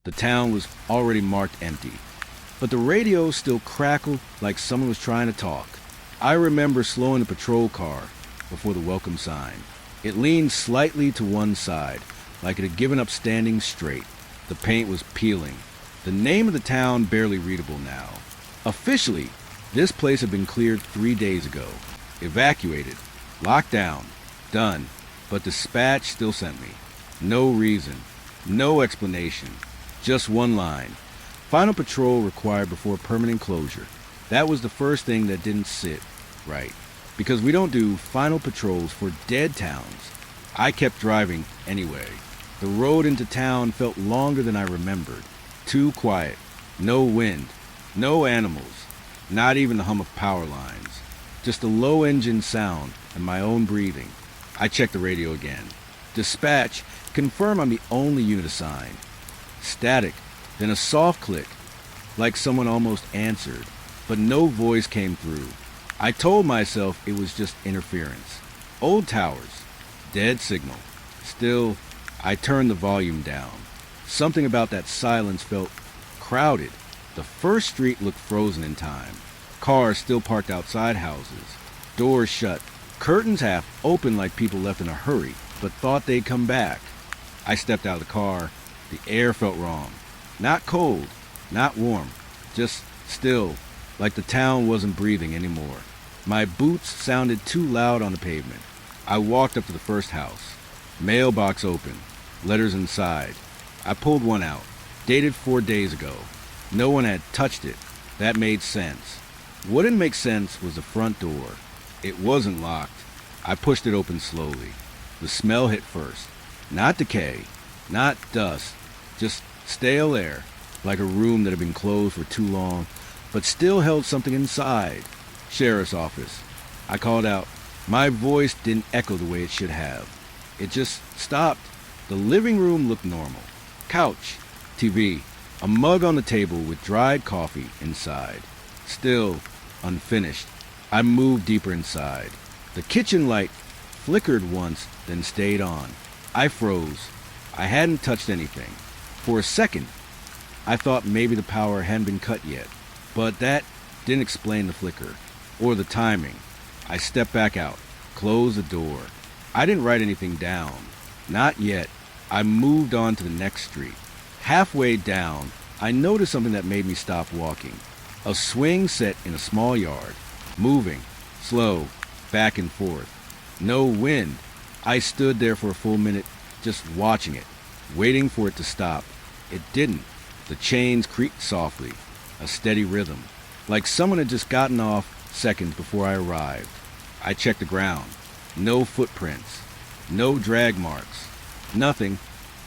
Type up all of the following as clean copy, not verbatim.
The town was already marked empty, but the radio still crackled like someone was trying to talk. I remember slowing the patrol car before the welcome sign. It leaned slightly to one side, like it had given up standing straight. The paint was peeling. The name of the town barely readable now. Officially, this place had been cleared 3 days ago. Evacuated. Locked down. Done. But dispatch still sent me. No reason. No explanation. Just one line. Final patrol required before permanent closure. That was the first thing that didn't sit right. Because we don't do final patrols for dead towns. I kept driving anyway. The road into town felt longer than I remembered. Too quiet. No wind. No animals. Not even the hum of power lines. Just a low engine sound and my own breathing. I checked the radio again. Dispatch, confirm I'm the only unit assigned. Static, then a soft click, like someone almost answered, but no voice came through. I told myself it was just interference. Old towers, dead signal. Still, I turned the volume down. Something about that silence felt crowded. The first street looked frozen in time. Cars still parked outside houses. Doors shut. Curtains half open like people left in a hurry, but thought they'd come back. I stepped out of the car. The air felt wrong. Not cold, not warm, just still, like the town wasn't breathing anymore. My boots sounded too loud on the pavement. I walked up to the first house. Mailbox open. Letters inside. I pulled one out. Dated 4 days ago. No one had touched it. That made sense. What didn't make sense was the front door. It wasn't locked. I pushed it open slowly. The smell hit first. Not decay. Not dust. Just stale air. Like a room that had been closed for too long, but still held something inside. Sheriff's office. I called out. My voice didn't echo the way it should have. It just stopped. The living room looked normal. Couch. TV. A mug on the table with dried coffee inside. Still unfinished. I moved deeper inside. The kitchen light flickered once, then stayed on. I froze. I hadn't touched anything. For a second, I thought maybe the power hadn't been cut yet. But that didn't explain the flicker. Or the timing. I stepped back out. Closed the door. I didn't write anything down. Not yet. I moved on to the next street. Halfway down, I noticed something that made me stop walking. A swing set in a small yard. Moving. Slow. Back and forth. No wind. I stood there for a full minute, just watching it, waiting for it to stop. It didn't. The chains creaked softly. A steady rhythm. Like someone had just gotten off seconds before I arrived. I checked the ground. No footprints. No drag marks. Nothing.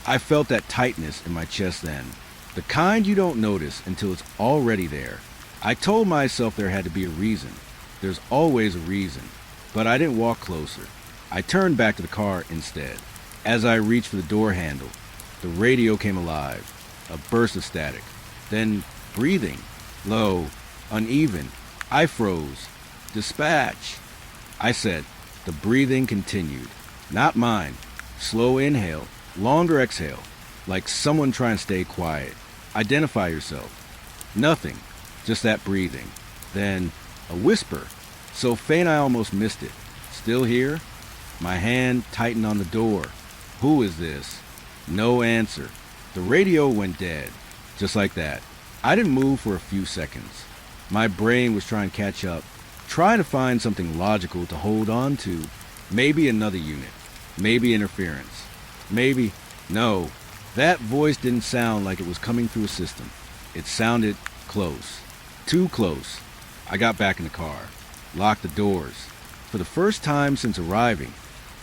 I felt that tightness in my chest then. The kind you don't notice until it's already there. I told myself there had to be a reason. There's always a reason. But I didn't walk closer. I turned back to the car instead. As I reached for the door handle, the radio came alive. A burst of static. Then breathing. Low. Uneven. I froze. Dispatch. I said. The breathing continued. Not mine. Slow inhale. Longer exhale. Like someone trying to stay quiet. Identify yourself. Nothing. Just that breathing. Then a whisper. So faint I almost missed it. Still here? My hand tightened on the door. Who is this? No answer. The radio went dead. Just like that. I didn't move for a few seconds. My brain was trying to catch up. Trying to find something logical to hold on to. Maybe another unit. Maybe interference. Maybe... No. That voice didn't sound like it was coming through a system. It sounded close. Too close. I got back in the car. Locked the doors. For the first time since arriving,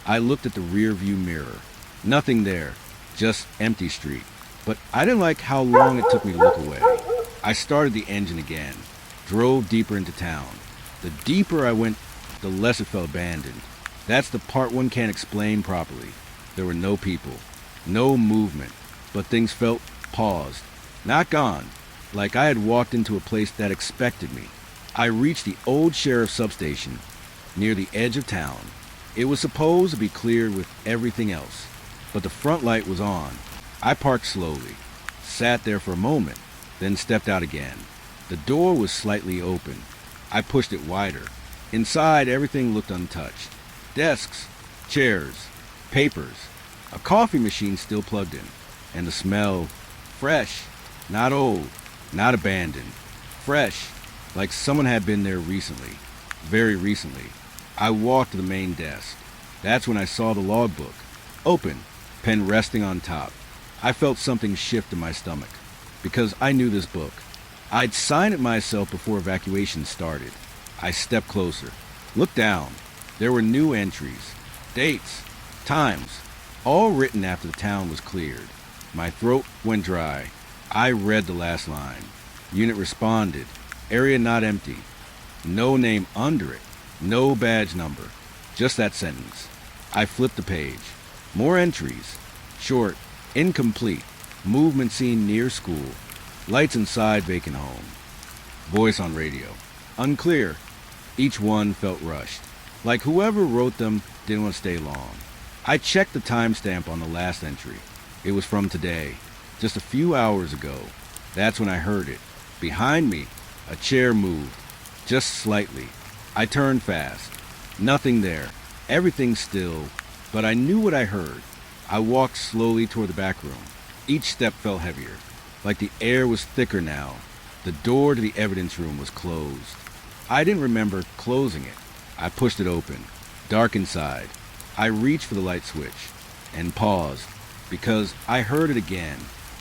I looked at the rear view mirror. Nothing there. Just empty street. But I didn't like how long it took me to look away. I started the engine again. Drove deeper into town. The deeper I went, the less it felt abandoned. That's the part one can't explain properly. There were no people. No movement. But things felt paused. Not gone. Like I had walked into a place that expected me. I reached the old sheriff's substation, near the edge of town. It was supposed to be cleared with everything else, but the front light was on. I parked slowly. sat there for a moment, then stepped out again. The door was slightly open. I pushed it wider. Inside, everything looked untouched. Desks, chairs, papers, a coffee machine still plugged in, and the smell, fresh, not old, not abandoned, fresh, like someone had been there recently, very recently. I walked to the main desk. That's when I saw the logbook, open, pen resting on top. I felt something shift in my stomach, because I knew this book. I'd signed it myself before evacuation started. I stepped closer, looked down. There were new entries, dates, times, all written after the town was cleared. My throat went dry. I read the last line. Unit responded. Area not empty. No name under it. No badge number. Just that sentence. I flipped the page. More entries. Short, incomplete. Movement seen near school. Lights inside vacant home. Voice on radio. Unclear. Each one felt rushed. Like whoever wrote them didn't want to stay long. I checked the timestamp on the last entry. It was from today, just a few hours ago. That's when I heard it. Behind me, a chair moved, just slightly. I turned fast. Nothing there. Everything still, but I knew what I heard. I walked slowly toward the back room. Each step felt heavier, like the air was thicker now. The door to the evidence room was closed. I didn't remember closing it. I pushed it open. Dark inside. I reached for the light switch and paused because I heard it again.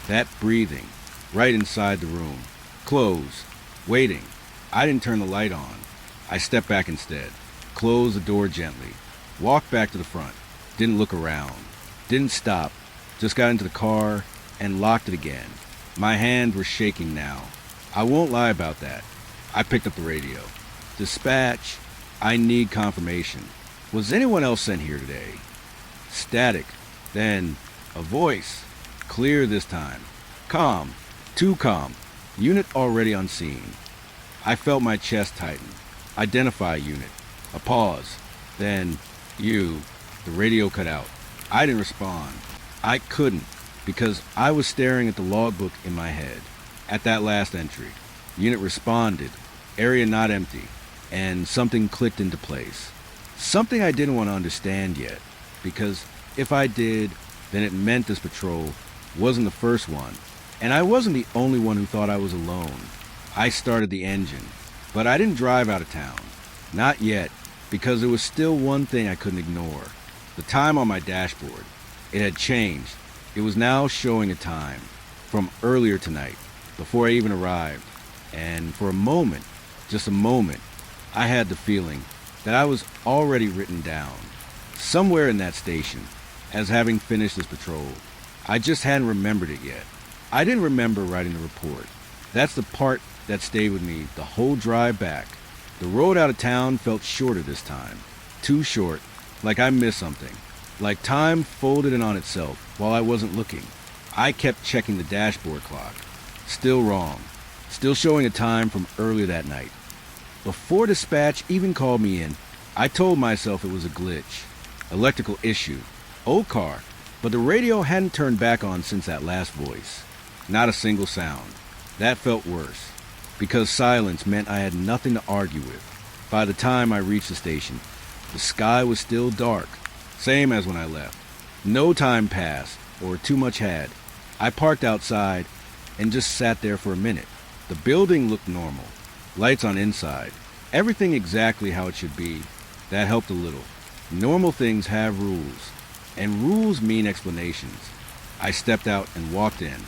That breathing right inside the room. Close. Waiting. I didn't turn the light on. I stepped back instead. Closed the door gently. Walked back to the front. Didn't look around. Didn't stop. Just got into the car and locked it again. My hands were shaking now. I won't lie about that. I picked up the radio. Dispatch. I need confirmation. Was anyone else sent here today? Static. Then a voice. Clear this time. Calm. Too calm. Unit already on scene. I felt my chest tighten. Identify unit. A pause. Then, you. The radio cut out. I didn't respond. I couldn't, because I was staring at the logbook in my head. At that last entry. Unit responded. Area not empty. And something clicked into place. Something I didn't want to understand yet, because if I did, then it meant this patrol wasn't the first one, and I wasn't the only one who thought I was alone. I started the engine, but I didn't drive out of town. Not yet, because there was still one thing I couldn't ignore. The time on my dashboard. It had changed. It was now showing a time from earlier tonight, before I even arrived, and for a moment, just a moment, I had the feeling that I was already written down, somewhere in that station, as having finished this patrol. I just hadn't remembered it yet. I didn't remember writing the report. That's the part that stayed with me the whole drive back. The road out of town felt shorter this time. Too short, like I missed something. Like time folded in on itself while I wasn't looking. I kept checking the dashboard clock. Still wrong. Still showing a time from earlier that night. Before dispatch even called me in, I told myself it was a glitch. Electrical issue. Old car. But the radio hadn't turned back on since that last voice. Not a single sound. That felt worse. Because silence meant I had nothing to argue with. By the time I reached the station, the sky was still dark. Same as when I left. No time passed, or too much had. I parked outside and just sat there for a minute. The building looked normal. Lights on inside. Everything exactly how it should be. That helped a little. Normal things have rules. And rules mean explanations. I stepped out and walked in.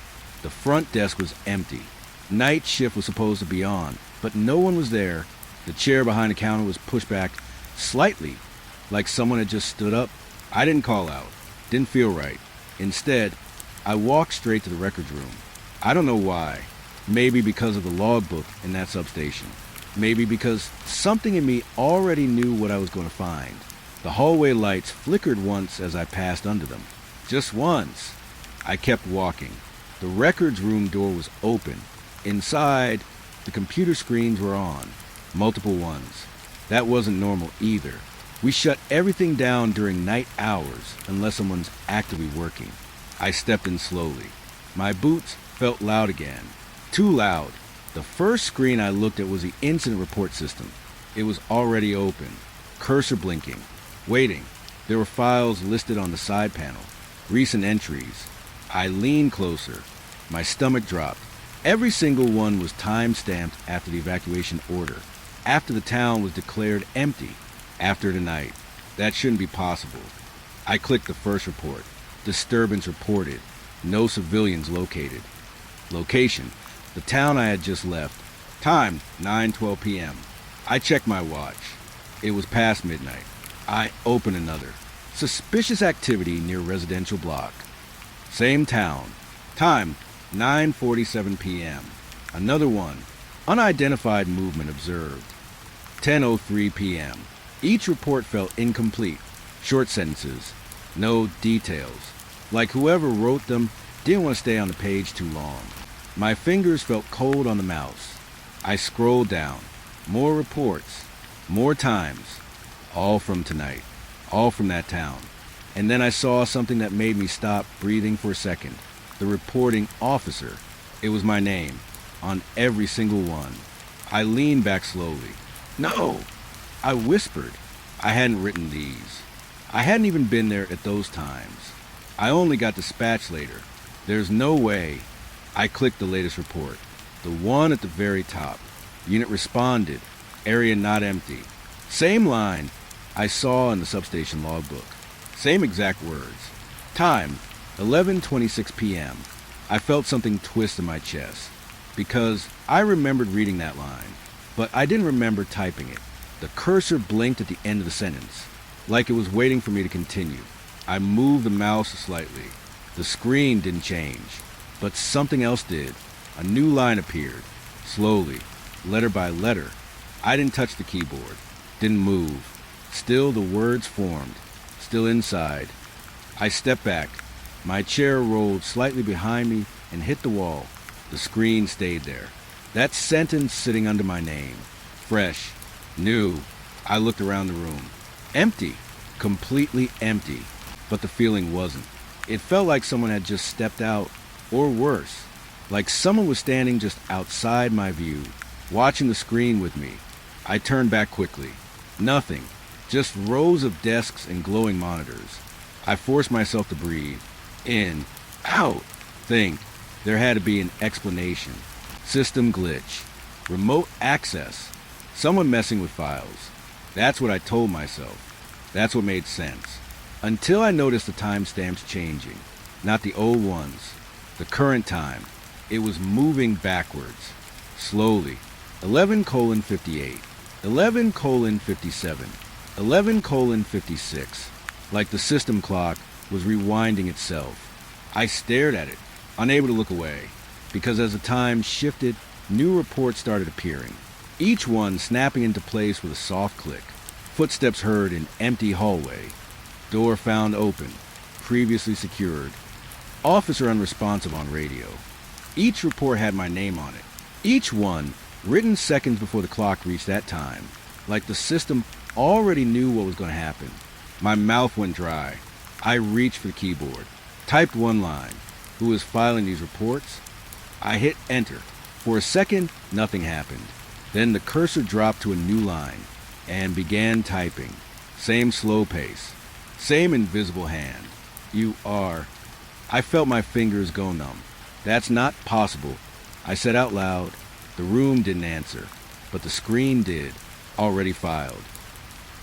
The front desk was empty. Night shift was supposed to be on, but no one was there. The chair behind the counter was pushed back slightly, like someone had just stood up. I didn't call out. Didn't feel right. Instead, I walked straight to the records room. I don't know why. Maybe because of the logbook in that substation. Maybe because something in me already knew what I was going to find. The hallway lights flickered once as I passed under them. Just once. I kept walking. The records room door was open. Inside, the computer screens were on. Multiple ones. That wasn't normal either. We shut everything down during night hours unless someone's actively working. I stepped in slowly. My boots felt loud again. Too loud. The first screen I looked at was the incident report system. It was already open. Cursor blinking. Waiting. There were files listed on the side panel. Recent entries. I leaned closer. My stomach dropped. Every single one was time-stamped after the evacuation order. After the town was declared empty. After tonight. That shouldn't be possible. I clicked the first report. Disturbance reported. No civilians located. Location. The town I had just left. Time, 9:12 p.m. I checked my watch. It was past midnight. I opened another. Suspicious activity near residential block. Same town. Time, 9:47 p.m. Another one. Unidentified movement observed. 10:03 p.m. Each report felt incomplete. Short sentences. No details. Like whoever wrote them didn't want to stay on the page too long. My fingers felt cold on the mouse. I scrolled down. More reports. More times. All from tonight. All from that town. And then I saw something that made me stop breathing for a second. The reporting officer. It was my name. On every single one. I leaned back slowly. No! I whispered. I hadn't written these. I hadn't even been there at those times. I only got dispatched later. There's no way. I clicked the latest report. The one at the very top. Unit responded. Area not empty. Same line I saw in the substation logbook. Same exact words. Time, 11:26 p.m. I felt something twist in my chest. Because I remembered reading that line. But I didn't remember typing it. The cursor blinked at the end of the sentence. Like it was waiting for me to continue. I moved the mouse slightly. The screen didn't change. But something else did. A new line appeared. Slowly. Letter by letter. I didn't touch the keyboard. Didn't move. Still the words formed. Still inside. I stepped back. My chair rolled slightly behind me and hit the wall. The screen stayed there. That sentence sitting under my name. Fresh. New. I looked around the room. Empty. Completely empty. But the feeling wasn't. It felt like someone had just stepped out, or worse, like someone was standing just outside my view, watching the screen with me. I turned back quickly. Nothing. Just rows of desks and glowing monitors. I forced myself to breathe. In. Out. Think. There had to be an explanation. System glitch. Remote access. Someone messing with files. That's what I told myself. That's what made sense. Until I noticed the timestamps changing. Not the old ones. The current time. It was moving backwards. Slowly. 11:58. 11:57. 11:56. Like the system clock was rewinding itself. I stared at it, unable to look away. Because as the time shifted, new reports started appearing. Each one snapping into place with a soft click. Footsteps heard in empty hallway. Door found open. Previously secured. Officer unresponsive on radio. Each report had my name on it. Each one written seconds before the clock reached that time. Like the system already knew what was going to happen. My mouth went dry. I reached for the keyboard. Typed one line. Who is filing these reports? I hit enter. For a second, nothing happened. Then the cursor dropped to a new line and began typing. Same slow pace. Same invisible hand. You are... I felt my fingers go numb. That's not possible. I said out loud. The room didn't answer, but the screen did. Already filed.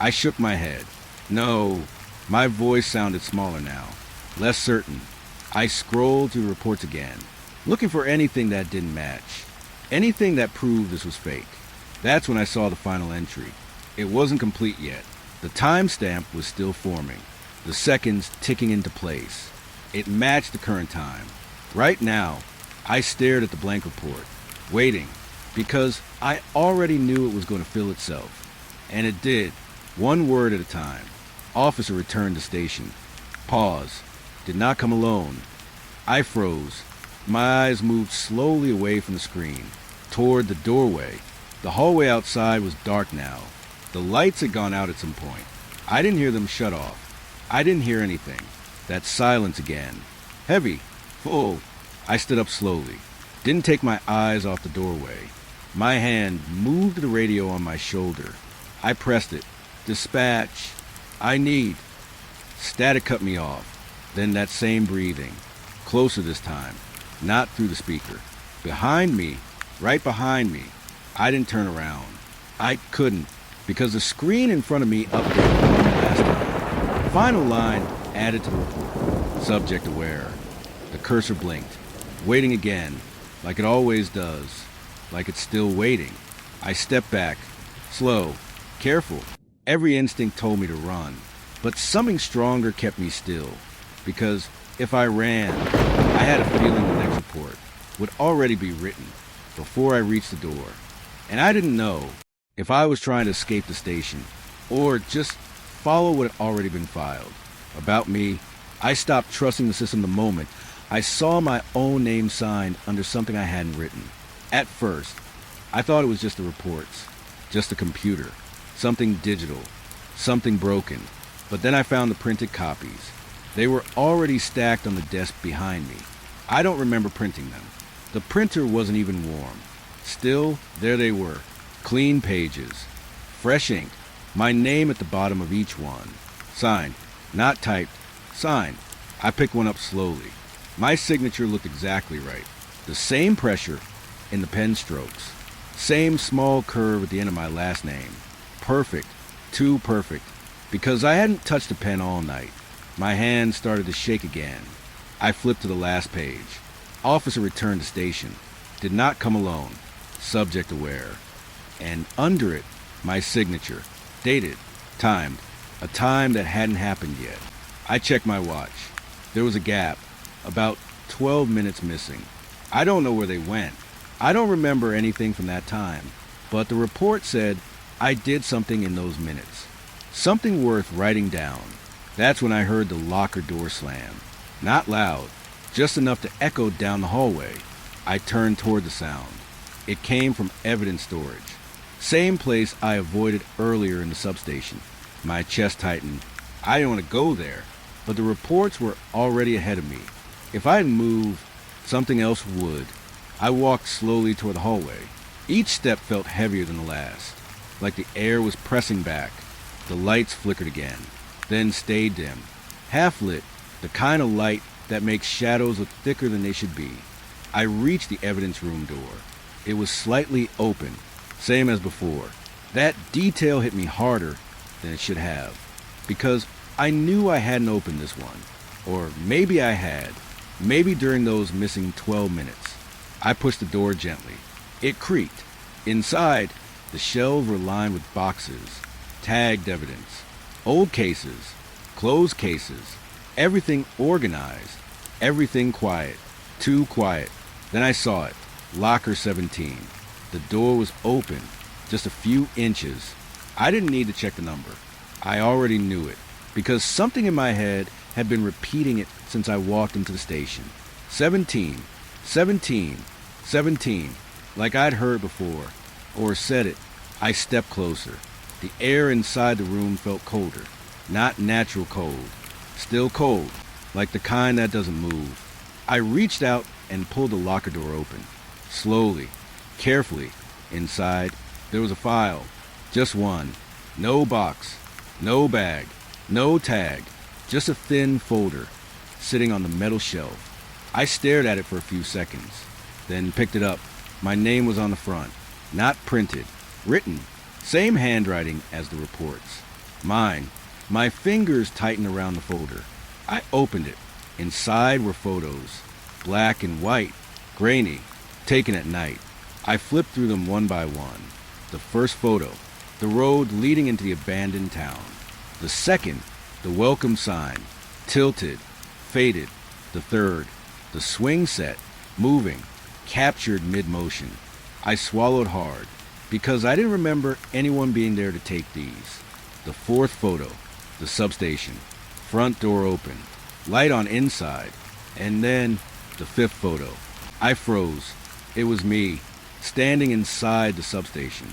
I shook my head. No. My voice sounded smaller now. Less certain. I scrolled through the reports again, looking for anything that didn't match. Anything that proved this was fake. That's when I saw the final entry. It wasn't complete yet. The timestamp was still forming. The seconds ticking into place. It matched the current time. Right now, I stared at the blank report, waiting, because I already knew it was going to fill itself. And it did, one word at a time. Officer returned to station. Pause. Did not come alone. I froze. My eyes moved slowly away from the screen, toward the doorway. The hallway outside was dark now. The lights had gone out at some point. I didn't hear them shut off. I didn't hear anything. That silence again. Heavy. Full. I stood up slowly. Didn't take my eyes off the doorway. My hand moved to the radio on my shoulder. I pressed it. Dispatch. I need. Static cut me off. Then that same breathing. Closer this time. Not through the speaker. Behind me. Right behind me. I didn't turn around. I couldn't, because the screen in front of me updated one last time. Final line added to the report. Subject aware. The cursor blinked. Waiting again, like it always does. Like it's still waiting. I stepped back. Slow. Careful. Every instinct told me to run. But something stronger kept me still. Because if I ran, I had a feeling the next report would already be written before I reached the door. And I didn't know if I was trying to escape the station or just follow what had already been filed. About me, I stopped trusting the system the moment I saw my own name signed under something I hadn't written. At first, I thought it was just the reports, just a computer, something digital, something broken. But then I found the printed copies. They were already stacked on the desk behind me. I don't remember printing them. The printer wasn't even warm. Still, there they were. Clean pages. Fresh ink. My name at the bottom of each one. Signed. Not typed. Signed. I picked one up slowly. My signature looked exactly right. The same pressure in the pen strokes. Same small curve at the end of my last name. Perfect. Too perfect. Because I hadn't touched a pen all night. My hand started to shake again. I flipped to the last page. Officer returned to station. Did not come alone. Subject aware. And under it, my signature. Dated. Timed. A time that hadn't happened yet. I checked my watch. There was a gap. About 12 minutes missing. I don't know where they went. I don't remember anything from that time. But the report said I did something in those minutes. Something worth writing down. That's when I heard the locker door slam. Not loud. Just enough to echo down the hallway. I turned toward the sound. It came from evidence storage. Same place I avoided earlier in the substation. My chest tightened. I didn't want to go there, but the reports were already ahead of me. If I had moved, something else would. I walked slowly toward the hallway. Each step felt heavier than the last, like the air was pressing back. The lights flickered again, then stayed dim. Half-lit, the kind of light that makes shadows look thicker than they should be. I reached the evidence room door. It was slightly open, same as before. That detail hit me harder than it should have, because I knew I hadn't opened this one. Or maybe I had. Maybe during those missing 12 minutes. I pushed the door gently. It creaked. Inside, the shelves were lined with boxes, tagged evidence, old cases, closed cases, everything organized, everything quiet, too quiet. Then I saw it, locker 17. The door was open, just a few inches. I didn't need to check the number. I already knew it, because something in my head had been repeating it since I walked into the station. 17, 17, 17, like I'd heard before, or said it. I stepped closer. The air inside the room felt colder, not natural cold. Still cold, like the kind that doesn't move. I reached out and pulled the locker door open. Slowly, carefully. Inside, there was a file. Just one. No box. No bag. No tag. Just a thin folder, sitting on the metal shelf. I stared at it for a few seconds, then picked it up. My name was on the front. Not printed. Written. Same handwriting as the reports. Mine. My fingers tightened around the folder. I opened it. Inside were photos. Black and white. Grainy. Taken at night. I flipped through them one by one. The first photo. The road leading into the abandoned town. The second. The welcome sign. Tilted. Faded. The third. The swing set. Moving. Captured mid-motion. I swallowed hard, because I didn't remember anyone being there to take these. The fourth photo. The substation. Front door open. Light on inside. And then the fifth photo. I froze. It was me, standing inside the substation,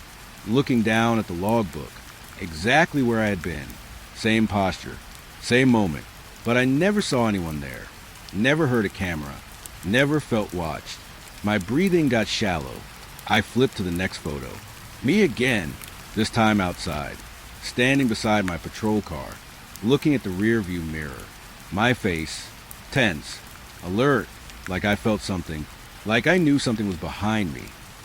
looking down at the logbook, exactly where I had been. Same posture, same moment, but I never saw anyone there. Never heard a camera. Never felt watched. My breathing got shallow. I flipped to the next photo. Me again, this time outside, standing beside my patrol car, looking at the rearview mirror. My face, tense, alert, like I felt something, like I knew something was behind me.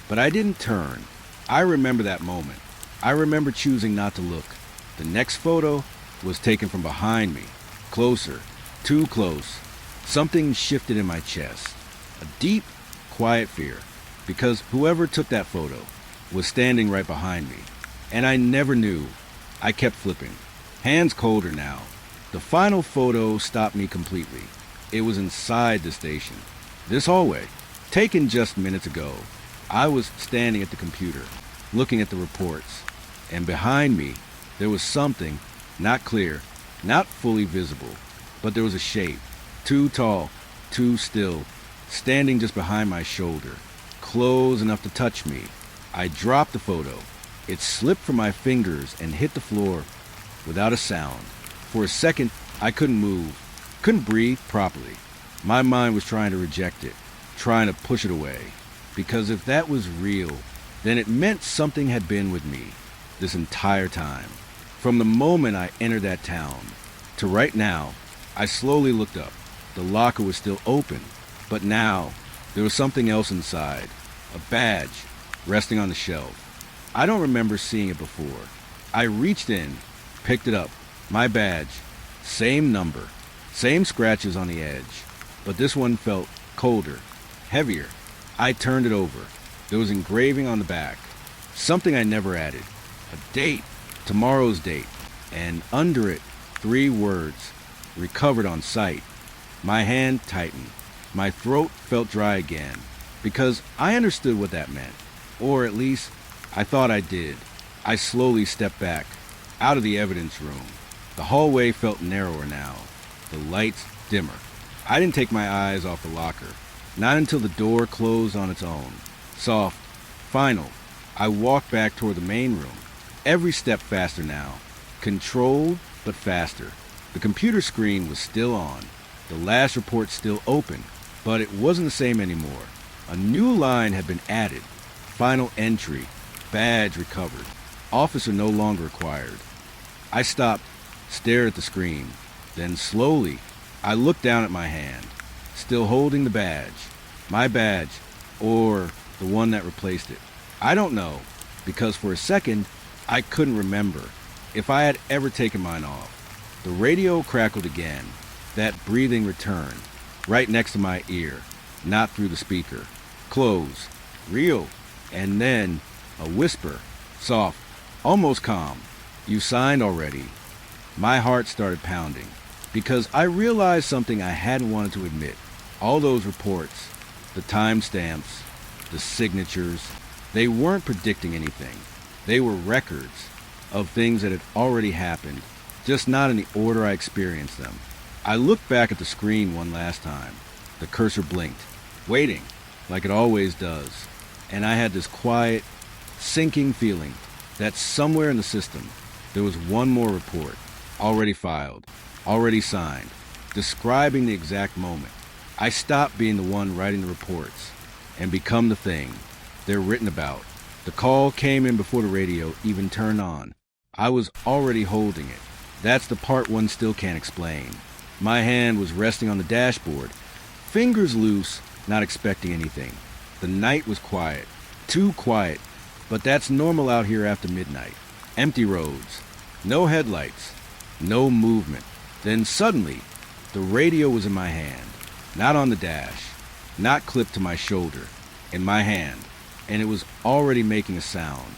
But I didn't turn. I remember that moment. I remember choosing not to look. The next photo was taken from behind me, closer, too close. Something shifted in my chest. A deep, quiet fear, because whoever took that photo was standing right behind me. And I never knew. I kept flipping. Hands colder now. The final photo stopped me completely. It was inside the station. This hallway, taken just minutes ago. I was standing at the computer, looking at the reports. And behind me, there was something, not clear, not fully visible, but there was a shape, too tall, too still, standing just behind my shoulder, close enough to touch me. I dropped the photo. It slipped from my fingers and hit the floor without a sound. For a second, I couldn't move, couldn't breathe properly. My mind was trying to reject it, trying to push it away. Because if that was real, then it meant something had been with me this entire time. From the moment I entered that town to right now, I slowly looked up. The locker was still open, but now there was something else inside, a badge resting on the shelf. I don't remember seeing it before. I reached in, picked it up, my badge, same number, same scratches on the edge, but this one felt colder, heavier. I turned it over. There was engraving on the back, something I never added, a date, tomorrow's date, and under it, 3 words, recovered on sight. My hand tightened. My throat felt dry again, because I understood what that meant, or at least I thought I did. I slowly stepped back, out of the evidence room. The hallway felt narrower now, the lights dimmer. I didn't take my eyes off the locker, not until the door closed on its own. Soft, final. I walked back toward the main room, every step faster now, controlled but faster. The computer screen was still on, the last report still open, but it wasn't the same anymore. A new line had been added. Final entry, badge recovered, officer no longer required. I stopped, stared at the screen. Then slowly, I looked down at my hand, still holding the badge. My badge, or the one that replaced it. I don't know, because for a second, I couldn't remember if I had ever taken mine off. The radio crackled again. That breathing returned, right next to my ear, not through the speaker. Close, real, and then a whisper, soft, almost calm. You signed already. My heart started pounding, because I realized something I hadn't wanted to admit. All those reports, the timestamps, the signatures, they weren't predicting anything. They were records of things that had already happened, just not in the order I experienced them. I looked back at the screen one last time. The cursor blinked, waiting, like it always does. And I had this quiet, sinking feeling that somewhere in the system, there was one more report, already filed, already signed, describing the exact moment. I stopped being the one writing the reports and become the thing they're written about. The call came in before the radio even turned on. I was already holding it. That's the part one still can't explain. My hand was resting on the dashboard, fingers loose, not expecting anything. The night was quiet, too quiet, but that's normal out here after midnight. Empty roads, no headlights, no movement. Then suddenly, the radio was in my hand, not on the dash, not clipped to my shoulder, in my hand, and it was already making a sound.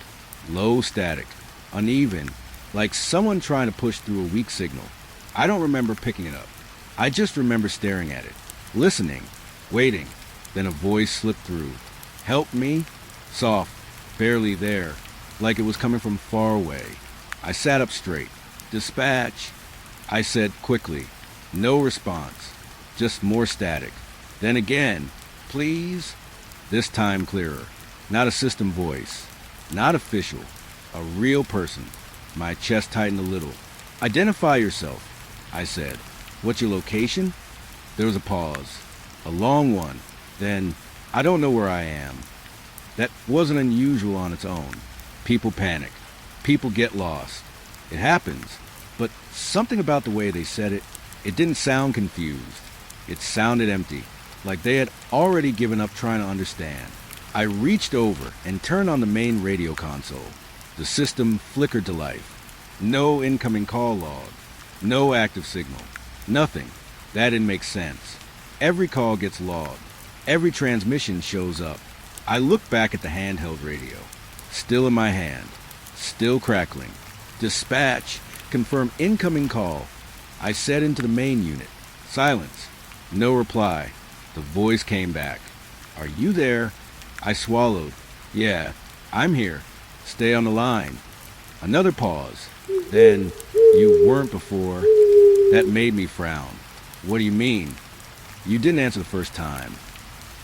Low static, uneven, like someone trying to push through a weak signal. I don't remember picking it up. I just remember staring at it, listening, waiting. Then a voice slipped through. Help me? Soft, barely there, like it was coming from far away. I sat up straight. Dispatch, I said quickly. No response, just more static. Then again, please? This time clearer. Not a system voice, not official, a real person. My chest tightened a little. Identify yourself, I said. What's your location? There was a pause, a long one. Then, I don't know where I am. That wasn't unusual on its own. People panic. People get lost. It happens. But something about the way they said it, it didn't sound confused. It sounded empty, like they had already given up trying to understand. I reached over and turned on the main radio console. The system flickered to life. No incoming call log. No active signal. Nothing. That didn't make sense. Every call gets logged. Every transmission shows up. I looked back at the handheld radio. Still in my hand. Still crackling. Dispatch. Confirm incoming call. I said into the main unit. Silence. No reply. The voice came back. Are you there? I swallowed. Yeah, I'm here. Stay on the line. Another pause. Then, you weren't before. That made me frown. What do you mean? You didn't answer the first time.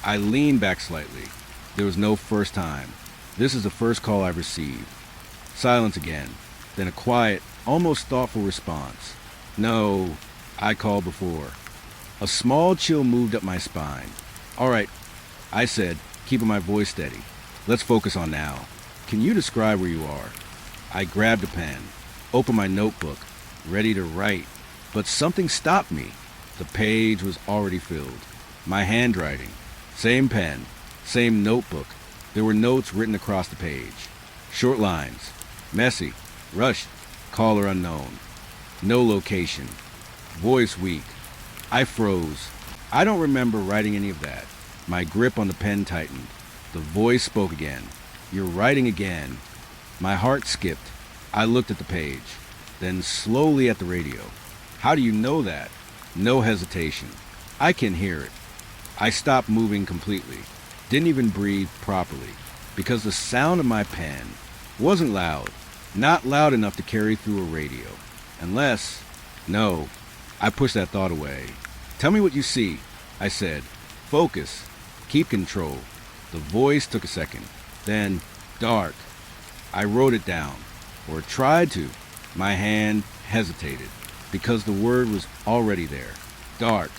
I leaned back slightly. There was no first time. This is the first call I've received. Silence again. Then a quiet, almost thoughtful response. No, I called before. A small chill moved up my spine. All right, I said, keeping my voice steady. Let's focus on now. Can you describe where you are? I grabbed a pen, opened my notebook, ready to write. But something stopped me. The page was already filled. My handwriting. Same pen, same notebook. There were notes written across the page. Short lines. Messy. Rushed. Caller unknown. No location. Voice weak. I froze. I don't remember writing any of that. My grip on the pen tightened. The voice spoke again. You're writing again. My heart skipped. I looked at the page, then slowly at the radio. How do you know that? No hesitation. I can hear it. I stopped moving completely. Didn't even breathe properly, because the sound of my pen wasn't loud. Not loud enough to carry through a radio. Unless... No. I pushed that thought away. Tell me what you see, I said. Focus. Keep control. The voice took a second. Then, dark. I wrote it down, or tried to. My hand hesitated, because the word was already there. Dark.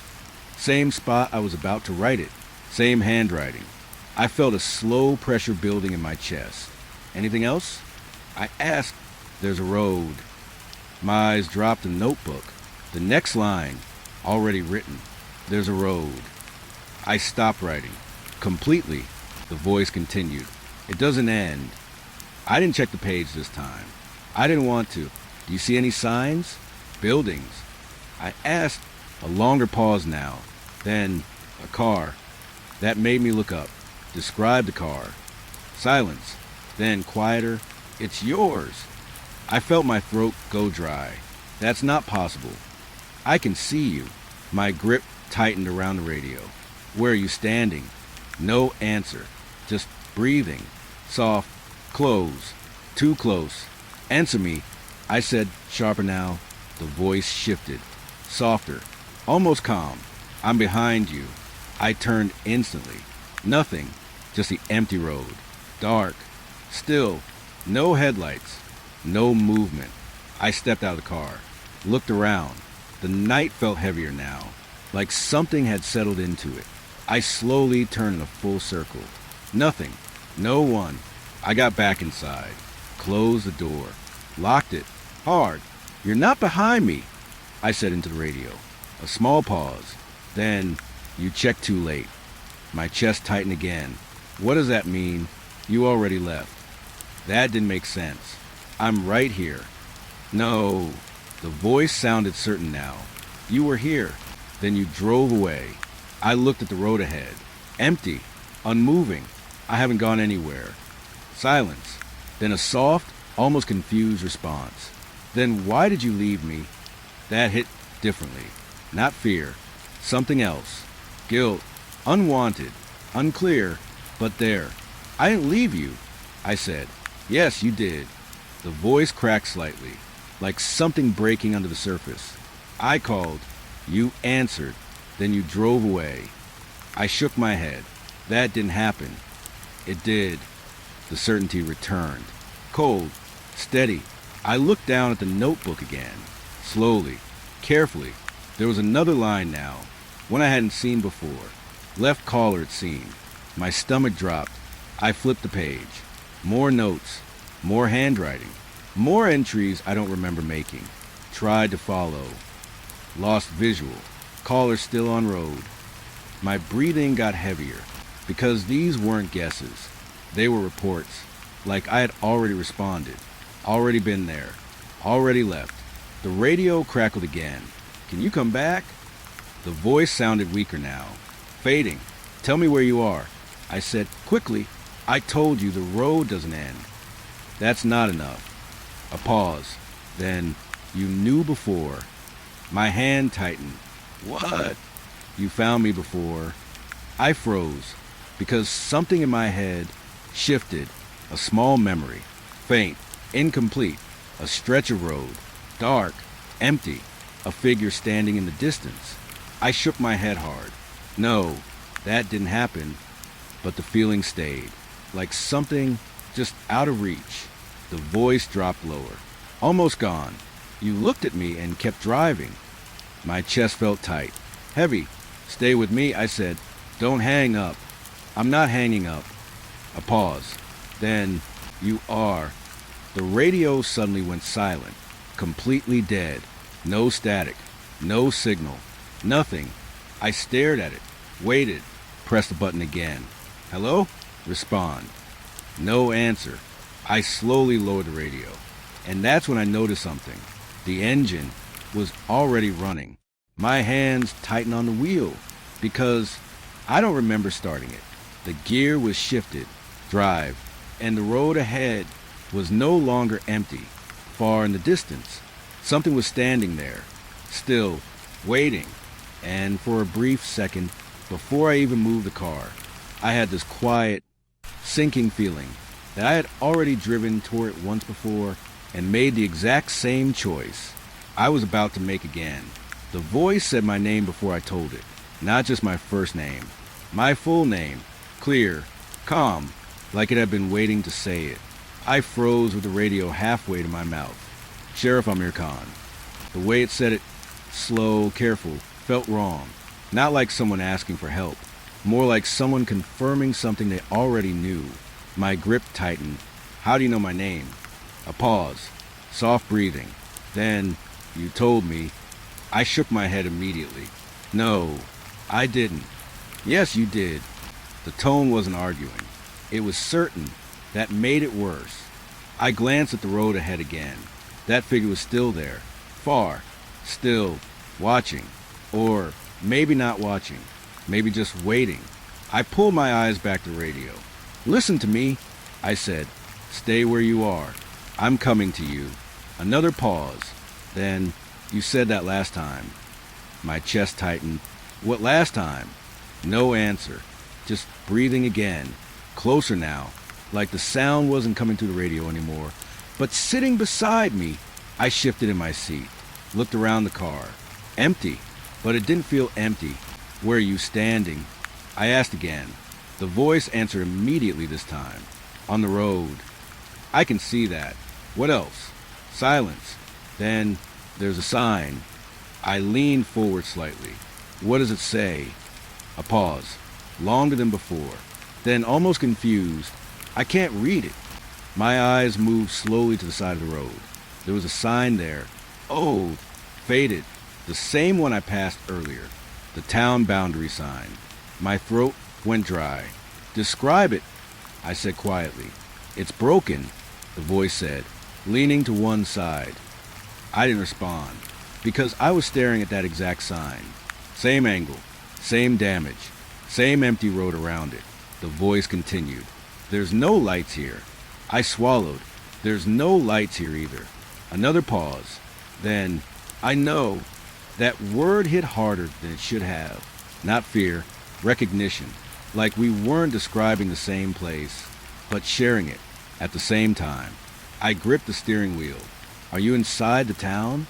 Same spot I was about to write it. Same handwriting. I felt a slow pressure building in my chest. Anything else? I asked. There's a road. My eyes dropped the notebook. The next line, already written. There's a road. I stopped writing. Completely. The voice continued. It doesn't end. I didn't check the page this time. I didn't want to. Do you see any signs? Buildings. I asked. A longer pause now. Then, a car. That made me look up. Describe the car. Silence. Then, quieter. It's yours. I felt my throat go dry. That's not possible. I can see you. My grip tightened around the radio. Where are you standing? No answer. Just breathing. Soft. Close. Too close. Answer me. I said, sharper now. The voice shifted. Softer. Almost calm. I'm behind you. I turned instantly. Nothing. Just the empty road. Dark. Still. No headlights. No movement. I stepped out of the car. Looked around. The night felt heavier now. Like something had settled into it. I slowly turned in a full circle. Nothing. No one. I got back inside. Closed the door. Locked it. Hard. You're not behind me, I said into the radio. A small pause. Then, you checked too late. My chest tightened again. What does that mean? You already left. That didn't make sense. I'm right here. No. The voice sounded certain now. You were here. Then you drove away. I looked at the road ahead. Empty. Unmoving. I haven't gone anywhere. Silence. Then a soft, almost confused response. Then why did you leave me? That hit differently. Not fear. Something else. Guilt. Unwanted. Unclear. But there. I didn't leave you, I said. Yes, you did. The voice cracked slightly, like something breaking under the surface. I called. You answered. Then you drove away. I shook my head. That didn't happen. It did. The certainty returned. Cold. Steady. I looked down at the notebook again. Slowly. Carefully. There was another line now. One I hadn't seen before. Left caller, it seemed. My stomach dropped. I flipped the page. More notes. More handwriting. More entries I don't remember making. Tried to follow. Lost visual. Caller still on road. My breathing got heavier because these weren't guesses. They were reports. Like I had already responded. Already been there. Already left. The radio crackled again. Can you come back? The voice sounded weaker now. Fading. Tell me where you are. I said, quickly. I told you the road doesn't end. That's not enough. A pause. Then, you knew before. My hand tightened. What? You found me before. I froze because something in my head shifted. A small memory. Faint. Incomplete. A stretch of road. Dark. Empty. A figure standing in the distance. I shook my head hard. No, that didn't happen. But the feeling stayed. Like something just out of reach. The voice dropped lower. Almost gone. You looked at me and kept driving. My chest felt tight. Heavy. Stay with me, I said. Don't hang up. I'm not hanging up. A pause. Then, you are. The radio suddenly went silent. Completely dead. No static. No signal. Nothing. I stared at it. Waited. Pressed the button again. Hello? Respond. No answer. I slowly lowered the radio. And that's when I noticed something. The engine was already running. My hands tightened on the wheel because I don't remember starting it. The gear was shifted. Drive. And the road ahead was no longer empty. Far in the distance, something was standing there. Still. Waiting. And for a brief second, before I even moved the car, I had this quiet, sinking feeling that I had already driven toward it once before and made the exact same choice I was about to make again. The voice said my name before I told it, not just my first name, my full name, clear, calm, like it had been waiting to say it. I froze with the radio halfway to my mouth. Sheriff Amir Khan. The way it said it, slow, careful, felt wrong. Not like someone asking for help. More like someone confirming something they already knew. My grip tightened. How do you know my name? A pause. Soft breathing. Then, you told me. I shook my head immediately. No, I didn't. Yes, you did. The tone wasn't arguing. It was certain. That made it worse. I glanced at the road ahead again. That figure was still there. Far. Still. Watching. Or maybe not watching. Maybe just waiting. I pulled my eyes back to the radio. Listen to me, I said. Stay where you are. I'm coming to you. Another pause. Then, you said that last time. My chest tightened. What last time? No answer. Just breathing again. Closer now. Like the sound wasn't coming through the radio anymore. But sitting beside me, I shifted in my seat. Looked around the car. Empty. But it didn't feel empty. Where are you standing? I asked again. The voice answered immediately this time. On the road. I can see that. What else? Silence. Then there's a sign. I leaned forward slightly. What does it say? A pause. Longer than before. Then, almost confused, I can't read it. My eyes moved slowly to the side of the road. There was a sign there. Oh, faded. The same one I passed earlier. The town boundary sign. My throat went dry. Describe it, I said quietly. It's broken, the voice said, leaning to one side. I didn't respond, because I was staring at that exact sign. Same angle, same damage, same empty road around it. The voice continued. There's no lights here. I swallowed. There's no lights here either. Another pause. Then, I know. That word hit harder than it should have. Not fear, recognition. Like we weren't describing the same place, but sharing it at the same time. I gripped the steering wheel. Are you inside the town?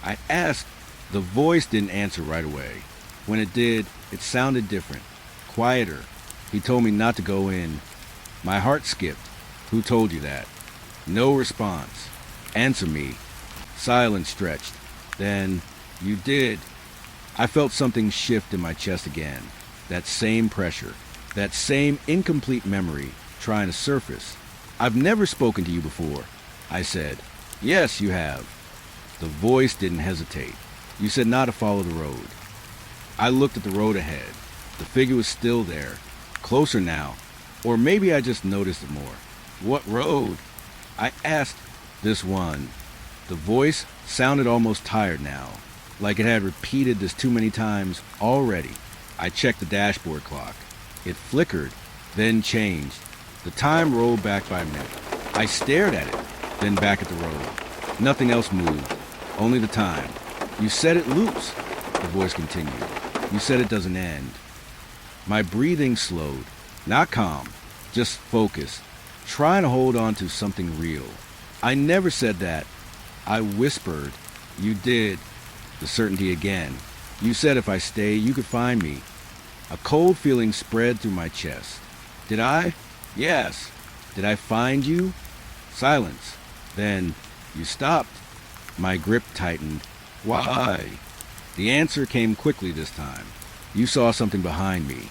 I asked. The voice didn't answer right away. When it did, it sounded different. Quieter. He told me not to go in. My heart skipped. Who told you that? No response. Answer me. Silence stretched. Then, you did. I felt something shift in my chest again. That same pressure. That same incomplete memory trying to surface. "I've never spoken to you before," I said. "Yes, you have." The voice didn't hesitate. "You said not to follow the road." I looked at the road ahead. The figure was still there, closer now, or maybe I just noticed it more. "What road?" I asked. "This one." The voice sounded almost tired now, like it had repeated this too many times already. I checked the dashboard clock. It flickered, then changed. The time rolled back by a minute. I stared at it, then back at the road. Nothing else moved, only the time. "You said it loops," the voice continued. "You said it doesn't end." My breathing slowed, not calm, just focused, trying to hold on to something real. "I never said that." I whispered. "You did." The certainty again. "You said if I stay, you could find me." A cold feeling spread through my chest. "Did I?" "Yes." "Did I find you?" Silence. Then, "You stopped." My grip tightened. "Why?" The answer came quickly this time. "You saw something behind me."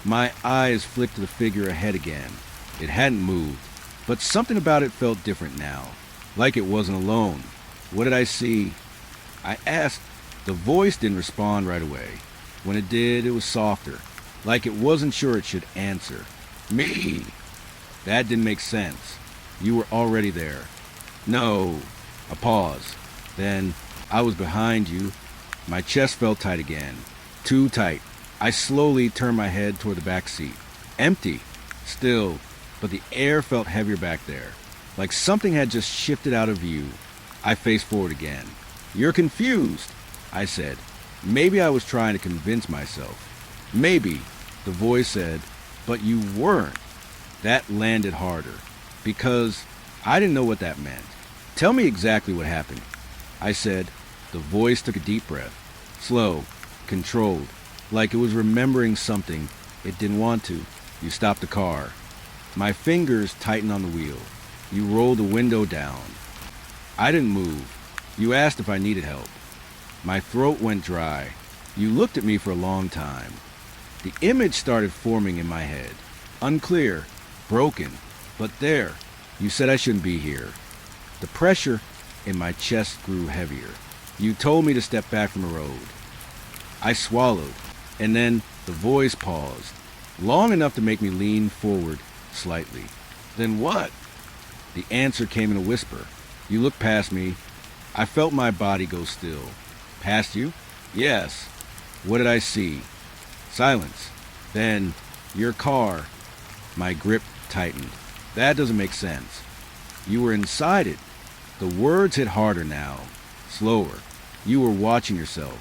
My eyes flicked to the figure ahead again. It hadn't moved, but something about it felt different now, like it wasn't alone. "What did I see?" I asked. The voice didn't respond right away. When it did, it was softer, like it wasn't sure it should answer. "Me." That didn't make sense. "You were already there." "No." A pause. Then, "I was behind you." My chest felt tight again. Too tight. I slowly turned my head toward the back seat. Empty. Still. But the air felt heavier back there, like something had just shifted out of view. I faced forward again. "You're confused," I said. Maybe I was trying to convince myself. "Maybe," the voice said, "but you weren't." That landed harder, because I didn't know what that meant. "Tell me exactly what happened," I said. The voice took a deep breath. Slow, controlled, like it was remembering something it didn't want to. "You stopped the car." My fingers tightened on the wheel. "You rolled the window down." I didn't move. "You asked if I needed help." My throat went dry. "You looked at me for a long time." The image started forming in my head. Unclear, broken, but there. "You said I shouldn't be here." The pressure in my chest grew heavier. "You told me to step back from the road." I swallowed, and then the voice paused, long enough to make me lean forward slightly. "Then what?" The answer came in a whisper. "You looked past me." I felt my body go still. "Past you?" "Yes." "What did I see?" Silence. Then, "Your car." My grip tightened. "That doesn't make sense." "You were inside it." The words hit harder now, slower. "You were watching yourself."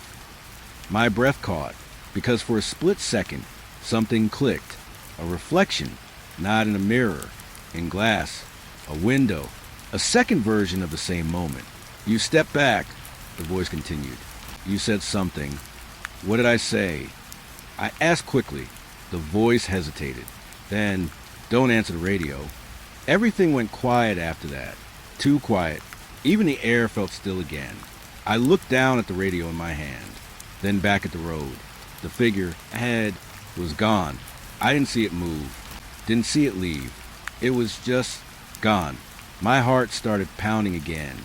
My breath caught, because for a split second, something clicked. A reflection, not in a mirror, in glass, a window, a second version of the same moment. "You stepped back," the voice continued. "You said something." "What did I say?" I asked quickly. The voice hesitated. Then, "Don't answer the radio." Everything went quiet after that. Too quiet. Even the air felt still again. I looked down at the radio in my hand, then back at the road. The figure ahead was gone. I didn't see it move. Didn't see it leave. It was just gone. My heart started pounding again.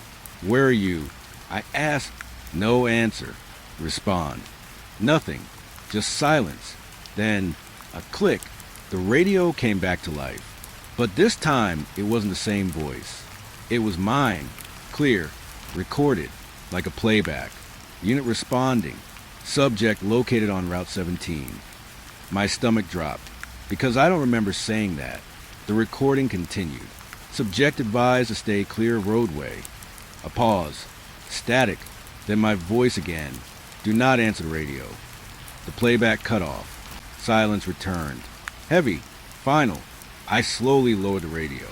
"Where are you?" I asked. No answer. Respond. Nothing. Just silence. Then a click. The radio came back to life. But this time, it wasn't the same voice. It was mine. Clear. Recorded. Like a playback. Unit responding. Subject located on Route 17. My stomach dropped, because I don't remember saying that. The recording continued. Subject advised to stay clear of roadway. A pause. Static. Then my voice again. "Do not answer the radio." The playback cut off. Silence returned. Heavy. Final. I slowly lowered the radio.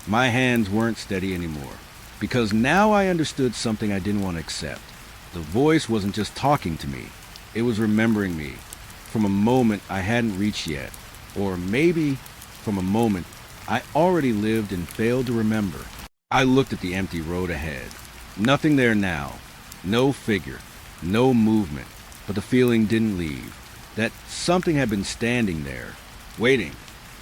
My hands weren't steady anymore, because now I understood something I didn't want to accept. The voice wasn't just talking to me. It was remembering me from a moment I hadn't reached yet, or maybe from a moment I already lived and failed to remember. I looked at the empty road ahead. Nothing there now. No figure. No movement. But the feeling didn't leave. That something had been standing there. waiting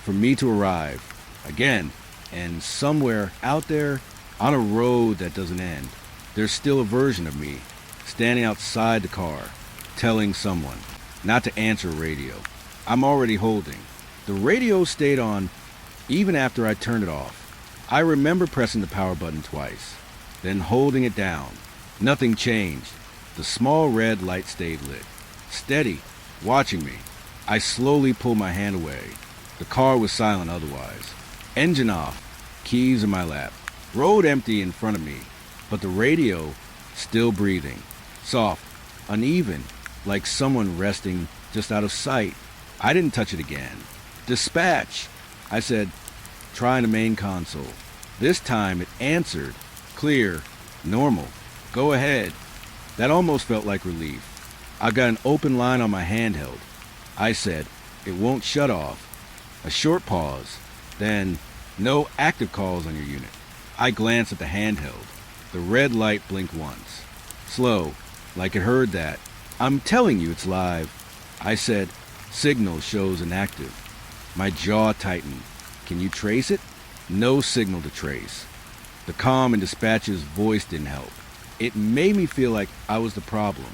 for me to arrive again. And somewhere out there, on a road that doesn't end, there's still a version of me standing outside the car, telling someone not to answer radio. I'm already holding. The radio stayed on even after I turned it off. I remember pressing the power button twice, then holding it down. Nothing changed. The small red light stayed lit, steady, watching me. I slowly pulled my hand away. The car was silent otherwise. Engine off, keys in my lap, road empty in front of me, but the radio still breathing, soft, uneven, like someone resting just out of sight. I didn't touch it again. Dispatch, I said, trying the main console. This time it answered, clear, normal, go ahead. That almost felt like relief. I got an open line on my handheld. I said, it won't shut off. A short pause, then, no active calls on your unit. I glanced at the handheld. The red light blinked once. Slow, like it heard that. I'm telling you it's live. I said, signal shows inactive. My jaw tightened. Can you trace it? No signal to trace. The calm in dispatcher's voice didn't help. It made me feel like I was the problem,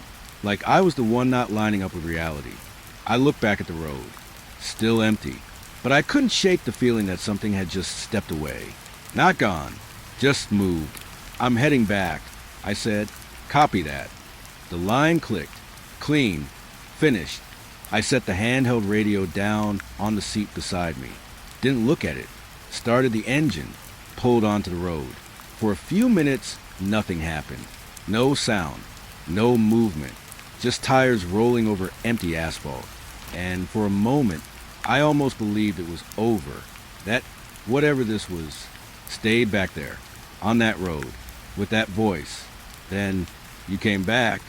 like I was the one not lining up with reality. I looked back at the road, still empty, but I couldn't shake the feeling that something had just stepped away. Not gone, just moved. I'm heading back, I said. Copy that. The line clicked. Clean. Finished. I set the handheld radio down on the seat beside me. Didn't look at it. Started the engine. Pulled onto the road. For a few minutes, nothing happened. No sound. No movement. Just tires rolling over empty asphalt. And for a moment, I almost believed it was over. That whatever this was stayed back there, on that road, with that voice. Then you came back.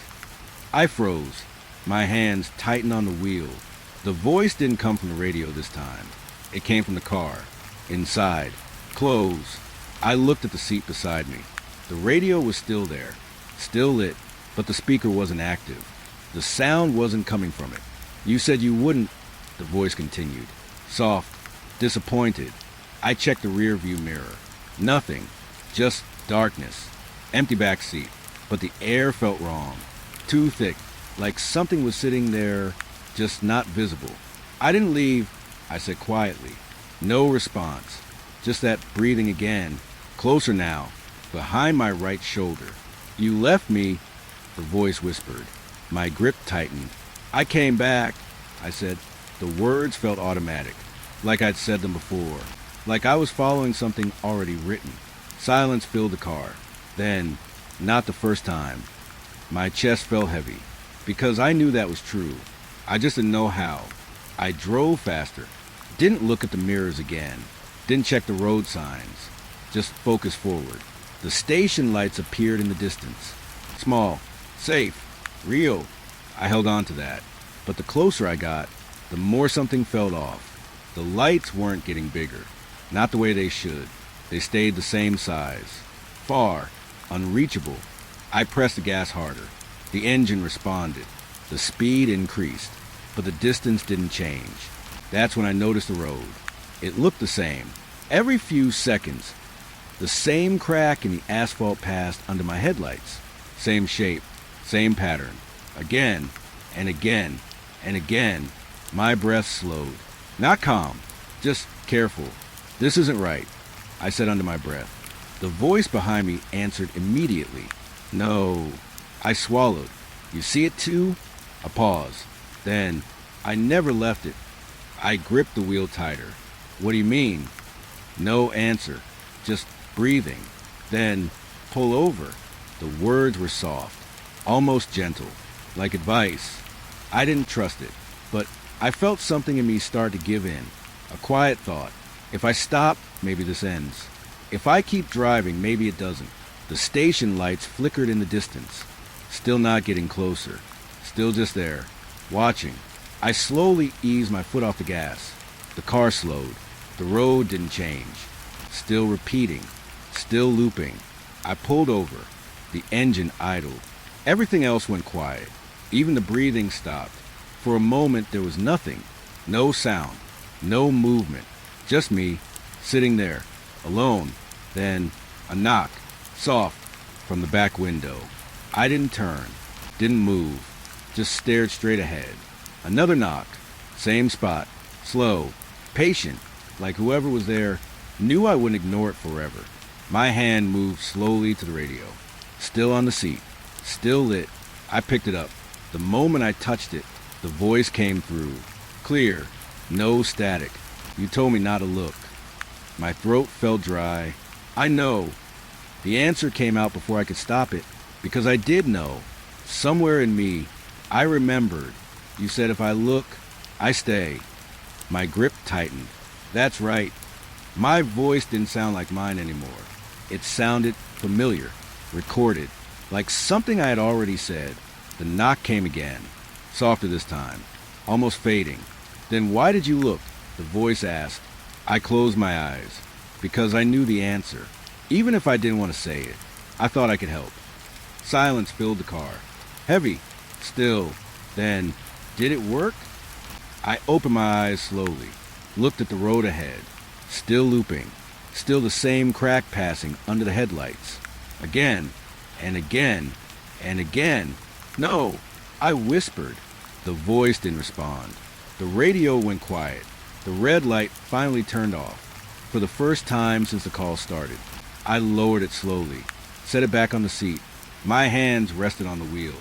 I froze. My hands tightened on the wheel. The voice didn't come from the radio this time. It came from the car. Inside. Close. I looked at the seat beside me. The radio was still there. Still lit, but the speaker wasn't active. The sound wasn't coming from it. You said you wouldn't, the voice continued. Soft. Disappointed. I checked the rear view mirror. Nothing. Just darkness. Empty back seat. But the air felt wrong. Too thick. Like something was sitting there, just not visible. I didn't leave, I said quietly. No response. Just that breathing again. Closer now. Behind my right shoulder. You left me, the voice whispered. My grip tightened. I came back, I said. The words felt automatic. Like I'd said them before. Like I was following something already written. Silence filled the car. Then, not the first time. My chest felt heavy. Because I knew that was true. I just didn't know how. I drove faster. Didn't look at the mirrors again. Didn't check the road signs. Just focused forward. The station lights appeared in the distance. Small. Safe. Real. I held on to that. But the closer I got, the more something felt off. The lights weren't getting bigger. Not the way they should. They stayed the same size. Far. Unreachable. I pressed the gas harder. The engine responded. The speed increased, but the distance didn't change. That's when I noticed the road. It looked the same. Every few seconds, the same crack in the asphalt passed under my headlights. Same shape, same pattern. Again, and again, and again. My breath slowed. Not calm, just careful. This isn't right, I said under my breath. The voice behind me answered immediately. No. I swallowed. You see it too? A pause. Then, I never left it. I gripped the wheel tighter. What do you mean? No answer. Just breathing. Then, pull over. The words were soft, almost gentle, like advice. I didn't trust it, but I felt something in me start to give in. A quiet thought. If I stop, maybe this ends. If I keep driving, maybe it doesn't. The station lights flickered in the distance. Still not getting closer. Still just there. Watching. I slowly eased my foot off the gas. The car slowed. The road didn't change. Still repeating. Still looping. I pulled over. The engine idled. Everything else went quiet. Even the breathing stopped. For a moment there was nothing. No sound. No movement. Just me, sitting there, alone. Then, a knock, soft, from the back window. I didn't turn, didn't move, just stared straight ahead. Another knock, same spot, slow, patient, like whoever was there knew I wouldn't ignore it forever. My hand moved slowly to the radio. Still on the seat, still lit. I picked it up. The moment I touched it, the voice came through. Clear, no static. You told me not to look. My throat felt dry. I know. The answer came out before I could stop it, because I did know. Somewhere in me, I remembered. You said if I look, I stay. My grip tightened. That's right. My voice didn't sound like mine anymore. It sounded familiar, recorded, like something I had already said. The knock came again, softer this time, almost fading. Then why did you look? The voice asked. I closed my eyes, because I knew the answer. Even if I didn't want to say it, I thought I could help. Silence filled the car. Heavy, still. Then, did it work? I opened my eyes slowly, looked at the road ahead. Still looping, still the same crack passing under the headlights. Again, and again, and again. No, I whispered. The voice didn't respond. The radio went quiet. The red light finally turned off. For the first time since the call started, I lowered it slowly, set it back on the seat. My hands rested on the wheel.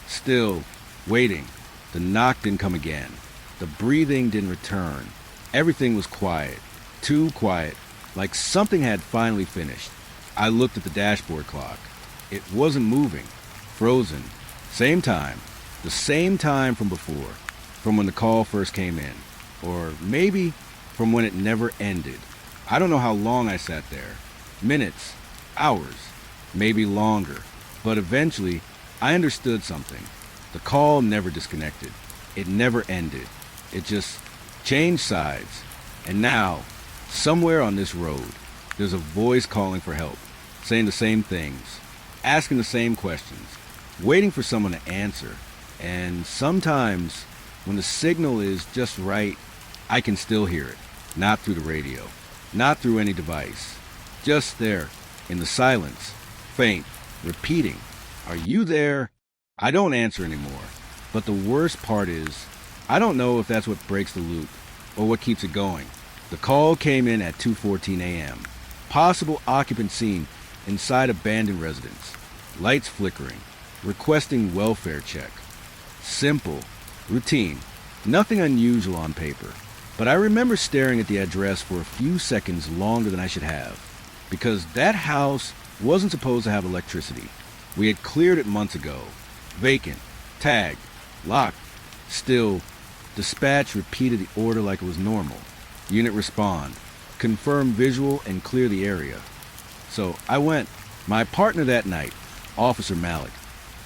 Still, waiting. The knock didn't come again. The breathing didn't return. Everything was quiet. Too quiet, like something had finally finished. I looked at the dashboard clock. It wasn't moving. Frozen. Same time. The same time from before. From when the call first came in. Or maybe from when it never ended. I don't know how long I sat there. Minutes. Hours. Maybe longer. But eventually, I understood something. The call never disconnected. It never ended. It just changed sides. And now, somewhere on this road, there's a voice calling for help, saying the same things, asking the same questions, waiting for someone to answer. And sometimes, when the signal is just right, I can still hear it. Not through the radio, not through any device. Just there, in the silence, faint, repeating, "Are you there?" I don't answer anymore. But the worst part is, I don't know if that's what breaks the loop, or what keeps it going. The call came in at 2:14 a.m. Possible occupant seen inside abandoned residence. Lights flickering. Requesting welfare check. Simple. Routine. Nothing unusual on paper. But I remember staring at the address for a few seconds longer than I should have. Because that house wasn't supposed to have electricity. We had cleared it months ago. Vacant. Tagged. Locked. Still, dispatch repeated the order like it was normal. Unit respond. Confirm visual and clear the area. So I went. My partner that night, Officer Malik,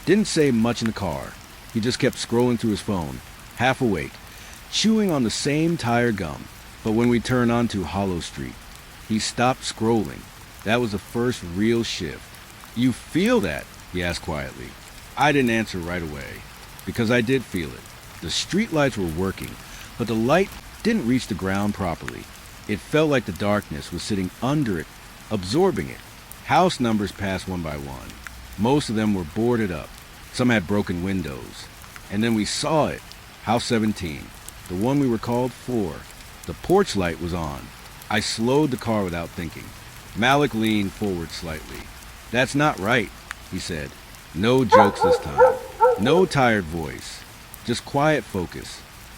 didn't say much in the car. He just kept scrolling through his phone, half awake, chewing on the same tire gum. But when we turned onto Hollow Street, he stopped scrolling. That was the first real shift. "You feel that?" he asked quietly. I didn't answer right away, because I did feel it. The streetlights were working, but the light didn't reach the ground properly. It felt like the darkness was sitting under it, absorbing it. House numbers passed one by one. Most of them were boarded up. Some had broken windows. And then we saw it. House 17, the one we were called for. The porch light was on. I slowed the car without thinking. Malik leaned forward slightly. "That's not right," he said. No jokes this time. No tired voice. Just quiet focus.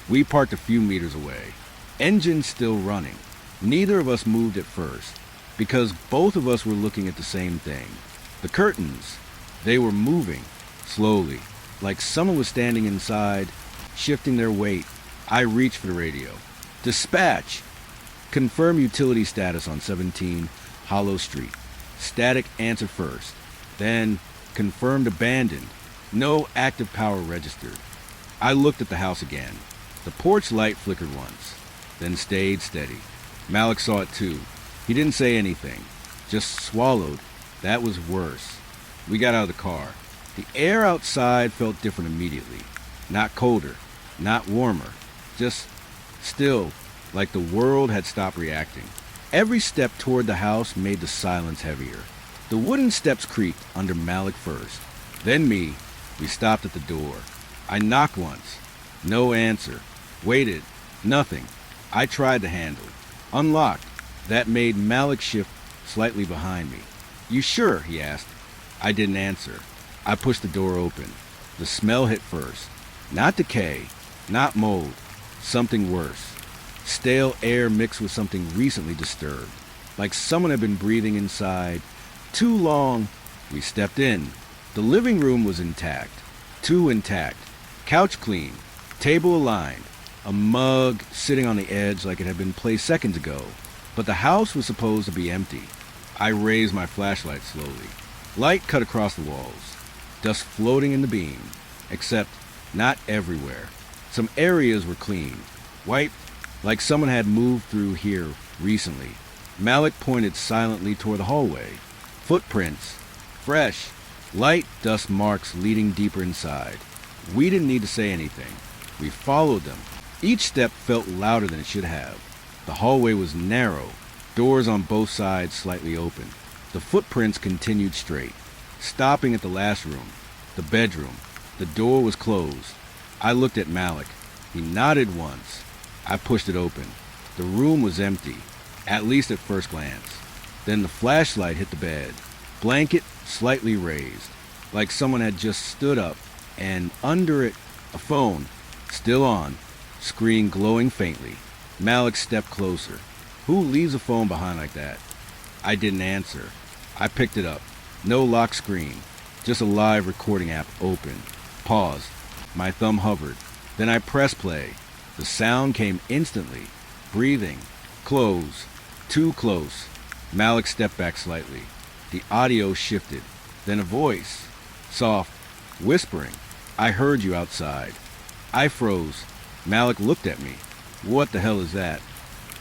We parked a few meters away. Engine still running. Neither of us moved at first, because both of us were looking at the same thing. The curtains. They were moving, slowly, like someone was standing inside, shifting their weight. I reached for the radio. "Dispatch! Confirm utility status on 17 Hollow Street." Static answer first. Then, confirmed abandoned. No active power registered. I looked at the house again. The porch light flickered once, then stayed steady. Malik saw it too. He didn't say anything, just swallowed. That was worse. We got out of the car. The air outside felt different immediately. Not colder, not warmer, just still, like the world had stopped reacting. Every step toward the house made the silence heavier. The wooden steps creaked under Malik first, then me. We stopped at the door. I knocked once. No answer. Waited. Nothing. I tried the handle. Unlocked. That made Malik shift slightly behind me. "You sure?" he asked. I didn't answer. I pushed the door open. The smell hit first. Not decay. Not mold. Something worse. Stale air mixed with something recently disturbed. Like someone had been breathing inside too long. We stepped in. The living room was intact. Too intact. Couch clean. Table aligned. A mug sitting on the edge like it had been placed seconds ago. But the house was supposed to be empty. I raised my flashlight slowly. Light cut across the walls. Dust floating in the beam. Except not everywhere. Some areas were clean. Wiped like someone had moved through here recently. Malik pointed silently toward the hallway. Footprints. Fresh. Light dust marks leading deeper inside. We didn't need to say anything. We followed them. Each step felt louder than it should have. The hallway was narrow, doors on both sides slightly open. The footprints continued straight, stopping at the last room, the bedroom. The door was closed. I looked at Malik. He nodded once. I pushed it open. The room was empty, at least at first glance. Then the flashlight hit the bed, blanket slightly raised, like someone had just stood up, and under it, a phone, still on, screen glowing faintly. Malik stepped closer. Who leaves a phone behind like that? I didn't answer. I picked it up. No lock screen, just a live recording app open. Paused. My thumb hovered. Then I pressed play. The sound came instantly. Breathing. Close. Too close. Malik stepped back slightly. The audio shifted. Then a voice. Soft. Whispering. "I heard you outside." I froze. Malik looked at me. "What the hell is that?"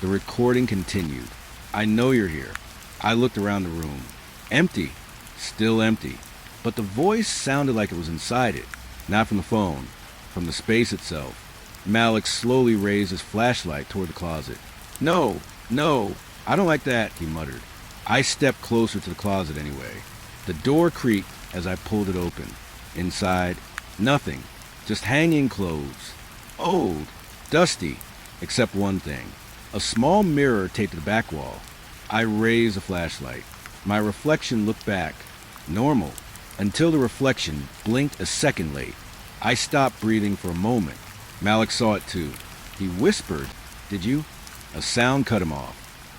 The recording continued. "I know you're here." I looked around the room. Empty. Still empty. But the voice sounded like it was inside it. Not from the phone. From the space itself. Malik slowly raised his flashlight toward the closet. No, I don't like that," he muttered. I stepped closer to the closet anyway. The door creaked as I pulled it open. Inside, nothing. Just hanging clothes. Old. Dusty. Except one thing. A small mirror taped to the back wall. I raised the flashlight. My reflection looked back. Normal. Until the reflection blinked a second late. I stopped breathing for a moment. Malik saw it too. He whispered, "Did you?" A sound cut him off.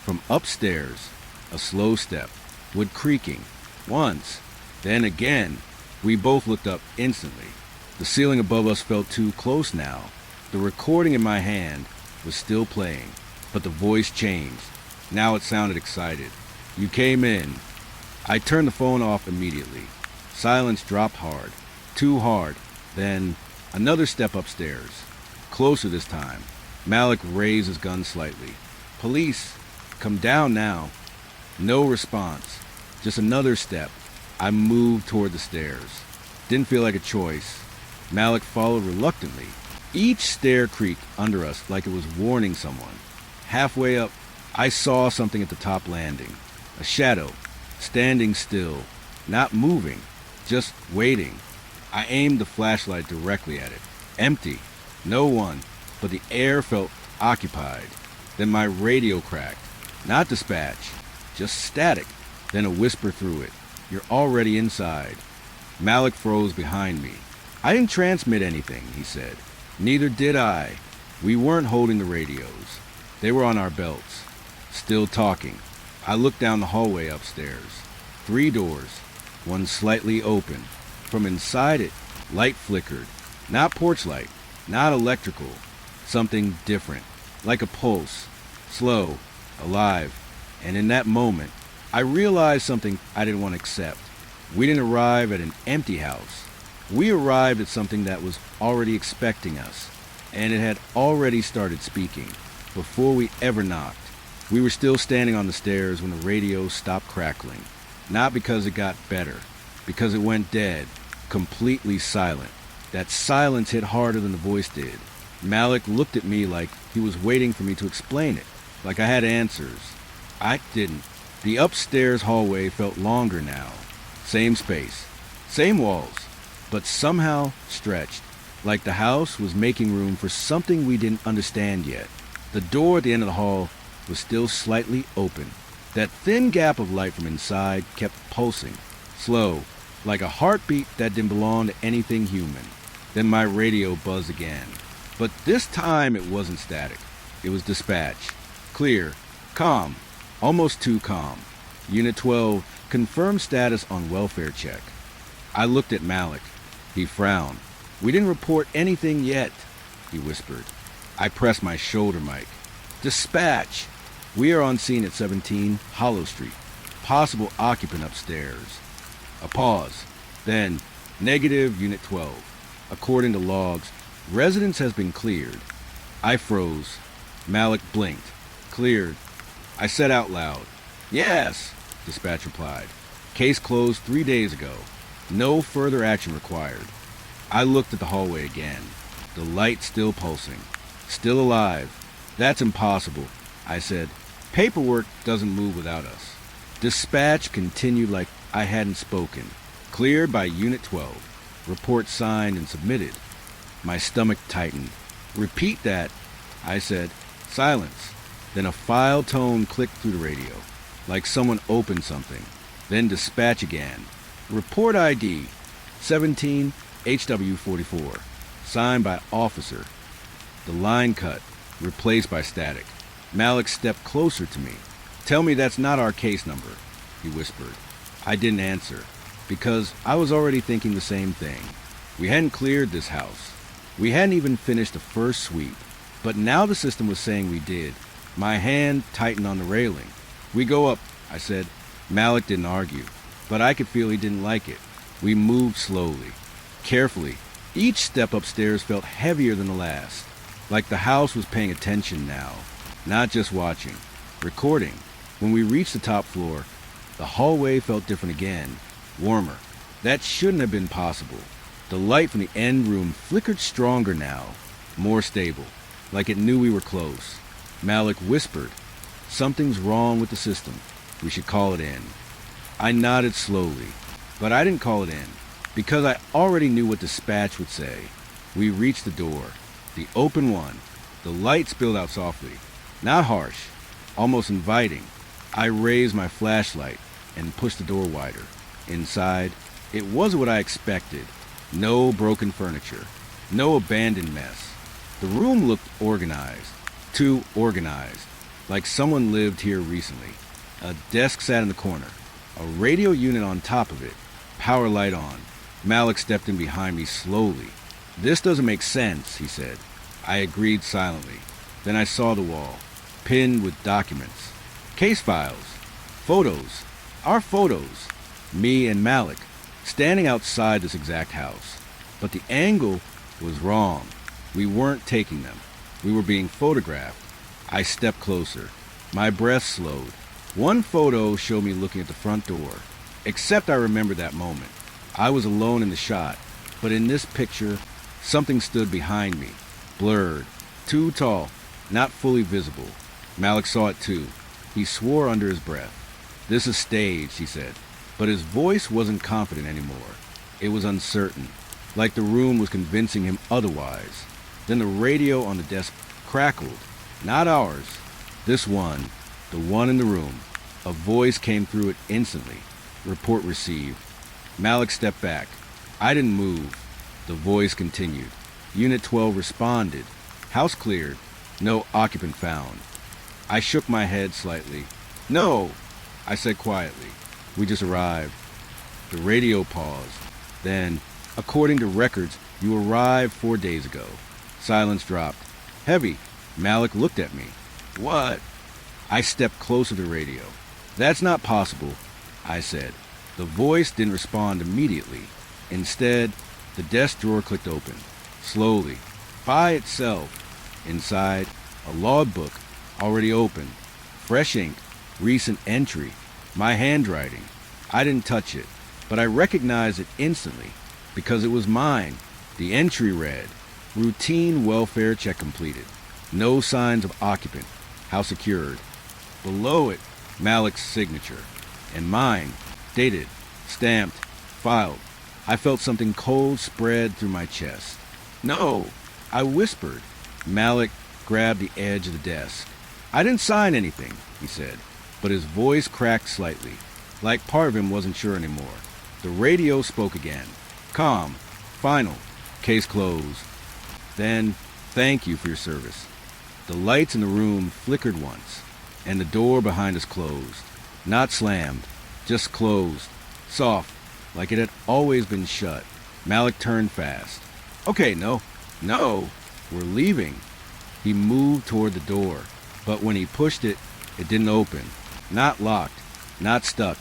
From upstairs, a slow step. Wood creaking. Once. Then again. We both looked up instantly. The ceiling above us felt too close now. The recording in my hand was still playing, but the voice changed. Now it sounded excited. "You came in." I turned the phone off immediately. Silence dropped hard. Too hard. Then another step upstairs. Closer this time. Malik raised his gun slightly. "Police, come down now." No response. Just another step. I moved toward the stairs. Didn't feel like a choice. Malik followed reluctantly. Each stair creaked under us like it was warning someone. Halfway up, I saw something at the top landing. A shadow, standing still, not moving, just waiting. I aimed the flashlight directly at it. Empty. No one, but the air felt occupied. Then my radio cracked. Not dispatch, just static. Then a whisper through it. "You're already inside." Malik froze behind me. "I didn't transmit anything," he said. Neither did I. We weren't holding the radios. They were on our belts. Still talking. I looked down the hallway upstairs. 3 doors, one slightly open. From inside it, light flickered. Not porch light, not electrical. Something different, like a pulse. Slow, alive. And in that moment, I realized something I didn't want to accept. We didn't arrive at an empty house. We arrived at something that was already expecting us, and it had already started speaking, before we ever knocked. We were still standing on the stairs when the radio stopped crackling. Not because it got better, because it went dead, completely silent. That silence hit harder than the voice did. Malik looked at me like he was waiting for me to explain it, like I had answers. I didn't. The upstairs hallway felt longer now. Same space, same walls, but somehow stretched, like the house was making room for something we didn't understand yet. The door at the end of the hall was still slightly open. That thin gap of light from inside kept pulsing, slow, like a heartbeat that didn't belong to anything human. Then my radio buzzed again. But this time it wasn't static. It was dispatch. Clear. Calm. Almost too calm. Unit 12, confirmed status on welfare check. I looked at Malik. He frowned. We didn't report anything yet, he whispered. I pressed my shoulder mic. Dispatch. We are on scene at 17 Hollow Street. Possible occupant upstairs. A pause. Then, negative Unit 12. According to logs, residence has been cleared. I froze. Malik blinked. Cleared. I said out loud, Yes, dispatch replied. Case closed 3 days ago. No further action required. I looked at the hallway again. The light still pulsing. Still alive. That's impossible, I said. Paperwork doesn't move without us. Dispatch continued like I hadn't spoken. Cleared by Unit 12. Report signed and submitted. My stomach tightened. Repeat that, I said. Silence. Then a file tone clicked through the radio, like someone opened something. Then dispatch again. Report ID 17 HW44. Signed by officer. The line cut, replaced by static. Malik stepped closer to me. Tell me that's not our case number, he whispered. I didn't answer, because I was already thinking the same thing. We hadn't cleared this house. We hadn't even finished the first sweep. But now the system was saying we did. My hand tightened on the railing. We go up, I said. Malik didn't argue, but I could feel he didn't like it. We moved slowly, carefully. Each step upstairs felt heavier than the last, like the house was paying attention now, not just watching, recording. When we reached the top floor, the hallway felt different again, warmer. That shouldn't have been possible. The light from the end room flickered stronger now, more stable, like it knew we were close. Malik whispered, Something's wrong with the system. We should call it in. I nodded slowly, but I didn't call it in, because I already knew what dispatch would say. We reached the door, the open one. The light spilled out softly, not harsh, almost inviting. I raised my flashlight and pushed the door wider. Inside, it wasn't what I expected. No broken furniture, no abandoned mess. The room looked organized, too organized, like someone lived here recently. A desk sat in the corner, a radio unit on top of it, power light on. Malik stepped in behind me slowly. This doesn't make sense, he said. I agreed silently. Then I saw the wall, pinned with documents, case files, photos, our photos, me and Malik, standing outside this exact house. But the angle was wrong. We weren't taking them. We were being photographed. I stepped closer. My breath slowed. One photo showed me looking at the front door. Except I remembered that moment. I was alone in the shot, but in this picture, something stood behind me, blurred, too tall, not fully visible. Malik saw it too. He swore under his breath. This is staged, he said, but his voice wasn't confident anymore. It was uncertain, like the room was convincing him otherwise. Then the radio on the desk crackled. Not ours. This one, the one in the room. A voice came through it instantly. Report received. Malik stepped back. I didn't move. The voice continued. Unit 12 responded. House cleared. No occupant found. I shook my head slightly. No, I said quietly. We just arrived. The radio paused. Then, according to records, you arrived 4 days ago. Silence dropped. Heavy. Malik looked at me. What? I stepped closer to the radio. That's not possible, I said. The voice didn't respond immediately. Instead, the desk drawer clicked open, slowly, by itself. Inside, a logbook, already open, fresh ink, recent entry, my handwriting. I didn't touch it, but I recognized it instantly, because it was mine. The entry read, Routine welfare check completed. No signs of occupant. House secured. Below it, Malik's signature. And mine, dated, stamped, filed. I felt something cold spread through my chest. No, I whispered. Malik grabbed the edge of the desk. I didn't sign anything, he said, but his voice cracked slightly, like part of him wasn't sure anymore. The radio spoke again. Calm, final, case closed. Then, thank you for your service. The lights in the room flickered once, and the door behind us closed. Not slammed, just closed, soft, like it had always been shut. Malik turned fast. Okay, no, we're leaving. He moved toward the door, but when he pushed it, it didn't open. Not locked, not stuck,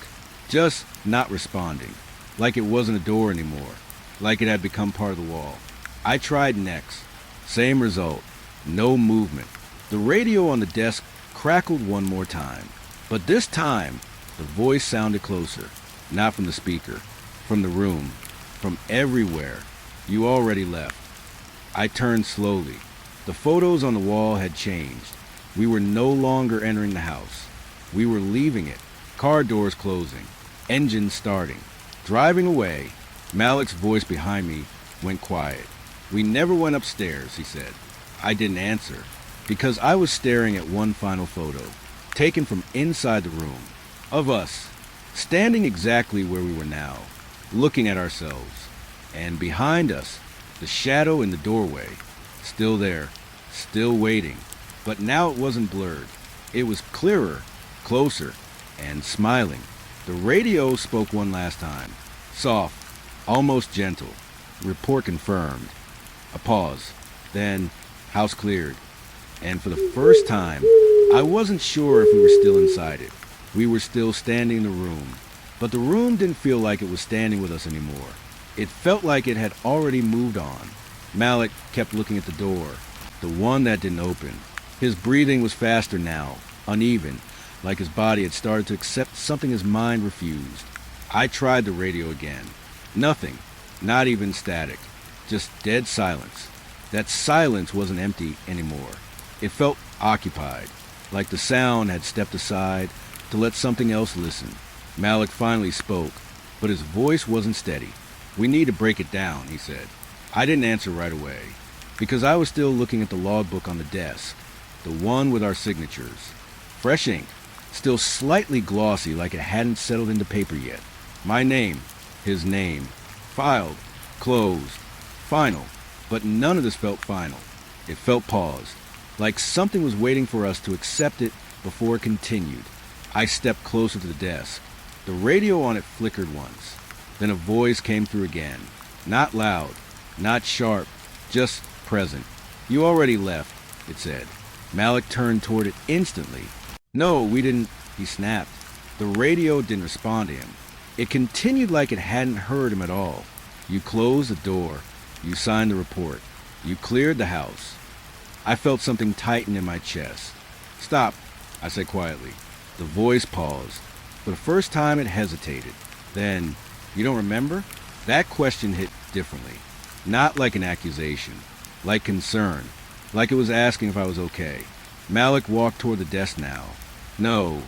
just not responding. Like it wasn't a door anymore, like it had become part of the wall. I tried next. Same result. No movement. The radio on the desk crackled one more time. But this time, the voice sounded closer. Not from the speaker. From the room. From everywhere. You already left. I turned slowly. The photos on the wall had changed. We were no longer entering the house. We were leaving it. Car doors closing. Engines starting. Driving away. Malik's voice behind me went quiet. We never went upstairs, he said. I didn't answer, because I was staring at one final photo, taken from inside the room, of us, standing exactly where we were now, looking at ourselves. And behind us, the shadow in the doorway, still there, still waiting. But now it wasn't blurred. It was clearer, closer, and smiling. The radio spoke one last time, soft, almost gentle. Report confirmed. A pause. Then, house cleared. And for the first time, I wasn't sure if we were still inside it. We were still standing in the room. But the room didn't feel like it was standing with us anymore. It felt like it had already moved on. Malik kept looking at the door, the one that didn't open. His breathing was faster now, uneven, like his body had started to accept something his mind refused. I tried the radio again. Nothing, not even static. Just dead silence. That silence wasn't empty anymore. It felt occupied, like the sound had stepped aside to let something else listen. Malik finally spoke, but his voice wasn't steady. We need to break it down, he said. I didn't answer right away, because I was still looking at the logbook on the desk, the one with our signatures. Fresh ink, still slightly glossy like it hadn't settled into paper yet. My name, his name, filed, closed, final, but none of this felt final. It felt paused, like something was waiting for us to accept it before it continued. I stepped closer to the desk. The radio on it flickered once. Then a voice came through again. Not loud, not sharp, just present. You already left, it said. Malik turned toward it instantly. No, we didn't, he snapped. The radio didn't respond to him. It continued like it hadn't heard him at all. You closed the door. You signed the report. You cleared the house. I felt something tighten in my chest. Stop, I said quietly. The voice paused. For the first time it hesitated. Then, you don't remember? That question hit differently. Not like an accusation. Like concern. Like it was asking if I was okay. Malik walked toward the desk now. No,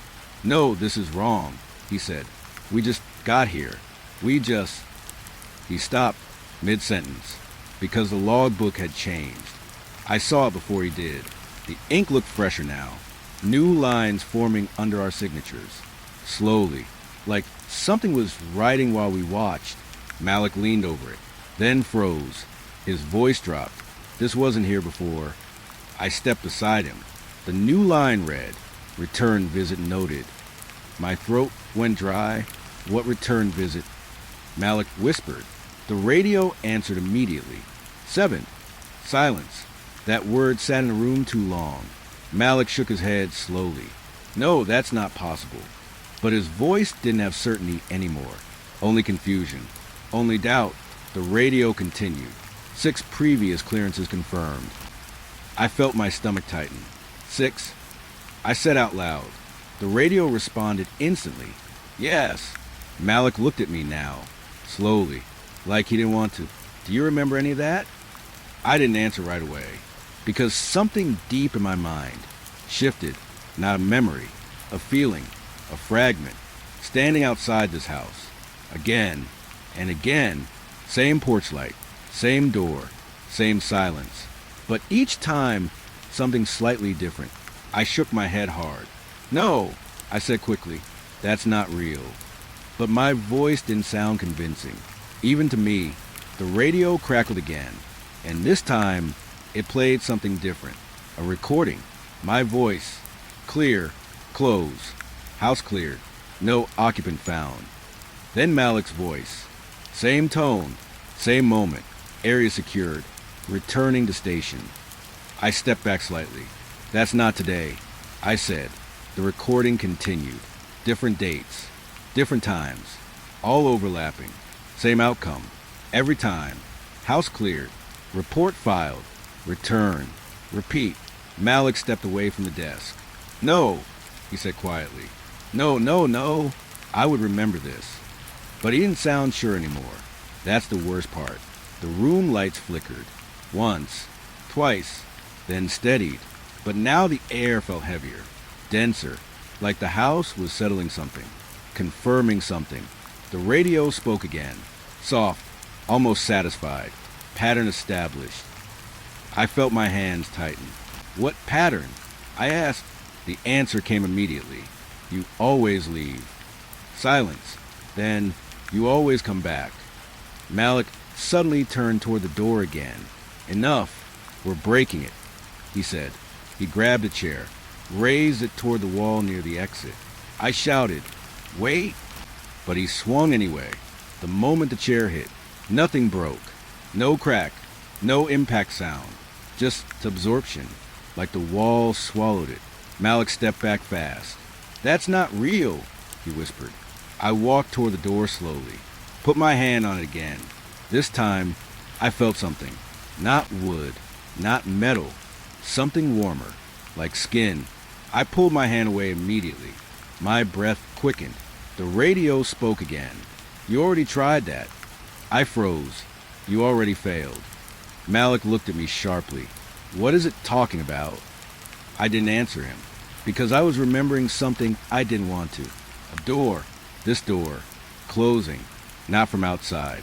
this is wrong, he said. We just got here. He stopped mid-sentence, because the logbook had changed. I saw it before he did. The ink looked fresher now. New lines forming under our signatures. Slowly, like something was writing while we watched. Malik leaned over it, then froze. His voice dropped. This wasn't here before. I stepped beside him. The new line read, "Return visit noted." My throat went dry. What return visit? Malik whispered. The radio answered immediately. 7. Silence. That word sat in the room too long. Malik shook his head slowly. No, that's not possible. But his voice didn't have certainty anymore. Only confusion. Only doubt. The radio continued. 6 previous clearances confirmed. I felt my stomach tighten. 6. I said out loud. The radio responded instantly. Yes. Malik looked at me now, slowly, like he didn't want to. Do you remember any of that? I didn't answer right away, because something deep in my mind shifted, not a memory, a feeling, a fragment, standing outside this house. Again and again, same porch light, same door, same silence. But each time, something slightly different. I shook my head hard. No, I said quickly, that's not real. But my voice didn't sound convincing. Even to me, the radio crackled again, and this time, it played something different. A recording. My voice. Clear. Close. House cleared. No occupant found. Then Malik's voice. Same tone. Same moment. Area secured. Returning to station. I stepped back slightly. That's not today, I said. The recording continued. Different dates. Different times. All overlapping. Same outcome. Every time. House cleared. Report filed. Return. Repeat. Malik stepped away from the desk. No, he said quietly. No. I would remember this. But he didn't sound sure anymore. That's the worst part. The room lights flickered. Once. Twice. Then steadied. But now the air felt heavier. Denser. Like the house was settling something. Confirming something. The radio spoke again. Soft. Almost satisfied. Pattern established. I felt my hands tighten. What pattern? I asked. The answer came immediately. You always leave. Silence. Then, you always come back. Malik suddenly turned toward the door again. Enough. We're breaking it, he said. He grabbed a chair, raised it toward the wall near the exit. I shouted, wait! But he swung anyway. The moment the chair hit, nothing broke. No crack. No impact sound. Just absorption. Like the wall swallowed it. Malik stepped back fast. That's not real, he whispered. I walked toward the door slowly. Put my hand on it again. This time, I felt something. Not wood. Not metal. Something warmer. Like skin. I pulled my hand away immediately. My breath quickened. The radio spoke again. You already tried that. I froze. You already failed. Malik looked at me sharply. What is it talking about? I didn't answer him, because I was remembering something I didn't want to. A door. This door. Closing. Not from outside.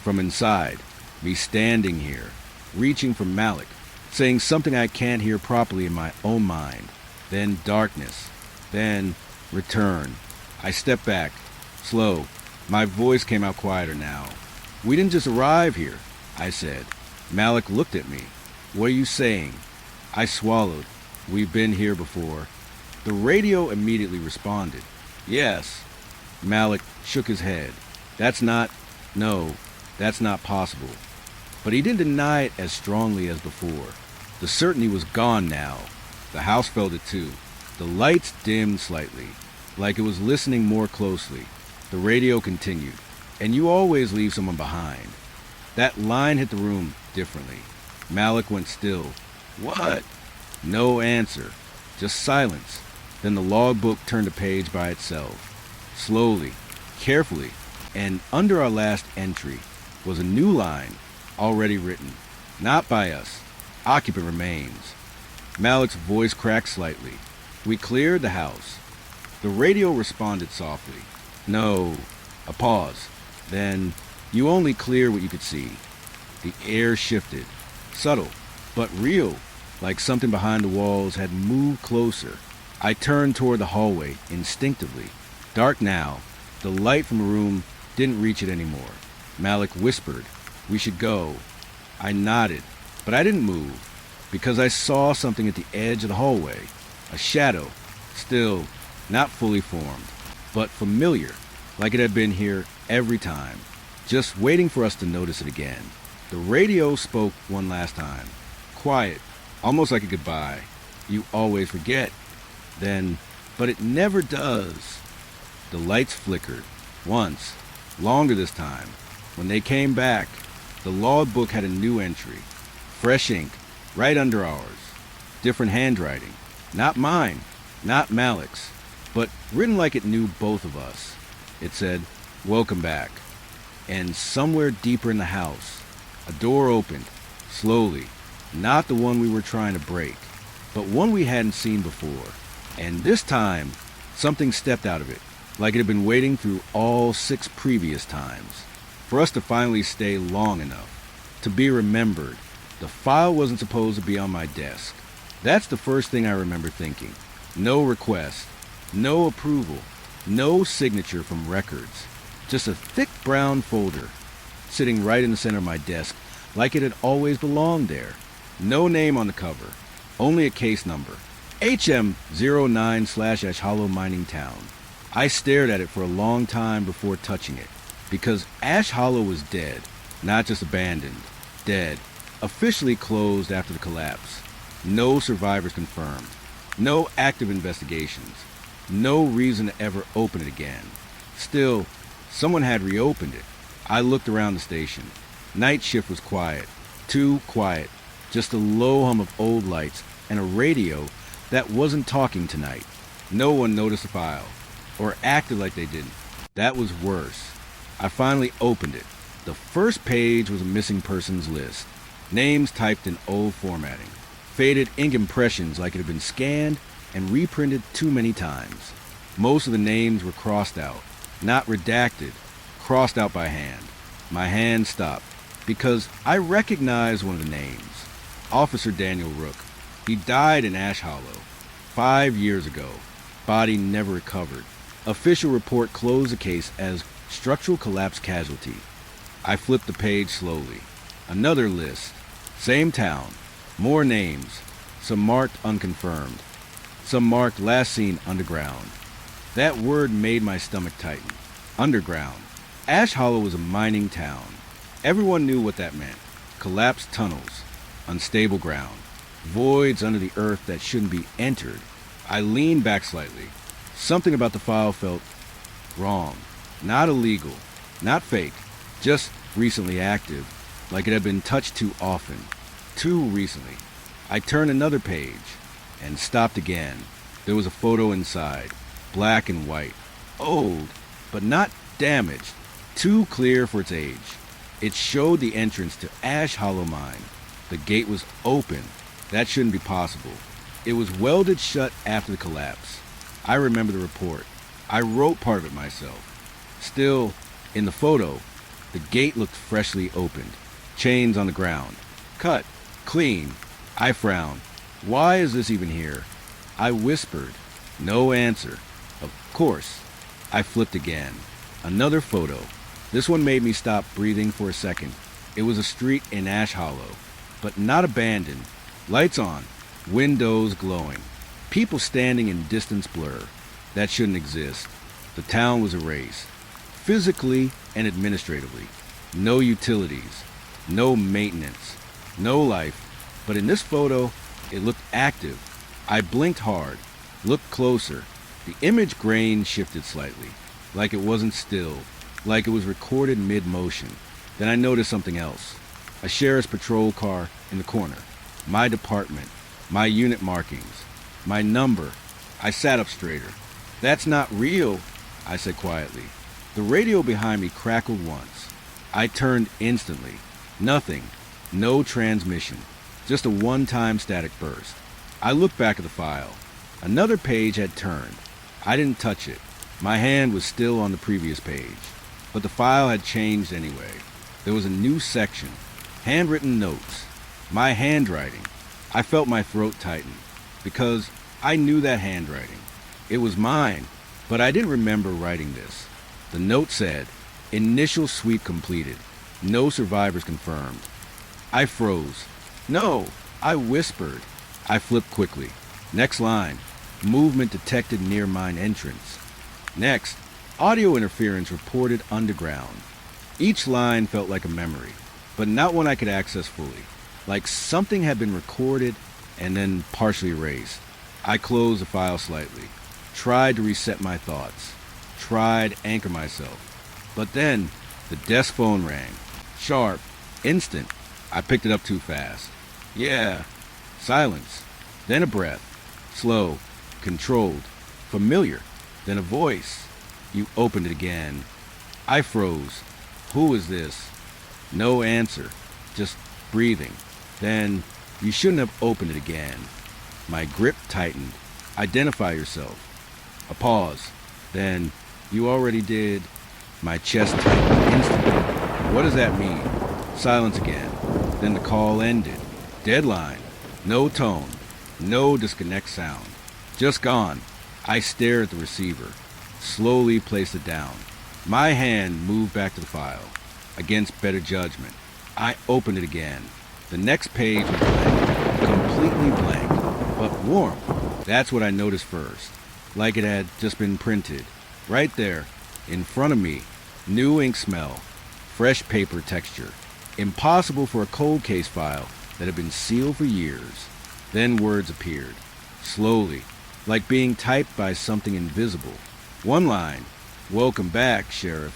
From inside. Me standing here. Reaching for Malik. Saying something I can't hear properly in my own mind. Then darkness. Then return. I stepped back. Slow. My voice came out quieter now. We didn't just arrive here, I said. Malik looked at me. What are you saying? I swallowed. We've been here before. The radio immediately responded. Yes. Malik shook his head. That's not possible. But he didn't deny it as strongly as before. The certainty was gone now. The house felt it too. The lights dimmed slightly, like it was listening more closely. The radio continued. And you always leave someone behind. That line hit the room differently. Malik went still. What? No answer. Just silence. Then the logbook turned a page by itself. Slowly, carefully, and under our last entry was a new line, already written. Not by us. Occupant remains. Malik's voice cracked slightly. We cleared the house. The radio responded softly. No. A pause. Then, you only clear what you could see. The air shifted. Subtle, but real, like something behind the walls had moved closer. I turned toward the hallway, instinctively. Dark now. The light from the room didn't reach it anymore. Malik whispered, we should go. I nodded, but I didn't move, because I saw something at the edge of the hallway. A shadow, still, not fully formed, but familiar, like it had been here every time, just waiting for us to notice it again. The radio spoke one last time. Quiet, almost like a goodbye. You always forget. Then, but it never does. The lights flickered. Once. Longer this time. When they came back, the logbook had a new entry. Fresh ink, right under ours. Different handwriting. Not mine, not Malik's, but written like it knew both of us. It said, welcome back. And somewhere deeper in the house, a door opened, Slowly. Not the one we were trying to break, but one we hadn't seen before. And this time, something stepped out of it, like it had been waiting through all 6 previous times, for us to finally stay long enough, to be remembered. The file wasn't supposed to be on my desk. That's the first thing I remember thinking. No request, no approval, no signature from records. Just a thick brown folder, sitting right in the center of my desk, like it had always belonged there. No name on the cover, only a case number. HM09/Ash Hollow Mining Town. I stared at it for a long time before touching it, because Ash Hollow was dead, not just abandoned. Dead. Officially closed after the collapse. No survivors confirmed. No active investigations. No reason to ever open it again. Still, someone had reopened it. I looked around the station. Night shift was quiet. Too quiet. Just a low hum of old lights and a radio that wasn't talking tonight. No one noticed the file, or acted like they didn't. That was worse. I finally opened it. The first page was a missing persons list. Names typed in old formatting. Faded ink impressions like it had been scanned and reprinted too many times. Most of the names were crossed out. Not redacted. Crossed out by hand. My hand stopped, because I recognized one of the names. Officer Daniel Rook. He died in Ash Hollow 5 years ago. Body never recovered. Official report closed the case as structural collapse casualty. I flipped the page slowly. Another list. Same town. More names. Some marked unconfirmed. Some marked last seen underground. That word made my stomach tighten. Underground. Ash Hollow was a mining town. Everyone knew what that meant. Collapsed tunnels. Unstable ground. Voids under the earth that shouldn't be entered. I leaned back slightly. Something about the file felt wrong. Not illegal. Not fake. Just recently active. Like it had been touched too often. Too recently. I turned another page and stopped again. There was a photo inside. Black and white. Old, but not damaged. Too clear for its age. It showed the entrance to Ash Hollow Mine. The gate was open. That shouldn't be possible. It was welded shut after the collapse. I remember the report. I wrote part of it myself. Still, in the photo, the gate looked freshly opened. Chains on the ground. Cut. Clean. I frowned. Why is this even here? I whispered. No answer. Of course. I flipped again. Another photo. This one made me stop breathing for a second. It was a street in Ash Hollow, but not abandoned. Lights on. Windows glowing. People standing in distance blur. That shouldn't exist. The town was erased. Physically and administratively. No utilities. No maintenance. No life. But in this photo, it looked active. I blinked hard. Looked closer. The image grain shifted slightly. Like it wasn't still. Like it was recorded mid-motion. Then I noticed something else. A sheriff's patrol car in the corner. My department. My unit markings. My number. I sat up straighter. That's not real, I said quietly. The radio behind me crackled once. I turned instantly. Nothing. No transmission. Just a one-time static burst. I looked back at the file. Another page had turned. I didn't touch it. My hand was still on the previous page. But the file had changed anyway. There was a new section. Handwritten notes. My handwriting. I felt my throat tighten. Because I knew that handwriting. It was mine. But I didn't remember writing this. The note said, "Initial sweep completed. No survivors confirmed." I froze. "No," I whispered. I flipped quickly. Next line. Movement detected near mine entrance. Next. Audio interference reported underground. Each line felt like a memory, but not one I could access fully. Like something had been recorded and then partially erased. I closed the file slightly. Tried to reset my thoughts. Tried to anchor myself. But then, the desk phone rang. Sharp. Instant. I picked it up too fast. Yeah. Silence. Then a breath. Slow. Controlled. Familiar. Then a voice. "You opened it again." I froze. Who is this? No answer. Just breathing. Then, you shouldn't have opened it again. My grip tightened. Identify yourself. A pause. Then, you already did. My chest tightened instantly. What does that mean? Silence again. Then the call ended. Deadline. No tone. No disconnect sound. Just gone. I stare at the receiver. Slowly place it down. My hand moved back to the file. Against better judgment, I opened it again. The next page was blank. Completely blank. But warm. That's what I noticed first. Like it had just been printed. Right there. In front of me. New ink smell. Fresh paper texture. Impossible for a cold case file that had been sealed for years. Then words appeared. Slowly. Like being typed by something invisible. One line. Welcome back, Sheriff.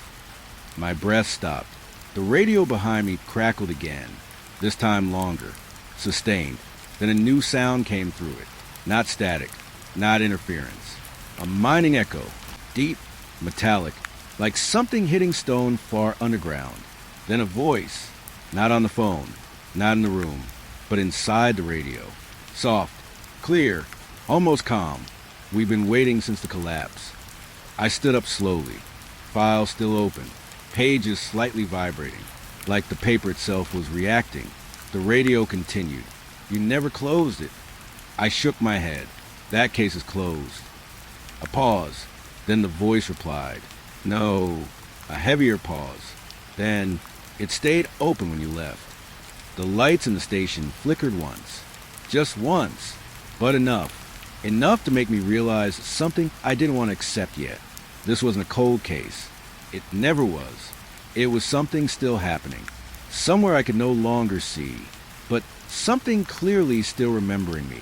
My breath stopped. The radio behind me crackled again. This time longer. Sustained. Then a new sound came through it. Not static. Not interference. A mining echo. Deep. Metallic. Like something hitting stone far underground. Then a voice. Not on the phone. Not in the room. But inside the radio. Soft. Clear. Almost calm. We've been waiting since the collapse. I stood up slowly. File still open. Pages slightly vibrating. Like the paper itself was reacting. The radio continued. You never closed it. I shook my head. That case is closed. A pause. Then the voice replied. No. A heavier pause. Then, it stayed open when you left. The lights in the station flickered once. Just once. But enough. Enough to make me realize something I didn't want to accept yet. This wasn't a cold case. It never was. It was something still happening. Somewhere I could no longer see. But something clearly still remembering me.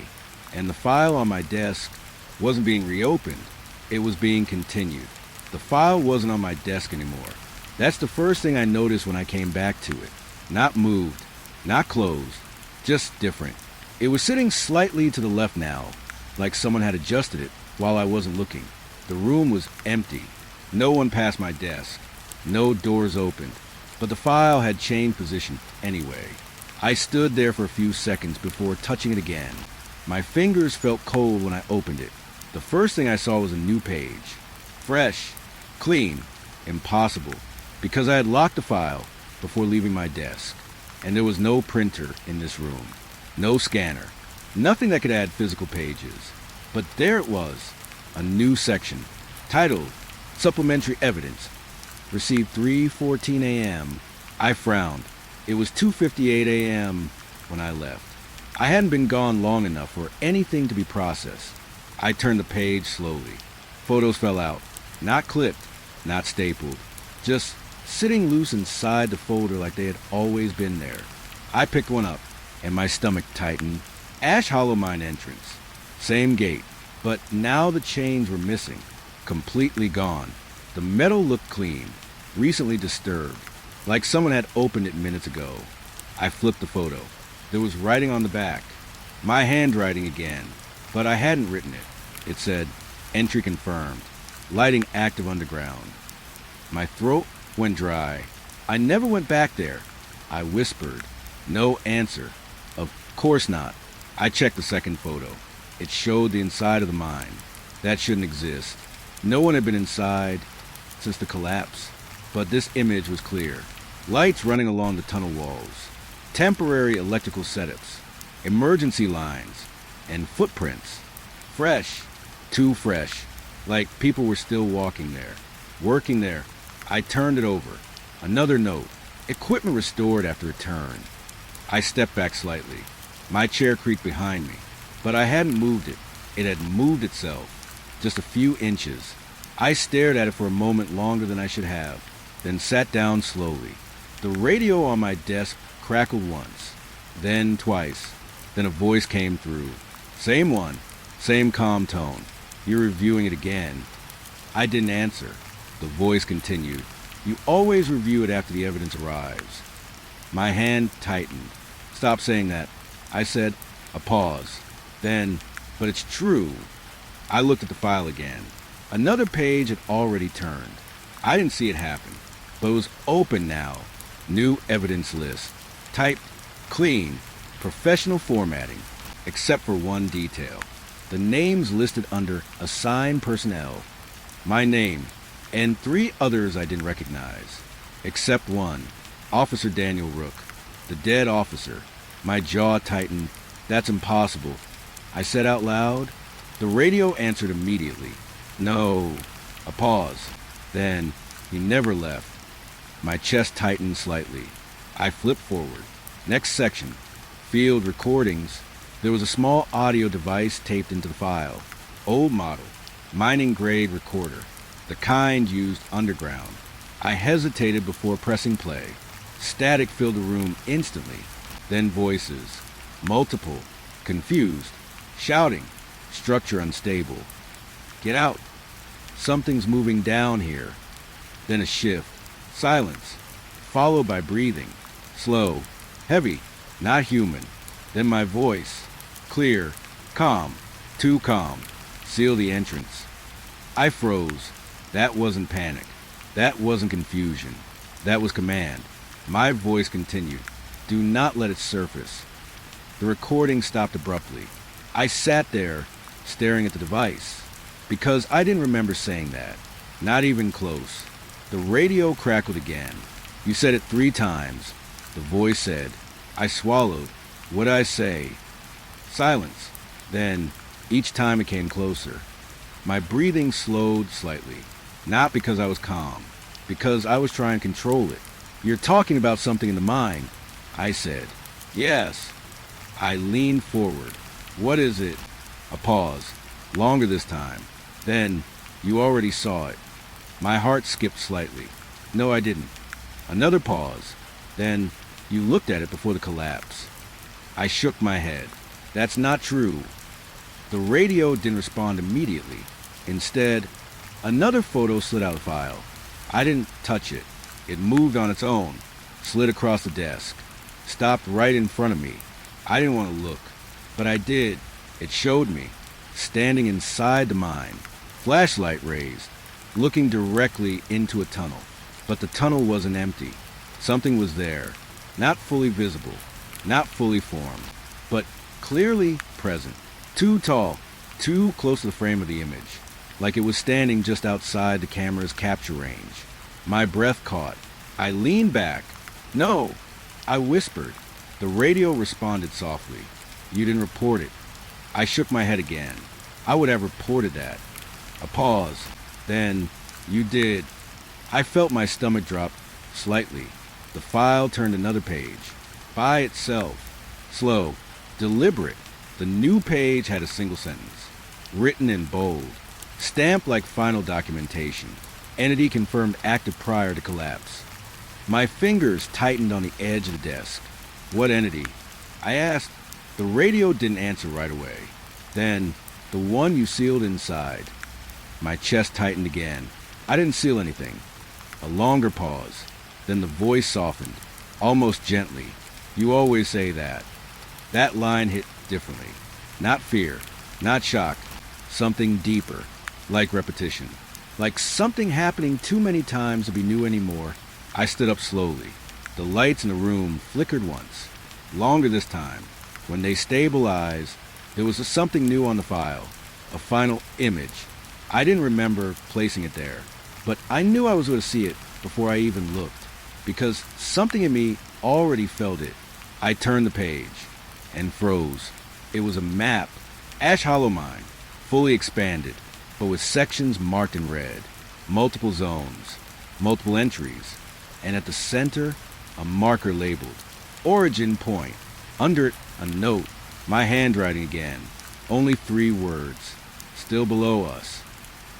And the file on my desk wasn't being reopened. It was being continued. The file wasn't on my desk anymore. That's the first thing I noticed when I came back to it. Not moved. Not closed. Just different. It was sitting slightly to the left now, like someone had adjusted it while I wasn't looking. The room was empty. No one passed my desk. No doors opened. But the file had changed position anyway. I stood there for a few seconds before touching it again. My fingers felt cold when I opened it. The first thing I saw was a new page. Fresh. Clean. Impossible. Because I had locked the file before leaving my desk. And there was no printer in this room. No scanner. Nothing that could add physical pages. But there it was. A new section, titled Supplementary Evidence. Received 3:14 a.m. I frowned. It was 2:58 a.m. when I left. I hadn't been gone long enough for anything to be processed. I turned the page slowly. Photos fell out. Not clipped, not stapled. Just sitting loose inside the folder like they had always been there. I picked one up, and my stomach tightened. Ash Hollow Mine entrance. Same gate. But now the chains were missing, completely gone. The metal looked clean, recently disturbed, like someone had opened it minutes ago. I flipped the photo. There was writing on the back. My handwriting again, but I hadn't written it. It said, entry confirmed, lighting active underground. My throat went dry. I never went back there. I whispered. No answer. Of course not. I checked the second photo. It showed the inside of the mine. That shouldn't exist. No one had been inside since the collapse. But this image was clear. Lights running along the tunnel walls. Temporary electrical setups. Emergency lines. And footprints. Fresh. Too fresh. Like people were still walking there. Working there. I turned it over. Another note. Equipment restored after a turn. I stepped back slightly. My chair creaked behind me. But I hadn't moved it. It had moved itself. Just a few inches. I stared at it for a moment longer than I should have, then sat down slowly. The radio on my desk crackled once, then twice. Then a voice came through. Same one, same calm tone. You're reviewing it again. I didn't answer. The voice continued. You always review it after the evidence arrives. My hand tightened. Stop saying that. I said, a pause. Then, but it's true. I looked at the file again. Another page had already turned. I didn't see it happen, but it was open now. New evidence list. Typed, clean, Professional formatting, except for one detail. The names listed under assigned personnel. My name, and 3 others I didn't recognize. Except one, Officer Daniel Rook, the dead officer. My jaw tightened. That's impossible. I said out loud. The radio answered immediately. No. A pause. Then, he never left. My chest tightened slightly. I flipped forward. Next section. Field recordings. There was a small audio device taped into the file. Old model. Mining grade recorder. The kind used underground. I hesitated before pressing play. Static filled the room instantly. Then voices. Multiple. Confused. Shouting. Structure unstable. Get out. Something's moving down here. Then a shift. Silence. Followed by breathing. Slow. Heavy. Not human. Then my voice. Clear. Calm. Too calm. Seal the entrance. I froze. That wasn't panic. That wasn't confusion. That was command. My voice continued. Do not let it surface. The recording stopped abruptly. I sat there, staring at the device, because I didn't remember saying that. Not even close. The radio crackled again. You said it 3 times. The voice said. I swallowed. What'd I say? Silence. Then, each time it came closer. My breathing slowed slightly. Not because I was calm. Because I was trying to control it. You're talking about something in the mine, I said. Yes. I leaned forward. What is it? A pause. Longer this time. Then, you already saw it. My heart skipped slightly. No, I didn't. Another pause. Then, you looked at it before the collapse. I shook my head. That's not true. The radio didn't respond immediately. Instead, another photo slid out of the file. I didn't touch it. It moved on its own, slid across the desk, stopped right in front of me. I didn't want to look, but I did. It showed me, standing inside the mine, flashlight raised, looking directly into a tunnel. But the tunnel wasn't empty. Something was there, not fully visible, not fully formed, but clearly present. Too tall, too close to the frame of the image, like it was standing just outside the camera's capture range. My breath caught. I leaned back. No, I whispered. The radio responded softly. You didn't report it. I shook my head again. I would have reported that. A pause. Then, you did. I felt my stomach drop slightly. The file turned another page. By itself. Slow. Deliberate. The new page had a single sentence. Written in bold. Stamped like final documentation. Entity confirmed active prior to collapse. My fingers tightened on the edge of the desk. What entity? I asked. The radio didn't answer right away. Then, the one you sealed inside. My chest tightened again. I didn't seal anything. A longer pause. Then the voice softened, almost gently. You always say that. That line hit differently. Not fear, not shock. Something deeper, like repetition. Like something happening too many times to be new anymore. I stood up slowly. The lights in the room flickered once. Longer this time. When they stabilized, there was something new on the file. A final image. I didn't remember placing it there, but I knew I was going to see it before I even looked, because something in me already felt it. I turned the page and froze. It was a map. Ash Hollow Mine, fully expanded, but with sections marked in red. Multiple zones, multiple entries, and at the center, a marker labeled Origin Point. Under it, a note. My handwriting again. Only 3 words. Still below us.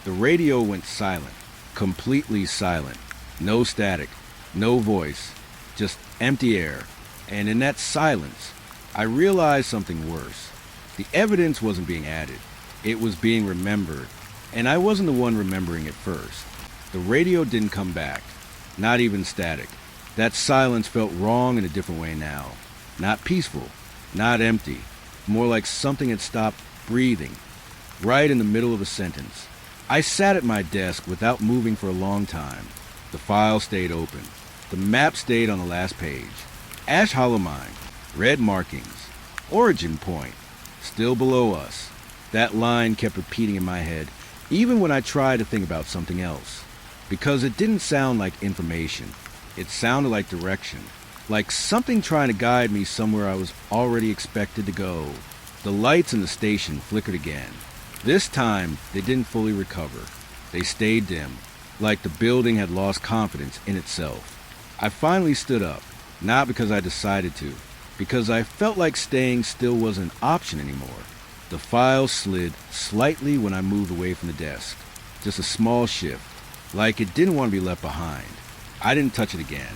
The radio went silent. Completely silent. No static. No voice. Just empty air. And in that silence, I realized something worse. The evidence wasn't being added. It was being remembered. And I wasn't the one remembering it first. The radio didn't come back. Not even static. That silence felt wrong in a different way now. Not peaceful. Not empty. More like something had stopped breathing. Right in the middle of a sentence. I sat at my desk without moving for a long time. The file stayed open. The map stayed on the last page. Ash Hollow Mine. Red markings. Origin point. Still below us. That line kept repeating in my head, even when I tried to think about something else. Because it didn't sound like information. It sounded like direction. Like something trying to guide me somewhere I was already expected to go. The lights in the station flickered again. This time, they didn't fully recover. They stayed dim, like the building had lost confidence in itself. I finally stood up, not because I decided to, because I felt like staying still wasn't an option anymore. The file slid slightly when I moved away from the desk. Just a small shift, like it didn't want to be left behind. I didn't touch it again.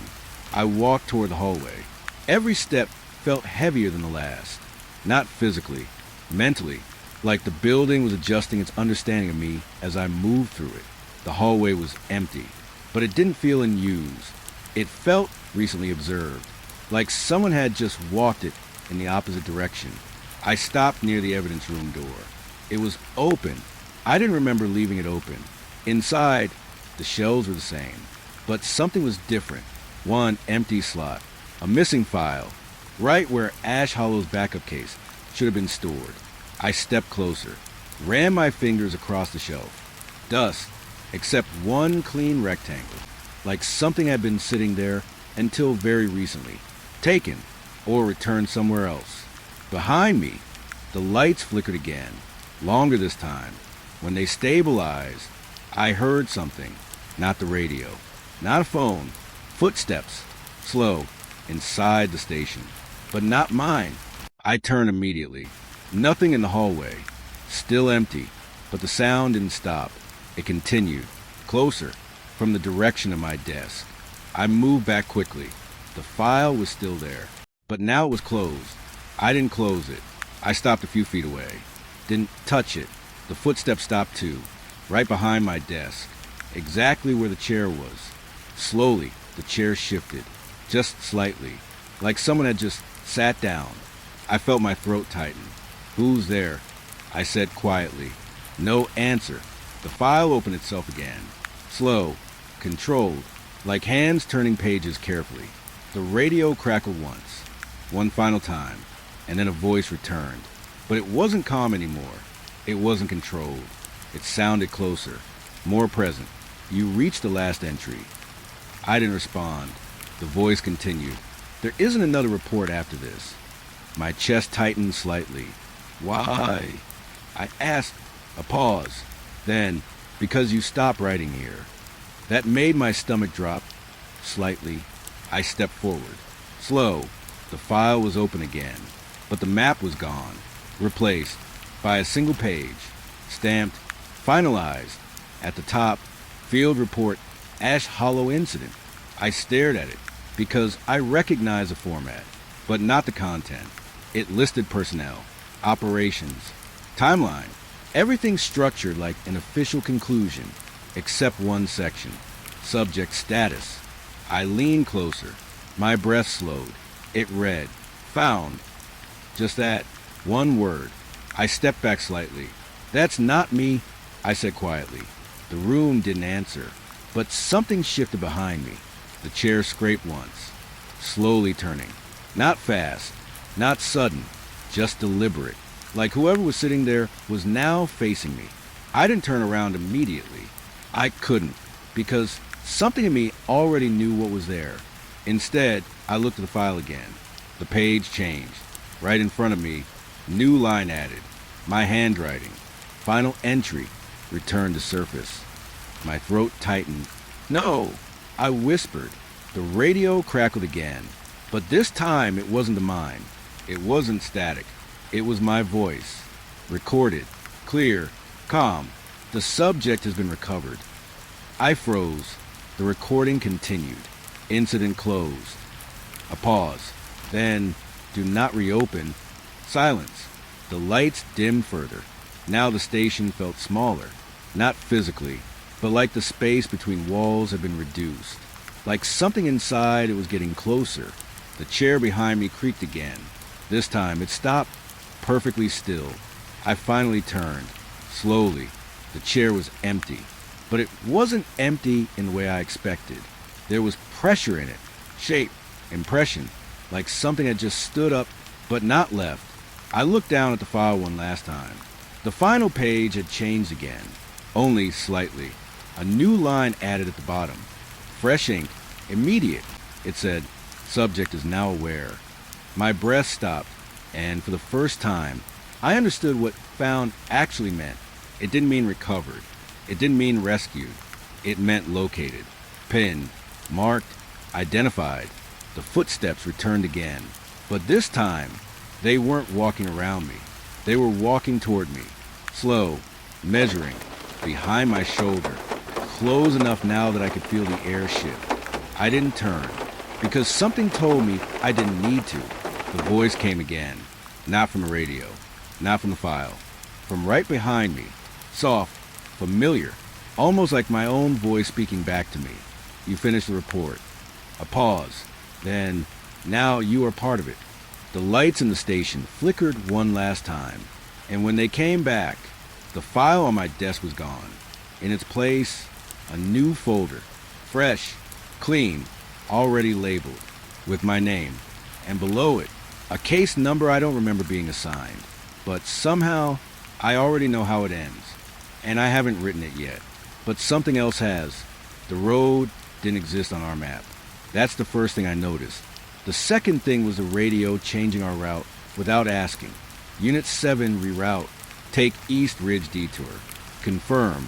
I walked toward the hallway. Every step felt heavier than the last. Not physically, mentally, like the building was adjusting its understanding of me as I moved through it. The hallway was empty, but it didn't feel unused. It felt recently observed, like someone had just walked it in the opposite direction. I stopped near the evidence room door. It was open. I didn't remember leaving it open. Inside, the shelves were the same, but something was different. One empty slot, a missing file, right where Ash Hollow's backup case should have been stored. I stepped closer, ran my fingers across the shelf. Dust, except one clean rectangle, like something had been sitting there until very recently, taken or returned somewhere else. Behind me, the lights flickered again, longer this time. When they stabilized, I heard something, not the radio, not a phone, footsteps, slow, inside the station, but not mine. I turned immediately. Nothing in the hallway, still empty, but the sound didn't stop. It continued, closer, from the direction of my desk. I moved back quickly. The file was still there, but now it was closed. I didn't close it. I stopped a few feet away. Didn't touch it. The footsteps stopped too, right behind my desk, exactly where the chair was. Slowly, the chair shifted, just slightly, like someone had just sat down. I felt my throat tighten. "Who's there?" I said quietly. No answer. The file opened itself again. Slow, controlled, like hands turning pages carefully. The radio crackled once, one final time, and then a voice returned. But it wasn't calm anymore. It wasn't controlled. It sounded closer, more present. "You reached the last entry." I didn't respond. The voice continued. "There isn't another report after this." My chest tightened slightly. "Why?" I asked. A pause. Then, "Because you stopped writing here." That made my stomach drop slightly. I stepped forward. Slow. The file was open again, but the map was gone, replaced by a single page, stamped, finalized. At the top, field report, Ash Hollow incident. I stared at it because I recognized the format, but not the content. It listed personnel, operations, timeline, everything structured like an official conclusion, except one section, subject status. I leaned closer. My breath slowed. It read, "Found." Just that, one word. I stepped back slightly. "That's not me," I said quietly. The room didn't answer, but something shifted behind me. The chair scraped once, slowly turning. Not fast, not sudden, just deliberate. Like whoever was sitting there was now facing me. I didn't turn around immediately. I couldn't, because something in me already knew what was there. Instead, I looked at the file again. The page changed. Right in front of me, new line added. My handwriting. Final entry. Returned to surface. My throat tightened. "No!" I whispered. The radio crackled again. But this time it wasn't mine. It wasn't static. It was my voice. Recorded. Clear. Calm. The subject has been recovered. I froze. The recording continued. Incident closed. A pause. Then, "Do not reopen." Silence. The lights dimmed further. Now the station felt smaller. Not physically, but like the space between walls had been reduced. Like something inside it was getting closer. The chair behind me creaked again. This time it stopped, perfectly still. I finally turned. Slowly. The chair was empty. But it wasn't empty in the way I expected. There was pressure in it. Shape. Impression. Like something had just stood up, but not left. I looked down at the file one last time. The final page had changed again, only slightly. A new line added at the bottom. Fresh ink, immediate. It said, subject is now aware. My breath stopped, and for the first time, I understood what found actually meant. It didn't mean recovered. It didn't mean rescued. It meant located, pinned, marked, identified. The footsteps returned again. But this time, they weren't walking around me. They were walking toward me, slow, measuring, behind my shoulder, close enough now that I could feel the air shift. I didn't turn, because something told me I didn't need to. The voice came again, not from the radio, not from the file, from right behind me, soft, familiar, almost like my own voice speaking back to me. You finished the report. A pause. Then, now you are part of it. The lights in the station flickered one last time, and when they came back, the file on my desk was gone. In its place, a new folder, fresh, clean, already labeled, with my name, and below it, a case number I don't remember being assigned, but somehow I already know how it ends, and I haven't written it yet, but something else has. The road didn't exist on our map. That's the first thing I noticed. The second thing was the radio changing our route without asking. Unit 7 reroute. Take East Ridge detour. Confirm.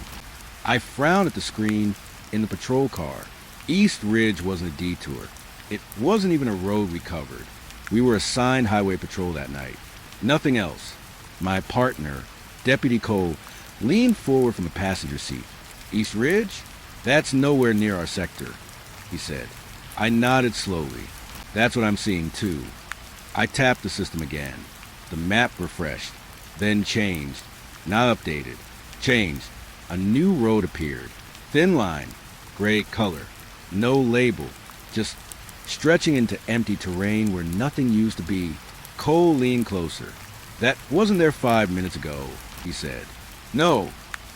I frowned at the screen in the patrol car. East Ridge wasn't a detour. It wasn't even a road we covered. We were assigned highway patrol that night. Nothing else. My partner, Deputy Cole, leaned forward from the passenger seat. East Ridge? That's nowhere near our sector, he said. I nodded slowly. That's what I'm seeing too. I tapped the system again. The map refreshed, then changed, not updated, changed. A new road appeared. Thin line, gray color, no label, just stretching into empty terrain where nothing used to be. Cole leaned closer. That wasn't there 5 minutes ago, he said. No,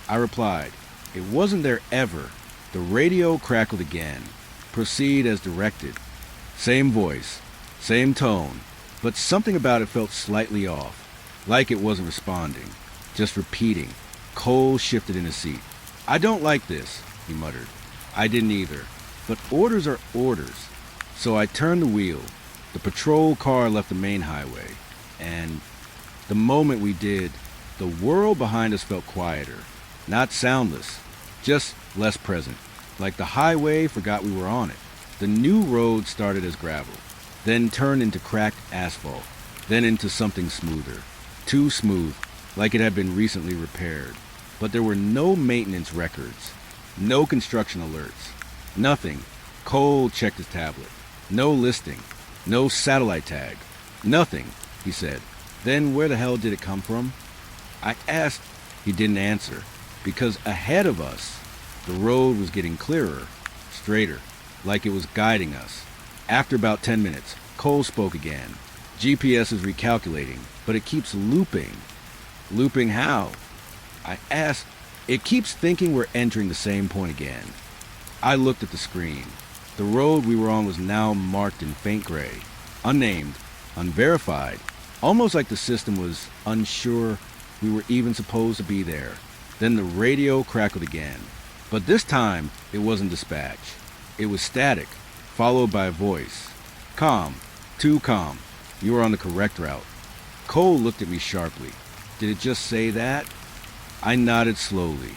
I replied. It wasn't there ever. The radio crackled again. Proceed as directed. Same voice, same tone, but something about it felt slightly off, like it wasn't responding, just repeating. Cole shifted in his seat. I don't like this, he muttered. I didn't either, but orders are orders. So I turned the wheel. The patrol car left the main highway, and the moment we did, the world behind us felt quieter, not soundless, just less present, like the highway forgot we were on it. The new road started as gravel, then turned into cracked asphalt, then into something smoother. Too smooth, like it had been recently repaired. But there were no maintenance records, no construction alerts, nothing. Cole checked his tablet. No listing, no satellite tag, nothing, he said. Then where the hell did it come from? I asked. He didn't answer, because ahead of us, the road was getting clearer, straighter, like it was guiding us. After about 10 minutes, Cole spoke again. GPS is recalculating, but it keeps looping. Looping how? I asked. It keeps thinking we're entering the same point again. I looked at the screen. The road we were on was now marked in faint gray, unnamed, unverified, almost like the system was unsure we were even supposed to be there. Then the radio crackled again. But this time, it wasn't dispatch. It was static, followed by a voice. Calm, too calm. You are on the correct route. Cole looked at me sharply. Did it just say that? I nodded slowly.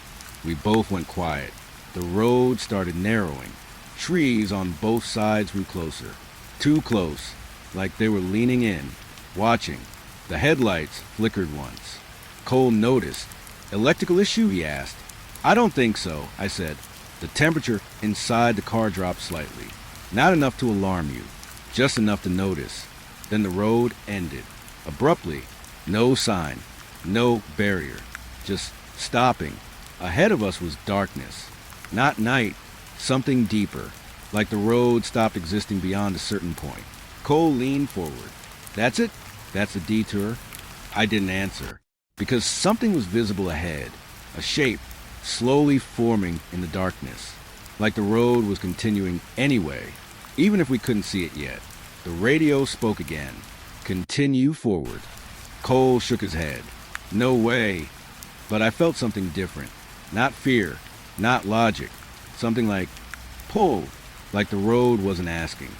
We both went quiet. The road started narrowing. Trees on both sides grew closer. Too close, like they were leaning in, watching. The headlights flickered once. Cole noticed. Electrical issue, he asked. I don't think so, I said. The temperature inside the car dropped slightly. Not enough to alarm you, just enough to notice. Then the road ended. Abruptly. No sign. No barrier. Just stopping. Ahead of us was darkness. Not night. Something deeper. Like the road stopped existing beyond a certain point. Cole leaned forward. That's it? That's the detour? I didn't answer. Because something was visible ahead. A shape. Slowly forming in the darkness, like the road was continuing anyway, even if we couldn't see it yet. The radio spoke again. Continue forward. Cole shook his head. No way. But I felt something different. Not fear, not logic. Something like pull, like the road wasn't asking.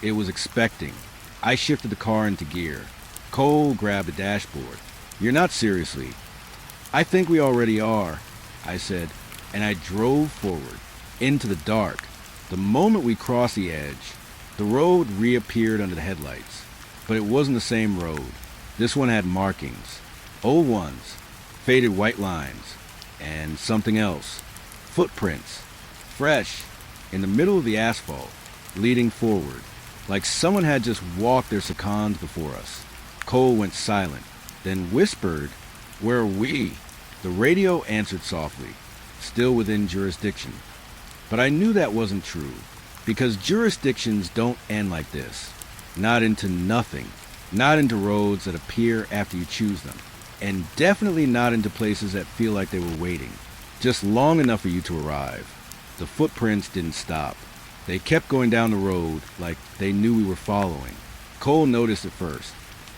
It was expecting. I shifted the car into gear. Cole grabbed the dashboard. You're not seriously. I think we already are, I said, and I drove forward, into the dark. The moment we crossed the edge, the road reappeared under the headlights. But it wasn't the same road. This one had markings. Old ones. Faded white lines. And something else. Footprints. Fresh. In the middle of the asphalt. Leading forward. Like someone had just walked their seconds before us. Cole went silent. Then whispered, "Where are we?" The radio answered softly. Still within jurisdiction. But I knew that wasn't true. Because jurisdictions don't end like this. Not into nothing. Not into roads that appear after you choose them. And definitely not into places that feel like they were waiting. Just long enough for you to arrive. The footprints didn't stop. They kept going down the road like they knew we were following. Cole noticed it first.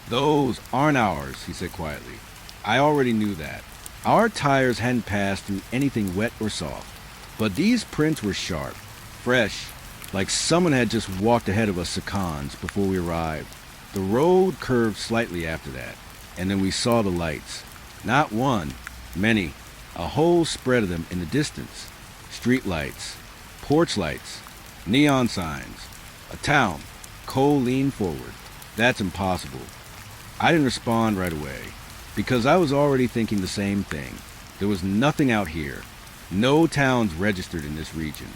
"Those aren't ours," he said quietly. I already knew that. Our tires hadn't passed through anything wet or soft. But these prints were sharp, fresh, like someone had just walked ahead of us seconds before we arrived. The road curved slightly after that, and then we saw the lights. Not one, many, a whole spread of them in the distance. Street lights, porch lights, neon signs, a town. Cole leaned forward. That's impossible. I didn't respond right away, because I was already thinking the same thing. There was nothing out here. No towns registered in this region.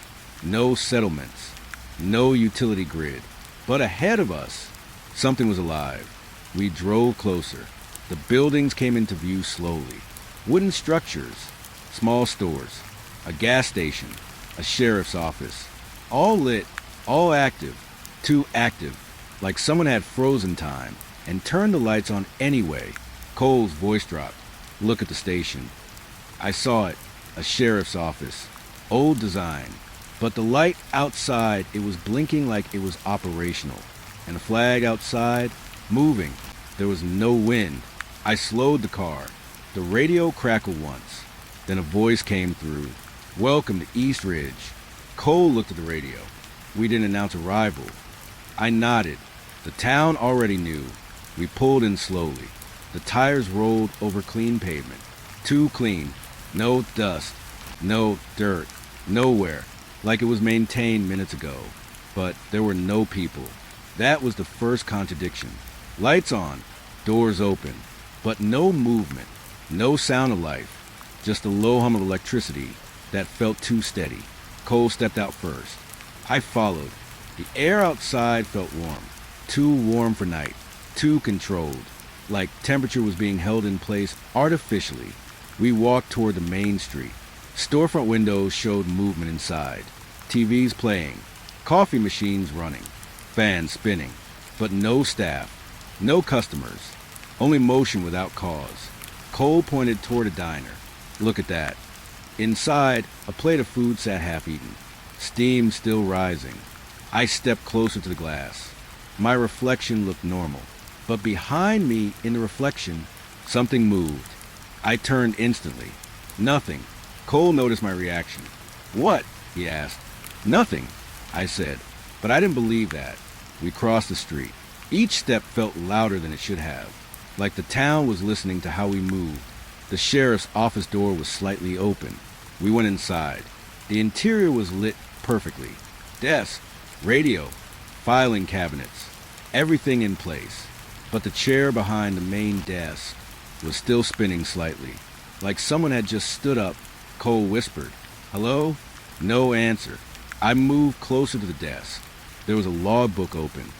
No settlements. No utility grid. But ahead of us, something was alive. We drove closer. The buildings came into view slowly. Wooden structures, small stores, a gas station, a sheriff's office. All lit, all active, too active, like someone had frozen time and turned the lights on anyway. Cole's voice dropped. Look at the station. I saw it, a sheriff's office, old design. But the light outside, it was blinking like it was operational. And the flag outside, moving. There was no wind. I slowed the car. The radio crackled once. Then a voice came through. "Welcome to East Ridge." Cole looked at the radio. We didn't announce arrival. I nodded. The town already knew. We pulled in slowly. The tires rolled over clean pavement. Too clean. No dust. No dirt. Nowhere. Like it was maintained minutes ago. But there were no people. That was the first contradiction. Lights on. Doors open. But no movement. No sound of life. Just a low hum of electricity that felt too steady. Cole stepped out first. I followed. The air outside felt warm. Too warm for night. Too controlled. Like temperature was being held in place artificially. We walked toward the main street. Storefront windows showed movement inside. TVs playing. Coffee machines running. Fans spinning. But no staff. No customers. Only motion without cause. Cole pointed toward a diner. Look at that. Inside, a plate of food sat half-eaten. Steam still rising. I stepped closer to the glass. My reflection looked normal. But behind me, in the reflection, something moved. I turned instantly. Nothing. Cole noticed my reaction. "What?" he asked. "Nothing," I said. But I didn't believe that. We crossed the street. Each step felt louder than it should have. Like the town was listening to how we moved. The sheriff's office door was slightly open. We went inside. The interior was lit perfectly. Desk, radio, filing cabinets, everything in place. But the chair behind the main desk was still spinning slightly. Like someone had just stood up. Cole whispered, "Hello?" No answer. I moved closer to the desk. There was a logbook open.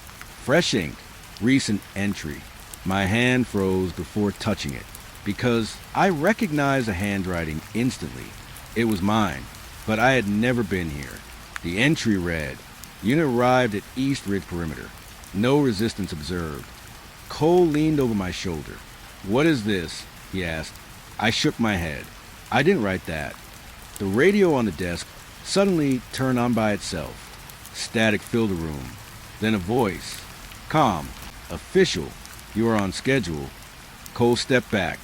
Fresh ink. Recent entry. My hand froze before touching it, because I recognized the handwriting instantly. It was mine, but I had never been here. The entry read, "Unit arrived at East Ridge Perimeter. No resistance observed." Cole leaned over my shoulder. "What is this?" he asked. I shook my head. I didn't write that. The radio on the desk suddenly turned on by itself. Static filled the room. Then a voice. Calm. Official. You are on schedule. Cole stepped back.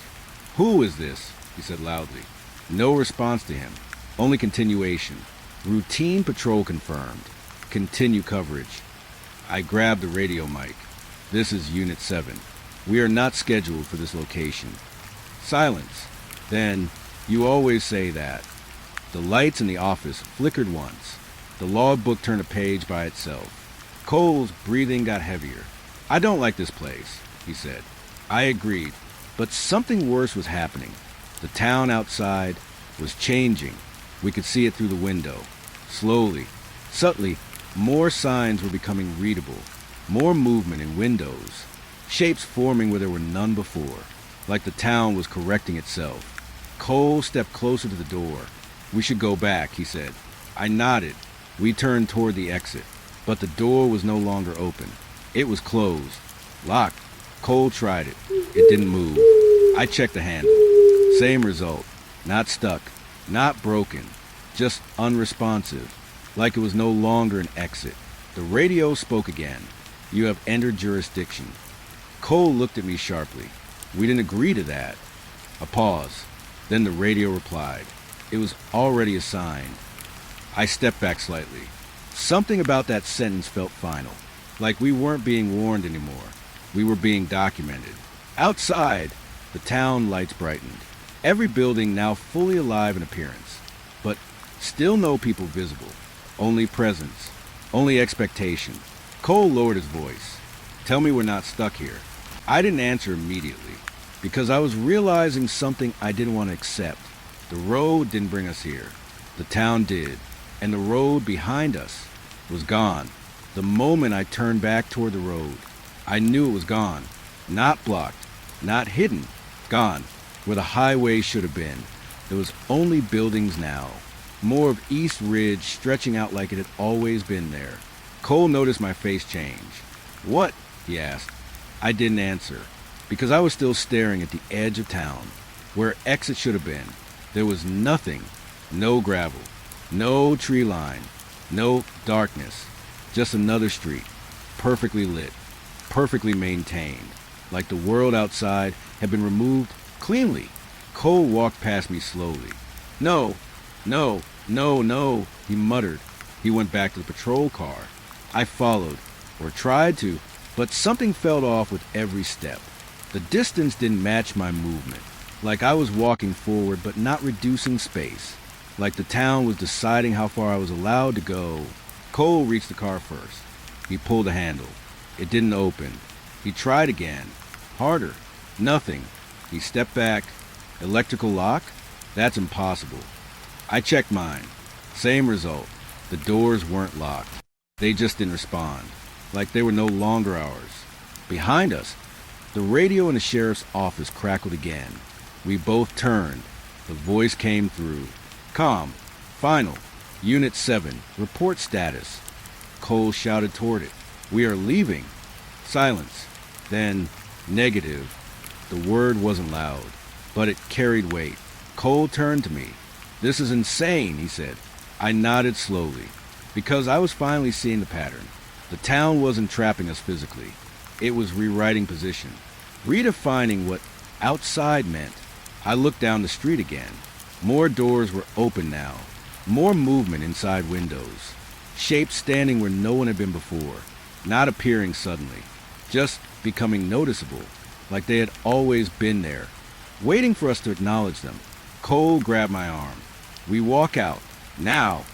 "Who is this?" he said loudly. No response to him. Only continuation. Routine patrol confirmed. Continue coverage. I grabbed the radio mic. "This is Unit 7. We are not scheduled for this location." Silence. Then, "You always say that." The lights in the office flickered once. The logbook turned a page by itself. Cole's breathing got heavier. "I don't like this place," he said. I agreed, but something worse was happening. The town outside was changing. We could see it through the window. Slowly, subtly, more signs were becoming readable. More movement in windows. Shapes forming where there were none before. Like the town was correcting itself. Cole stepped closer to the door. "We should go back," he said. I nodded. We turned toward the exit, but the door was no longer open. It was closed. Locked. Cole tried it. It didn't move. I checked the handle. Same result. Not stuck. Not broken. Just unresponsive. Like it was no longer an exit. The radio spoke again. "You have entered jurisdiction." Cole looked at me sharply. We didn't agree to that. A pause. Then the radio replied. It was already assigned. I stepped back slightly. Something about that sentence felt final. Like we weren't being warned anymore. We were being documented. Outside, the town lights brightened. Every building now fully alive in appearance. But still no people visible. Only presence. Only expectation. Cole lowered his voice. "Tell me we're not stuck here." I didn't answer immediately, because I was realizing something I didn't want to accept. The road didn't bring us here. The town did. And the road behind us was gone. The moment I turned back toward the road, I knew it was gone. Not blocked. Not hidden. Gone. Where the highway should have been. There was only buildings now. More of East Ridge stretching out like it had always been there. Cole noticed my face change. "What?" he asked. I didn't answer, because I was still staring at the edge of town, where exit should have been. There was nothing. No gravel. No tree line. No darkness. Just another street. Perfectly lit. Perfectly maintained. Like the world outside had been removed cleanly. Cole walked past me slowly. "No, no, no, no," he muttered. He went back to the patrol car. I followed, or tried to, but something felt off with every step. The distance didn't match my movement. Like I was walking forward but not reducing space. Like the town was deciding how far I was allowed to go. Cole reached the car first. He pulled the handle. It didn't open. He tried again. Harder. Nothing. He stepped back. Electrical lock? That's impossible. I checked mine. Same result. The doors weren't locked. They just didn't respond. Like they were no longer ours. Behind us, the radio in the sheriff's office crackled again. We both turned. The voice came through. "Calm. Final. Unit 7. Report status." Cole shouted toward it. "We are leaving." Silence. Then, negative. The word wasn't loud, but it carried weight. Cole turned to me. "This is insane," he said. I nodded slowly, because I was finally seeing the pattern. The town wasn't trapping us physically. It was rewriting position, redefining what outside meant. I looked down the street again. More doors were open now. More movement inside windows. Shapes standing where no one had been before. Not appearing suddenly. Just becoming noticeable. Like they had always been there. Waiting for us to acknowledge them. Cole grabbed my arm. "We walk out. Now."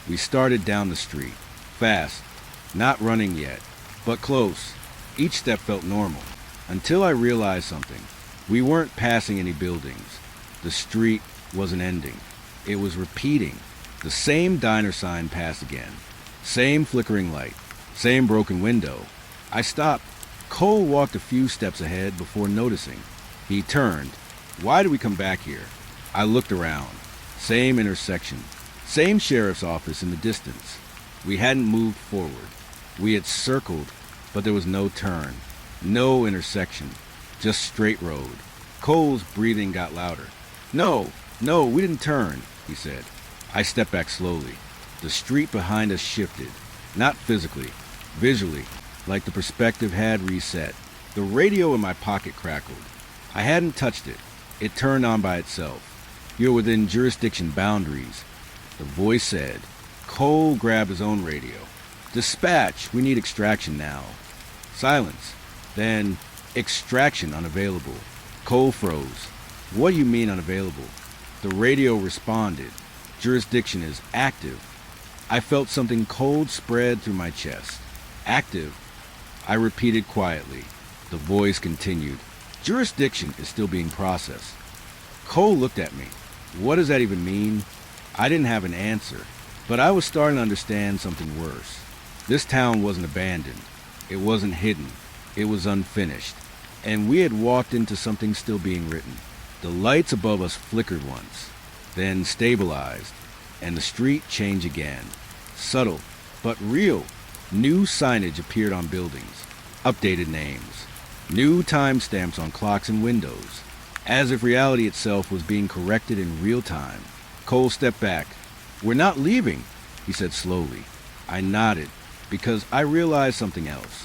We started down the street. Fast. Not running yet. But close. Each step felt normal. Until I realized something. We weren't passing any buildings. The street wasn't ending. It was repeating. The same diner sign passed again. Same flickering light. Same broken window. I stopped. Cole walked a few steps ahead before noticing. He turned. "Why did we come back here?" I looked around. Same intersection. Same sheriff's office in the distance. We hadn't moved forward. We had circled, but there was no turn. No intersection. Just straight road. Cole's breathing got louder. No, we didn't turn," he said. I stepped back slowly. The street behind us shifted. Not physically. Visually. Like the perspective had reset. The radio in my pocket crackled. I hadn't touched it. It turned on by itself. "You're within jurisdiction boundaries," the voice said. Cole grabbed his own radio. "Dispatch, we need extraction now." Silence. Then, "Extraction unavailable." Cole froze. "What do you mean unavailable?" The radio responded. "Jurisdiction is active." I felt something cold spread through my chest. "Active," I repeated quietly. The voice continued. "Jurisdiction is still being processed." Cole looked at me. What does that even mean? I didn't have an answer, but I was starting to understand something worse. This town wasn't abandoned. It wasn't hidden. It was unfinished. And we had walked into something still being written. The lights above us flickered once, then stabilized, and the street changed again. Subtle, but real. New signage appeared on buildings. Updated names. New timestamps on clocks and windows. As if reality itself was being corrected in real time. Cole stepped back. "We're not leaving," he said slowly. I nodded, because I realized something else.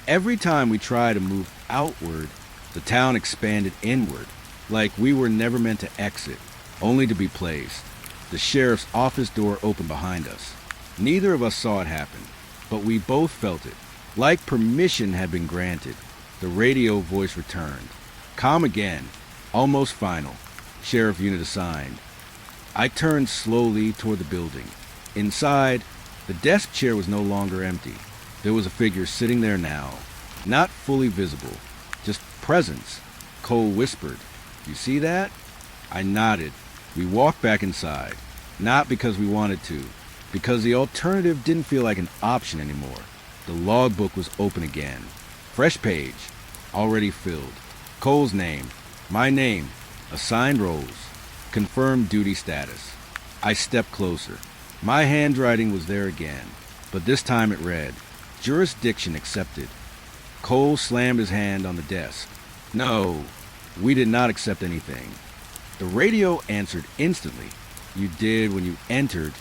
Every time we tried to move outward, the town expanded inward, like we were never meant to exit, only to be placed. The sheriff's office door opened behind us. Neither of us saw it happen, but we both felt it, like permission had been granted. The radio voice returned. Calm again, almost final. Sheriff unit assigned. I turned slowly toward the building. Inside, the desk chair was no longer empty. There was a figure sitting there now, not fully visible, just presence. Cole whispered, "You see that?" I nodded. We walked back inside, not because we wanted to, because the alternative didn't feel like an option anymore. The logbook was open again. Fresh page, already filled. Cole's name, my name, assigned roles, confirmed duty status. I stepped closer. My handwriting was there again, but this time it read, "Jurisdiction accepted." Cole slammed his hand on the desk. "No, we did not accept anything." The radio answered instantly. "You did when you entered."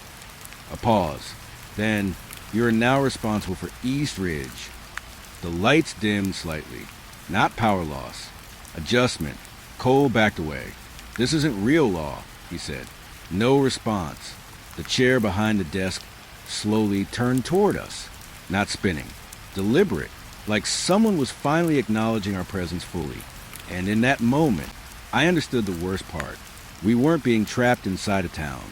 A pause. Then, "You are now responsible for East Ridge." The lights dimmed slightly. Not power loss. Adjustment. Cole backed away. "This isn't real law," he said. No response. The chair behind the desk slowly turned toward us. Not spinning. Deliberate. Like someone was finally acknowledging our presence fully. And in that moment, I understood the worst part. We weren't being trapped inside a town.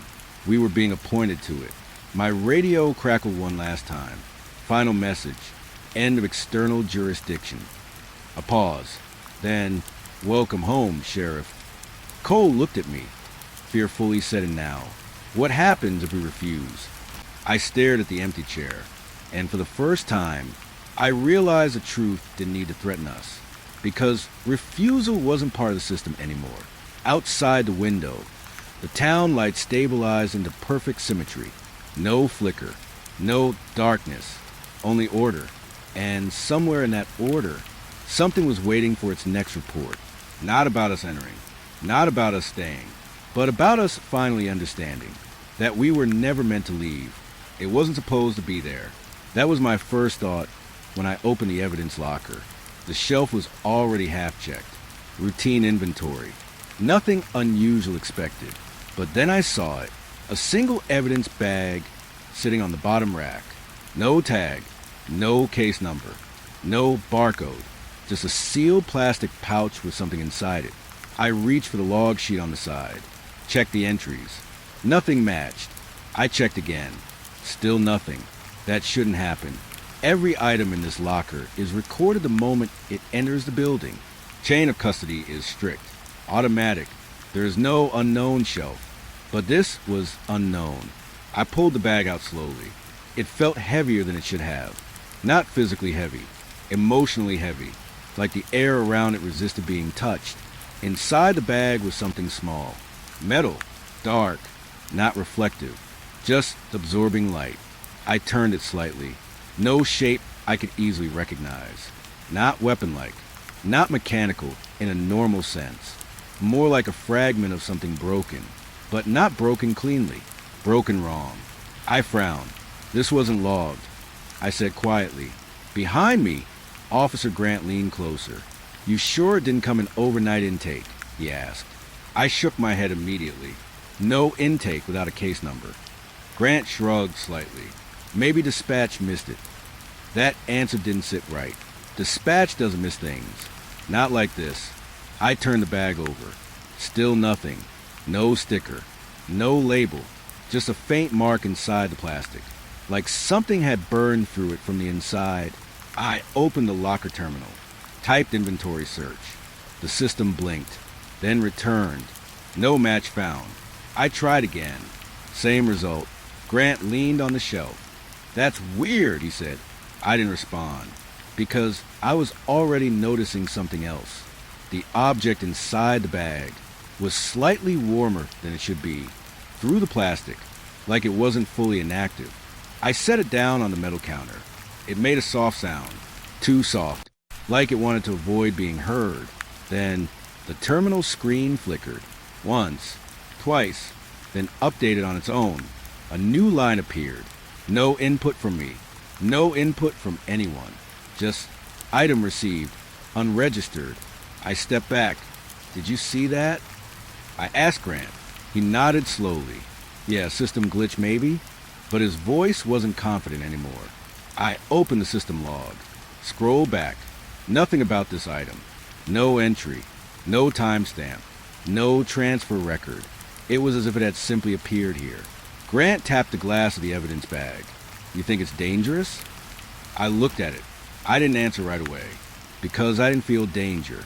We were being appointed to it. My radio crackled one last time. Final message. End of external jurisdiction. A pause. Then, "Welcome home, Sheriff." Cole looked at me. Fear fully set in now. What happens if we refuse? I stared at the empty chair, and for the first time, I realized the truth didn't need to threaten us, because refusal wasn't part of the system anymore. Outside the window, the town light stabilized into perfect symmetry. No flicker, no darkness, only order. And somewhere in that order, something was waiting for its next report. Not about us entering, not about us staying, but about us finally understanding that we were never meant to leave. It wasn't supposed to be there. That was my first thought when I opened the evidence locker. The shelf was already half-checked. Routine inventory. Nothing unusual expected. But then I saw it. A single evidence bag sitting on the bottom rack. No tag. No case number. No barcode. Just a sealed plastic pouch with something inside it. I reached for the log sheet on the side. Checked the entries. Nothing matched. I checked again. Still nothing. That shouldn't happen. Every item in this locker is recorded the moment it enters the building. Chain of custody is strict. Automatic. There is no unknown shelf. But this was unknown. I pulled the bag out slowly. It felt heavier than it should have. Not physically heavy. Emotionally heavy. Like the air around it resisted being touched. Inside the bag was something small. Metal. Dark. Not reflective. Just absorbing light. I turned it slightly. No shape I could easily recognize. Not weapon-like. Not mechanical in a normal sense. More like a fragment of something broken. But not broken cleanly. Broken wrong. I frowned. This wasn't logged. I said quietly. Behind me, Officer Grant leaned closer. "You sure it didn't come in overnight intake?" he asked. I shook my head immediately. No intake without a case number. Grant shrugged slightly. Maybe dispatch missed it. That answer didn't sit right. Dispatch doesn't miss things. Not like this. I turned the bag over. Still nothing. No sticker. No label. Just a faint mark inside the plastic. Like something had burned through it from the inside. I opened the locker terminal. Typed inventory search. The system blinked. Then returned. No match found. I tried again. Same result. Grant leaned on the shelf. "That's weird," he said. I didn't respond, because I was already noticing something else. The object inside the bag was slightly warmer than it should be, through the plastic, like it wasn't fully inactive. I set it down on the metal counter. It made a soft sound, too soft, like it wanted to avoid being heard. Then the terminal screen flickered, once, twice, then updated on its own. A new line appeared. No input from me. No input from anyone. Just item received, unregistered. I stepped back. "Did you see that?" I asked Grant. He nodded slowly. "Yeah, system glitch maybe?" But his voice wasn't confident anymore. I opened the system log. Scroll back. Nothing about this item. No entry. No timestamp. No transfer record. It was as if it had simply appeared here. Grant tapped the glass of the evidence bag. "You think it's dangerous?" I looked at it. I didn't answer right away, because I didn't feel danger.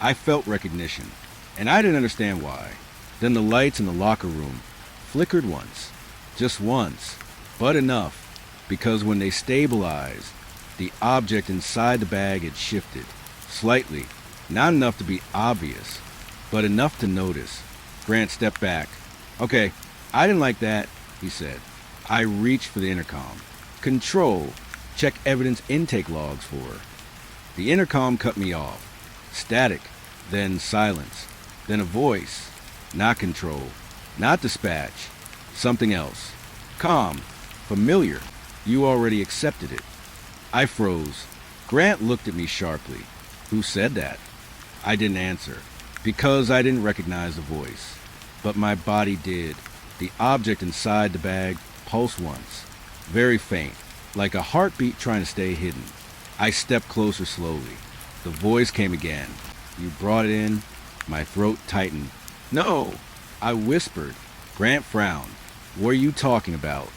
I felt recognition, and I didn't understand why. Then the lights in the locker room flickered once. Just once, but enough, because when they stabilized, the object inside the bag had shifted. Slightly. Not enough to be obvious, but enough to notice. Grant stepped back. "Okay, I didn't like that," he said. I reached for the intercom. "Control, check evidence intake logs for her." The intercom cut me off. Static, then silence, then a voice. Not control, not dispatch, something else. "Calm, familiar, you already accepted it." I froze. Grant looked at me sharply. "Who said that?" I didn't answer, because I didn't recognize the voice. But my body did. The object inside the bag pulsed once, very faint, like a heartbeat trying to stay hidden. I stepped closer slowly. The voice came again. "You brought it in?" My throat tightened. "No," I whispered. Grant frowned. "What are you talking about?"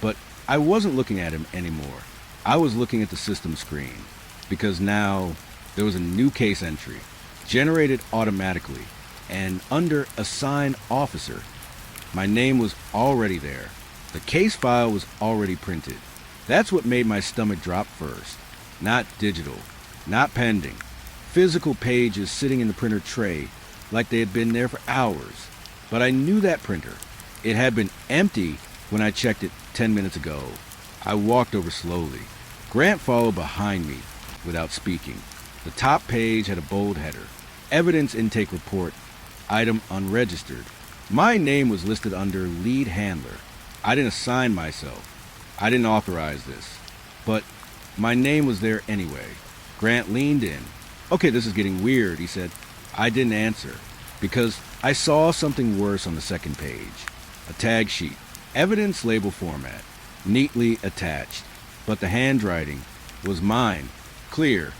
But I wasn't looking at him anymore. I was looking at the system screen, because now there was a new case entry, generated automatically, and under Assign Officer. My name was already there. The case file was already printed. That's what made my stomach drop first. Not digital, not pending. Physical pages sitting in the printer tray like they had been there for hours. But I knew that printer. It had been empty when I checked it 10 minutes ago. I walked over slowly. Grant followed behind me without speaking. The top page had a bold header. Evidence intake report. Item unregistered. My name was listed under lead handler. I didn't assign myself. I didn't authorize this. But my name was there anyway. Grant leaned in. "Okay, this is getting weird," he said. I didn't answer, because I saw something worse on the second page. A tag sheet. Evidence label format. Neatly attached. But the handwriting was mine. Clear.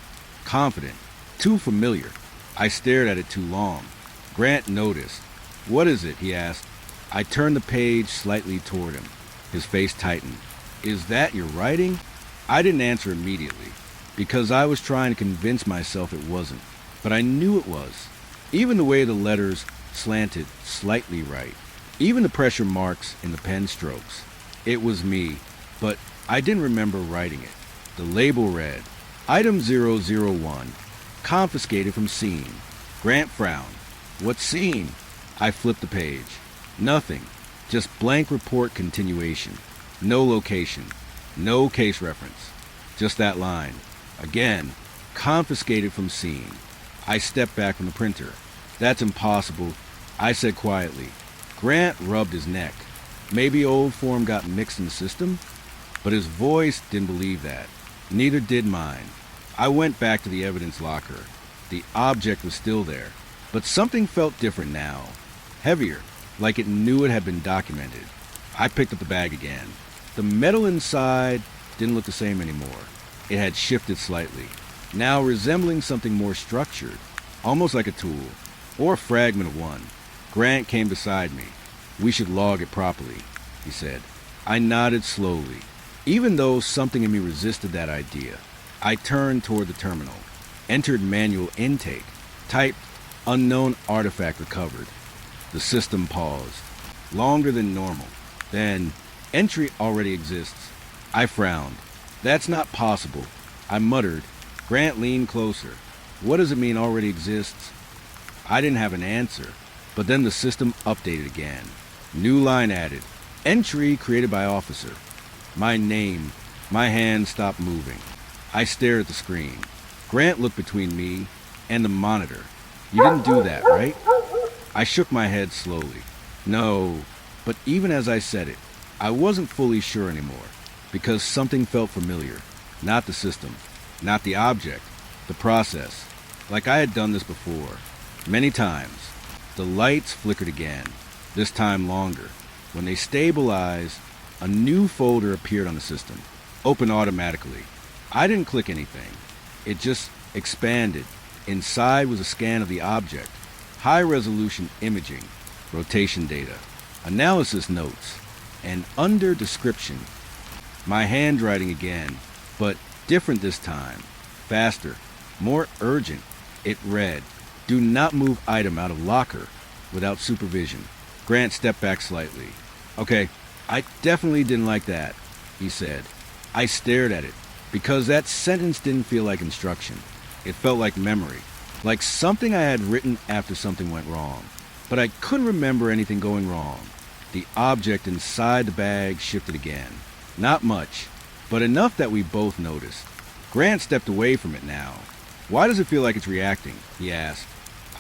Confident. Too familiar. I stared at it too long. Grant noticed. "What is it?" he asked. I turned the page slightly toward him. His face tightened. "Is that your writing?" I didn't answer immediately, because I was trying to convince myself it wasn't. But I knew it was. Even the way the letters slanted slightly right. Even the pressure marks in the pen strokes. It was me, but I didn't remember writing it. The label read, Item 001, confiscated from scene. Grant frowned. "What scene?" I flipped the page. Nothing. Just blank report continuation. No location. No case reference. Just that line. Again, confiscated from scene. I stepped back from the printer. "That's impossible," I said quietly. Grant rubbed his neck. Maybe old form got mixed in the system? But his voice didn't believe that. Neither did mine. I went back to the evidence locker. The object was still there, but something felt different now. Heavier, like it knew it had been documented. I picked up the bag again. The metal inside didn't look the same anymore. It had shifted slightly, now resembling something more structured, almost like a tool, or a fragment of one. Grant came beside me. "We should log it properly," he said. I nodded slowly, even though something in me resisted that idea. I turned toward the terminal, entered manual intake, typed unknown artifact recovered. The system paused, longer than normal. Then, entry already exists. I frowned. "That's not possible," I muttered. Grant leaned closer. "What does it mean already exists?" I didn't have an answer, but then the system updated again. New line added. Entry created by officer. My name. My hand stopped moving. I stared at the screen. Grant looked between me and the monitor. "You didn't do that, right?" I shook my head slowly. "No," but even as I said it, I wasn't fully sure anymore, because something felt familiar. Not the system, not the object, the process. Like I had done this before, many times. The lights flickered again, this time longer. When they stabilized, a new folder appeared on the system, open automatically. I didn't click anything. It just expanded. Inside was a scan of the object, high-resolution imaging, rotation data, analysis notes, and under description. My handwriting again, but different this time, faster, more urgent. It read, "Do not move item out of locker without supervision." Grant stepped back slightly. "Okay, I definitely didn't like that," he said. I stared at it, because that sentence didn't feel like instruction. It felt like memory, like something I had written after something went wrong. But I couldn't remember anything going wrong. The object inside the bag shifted again. Not much, but enough that we both noticed. Grant stepped away from it now. "Why does it feel like it's reacting?" he asked.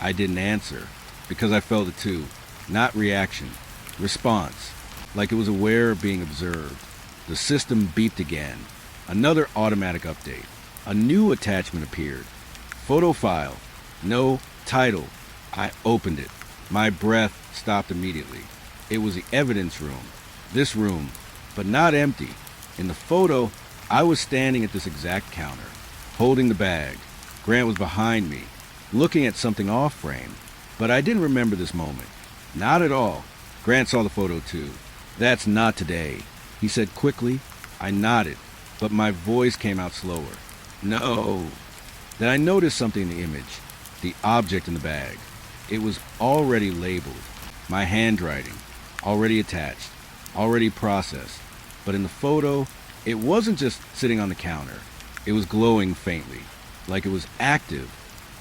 I didn't answer, because I felt it too. Not reaction. Response. Like it was aware of being observed. The system beeped again. Another automatic update. A new attachment appeared. Photo file. No title. I opened it. My breath stopped immediately. It was the evidence room. This room, but not empty. In the photo, I was standing at this exact counter, holding the bag. Grant was behind me, looking at something off-frame. But I didn't remember this moment. Not at all. Grant saw the photo too. "That's not today," he said quickly. I nodded, but my voice came out slower. "No." Then I noticed something in the image, the object in the bag. It was already labeled. My handwriting, already attached, already processed. But in the photo, it wasn't just sitting on the counter. It was glowing faintly, like it was active.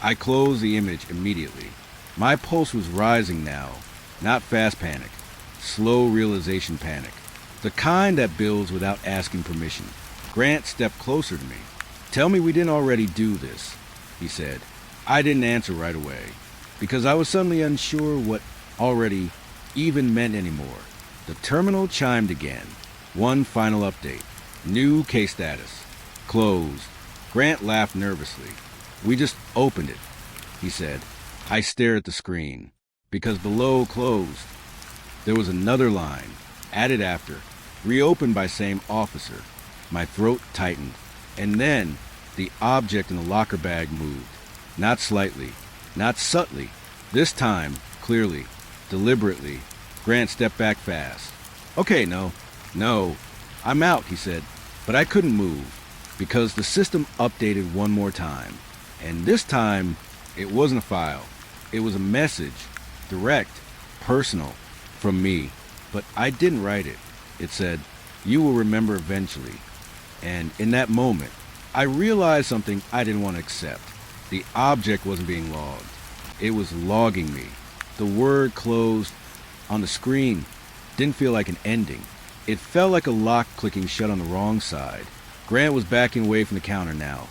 I closed the image immediately. My pulse was rising now, not fast panic, slow realization panic. The kind that builds without asking permission. Grant stepped closer to me. "Tell me we didn't already do this," he said. I didn't answer right away, because I was suddenly unsure what already even meant anymore. The terminal chimed again. One final update. New case status. Closed. Grant laughed nervously. "We just opened it," he said. I stared at the screen, because below closed. There was another line, added after, reopened by same officer. My throat tightened, and then the object in the locker bag moved. Not slightly, not subtly. This time, clearly, deliberately. Grant stepped back fast. "Okay, no, I'm out," he said. But I couldn't move, because the system updated one more time. And this time, it wasn't a file. It was a message, direct, personal, from me. But I didn't write it. It said, "You will remember eventually." And in that moment, I realized something I didn't want to accept. The object wasn't being logged. It was logging me. The word closed on the screen didn't feel like an ending. It felt like a lock clicking shut on the wrong side. Grant was backing away from the counter now.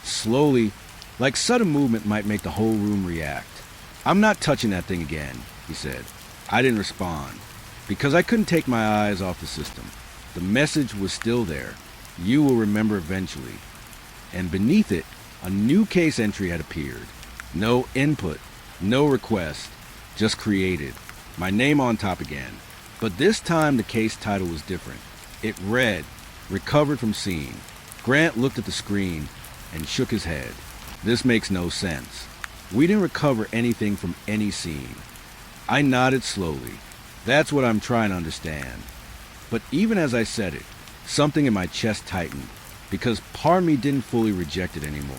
Slowly, like sudden movement might make the whole room react. "I'm not touching that thing again," he said. I didn't respond, because I couldn't take my eyes off the system. The message was still there. "You will remember eventually." And beneath it, a new case entry had appeared. No input, no request, just created. My name on top again. But this time the case title was different. It read, Recovered from Scene. Grant looked at the screen and shook his head. This makes no sense. We didn't recover anything from any scene. I nodded slowly. That's what I'm trying to understand. But even as I said it, something in my chest tightened, because part of me didn't fully reject it anymore.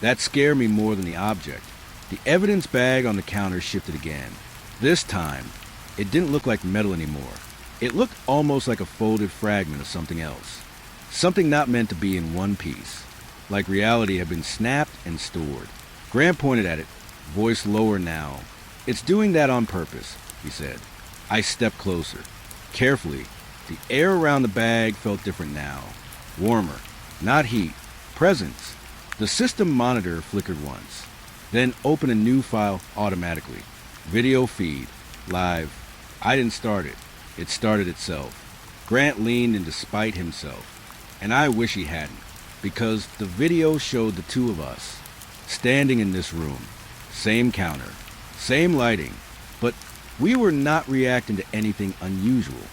That scared me more than the object. The evidence bag on the counter shifted again. This time, it didn't look like metal anymore. It looked almost like a folded fragment of something else. Something not meant to be in one piece. Like reality had been snapped and stored. Grant pointed at it, voice lower now. It's doing that on purpose, he said. I stepped closer. Carefully, the air around the bag felt different now. Warmer. Not heat. Presence. The system monitor flickered once. Then opened a new file automatically. Video feed. Live. I didn't start it. It started itself. Grant leaned in despite himself. And I wish he hadn't. Because the video showed the two of us. Standing in this room. Same counter. Same lighting. But we were not reacting to anything unusual.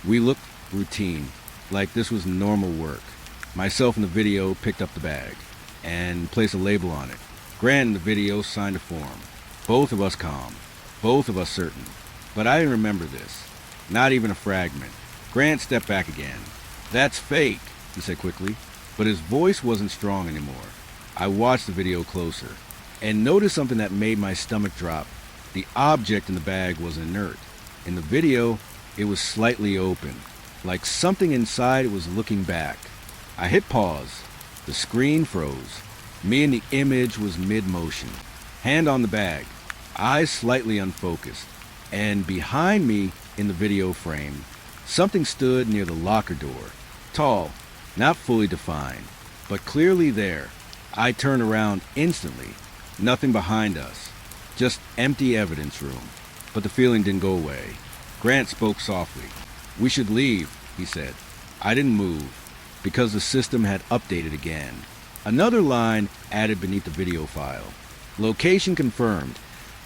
We looked routine. Like this was normal work. Myself in the video picked up the bag. And placed a label on it. Grant in the video signed a form. Both of us calm. Both of us certain. But I didn't remember this. Not even a fragment. Grant stepped back again. That's fake, he said quickly. But his voice wasn't strong anymore. I watched the video closer. And noticed something that made my stomach drop. The object in the bag was inert. In the video, it was slightly open. Like something inside it was looking back. I hit pause. The screen froze. Me and the image was mid-motion. Hand on the bag. Eyes slightly unfocused. And behind me in the video frame, something stood near the locker door. Tall, not fully defined, but clearly there. I turned around instantly. Nothing behind us. Just empty evidence room. But the feeling didn't go away. Grant spoke softly. We should leave, he said. I didn't move, because the system had updated again. Another line added beneath the video file. Location confirmed.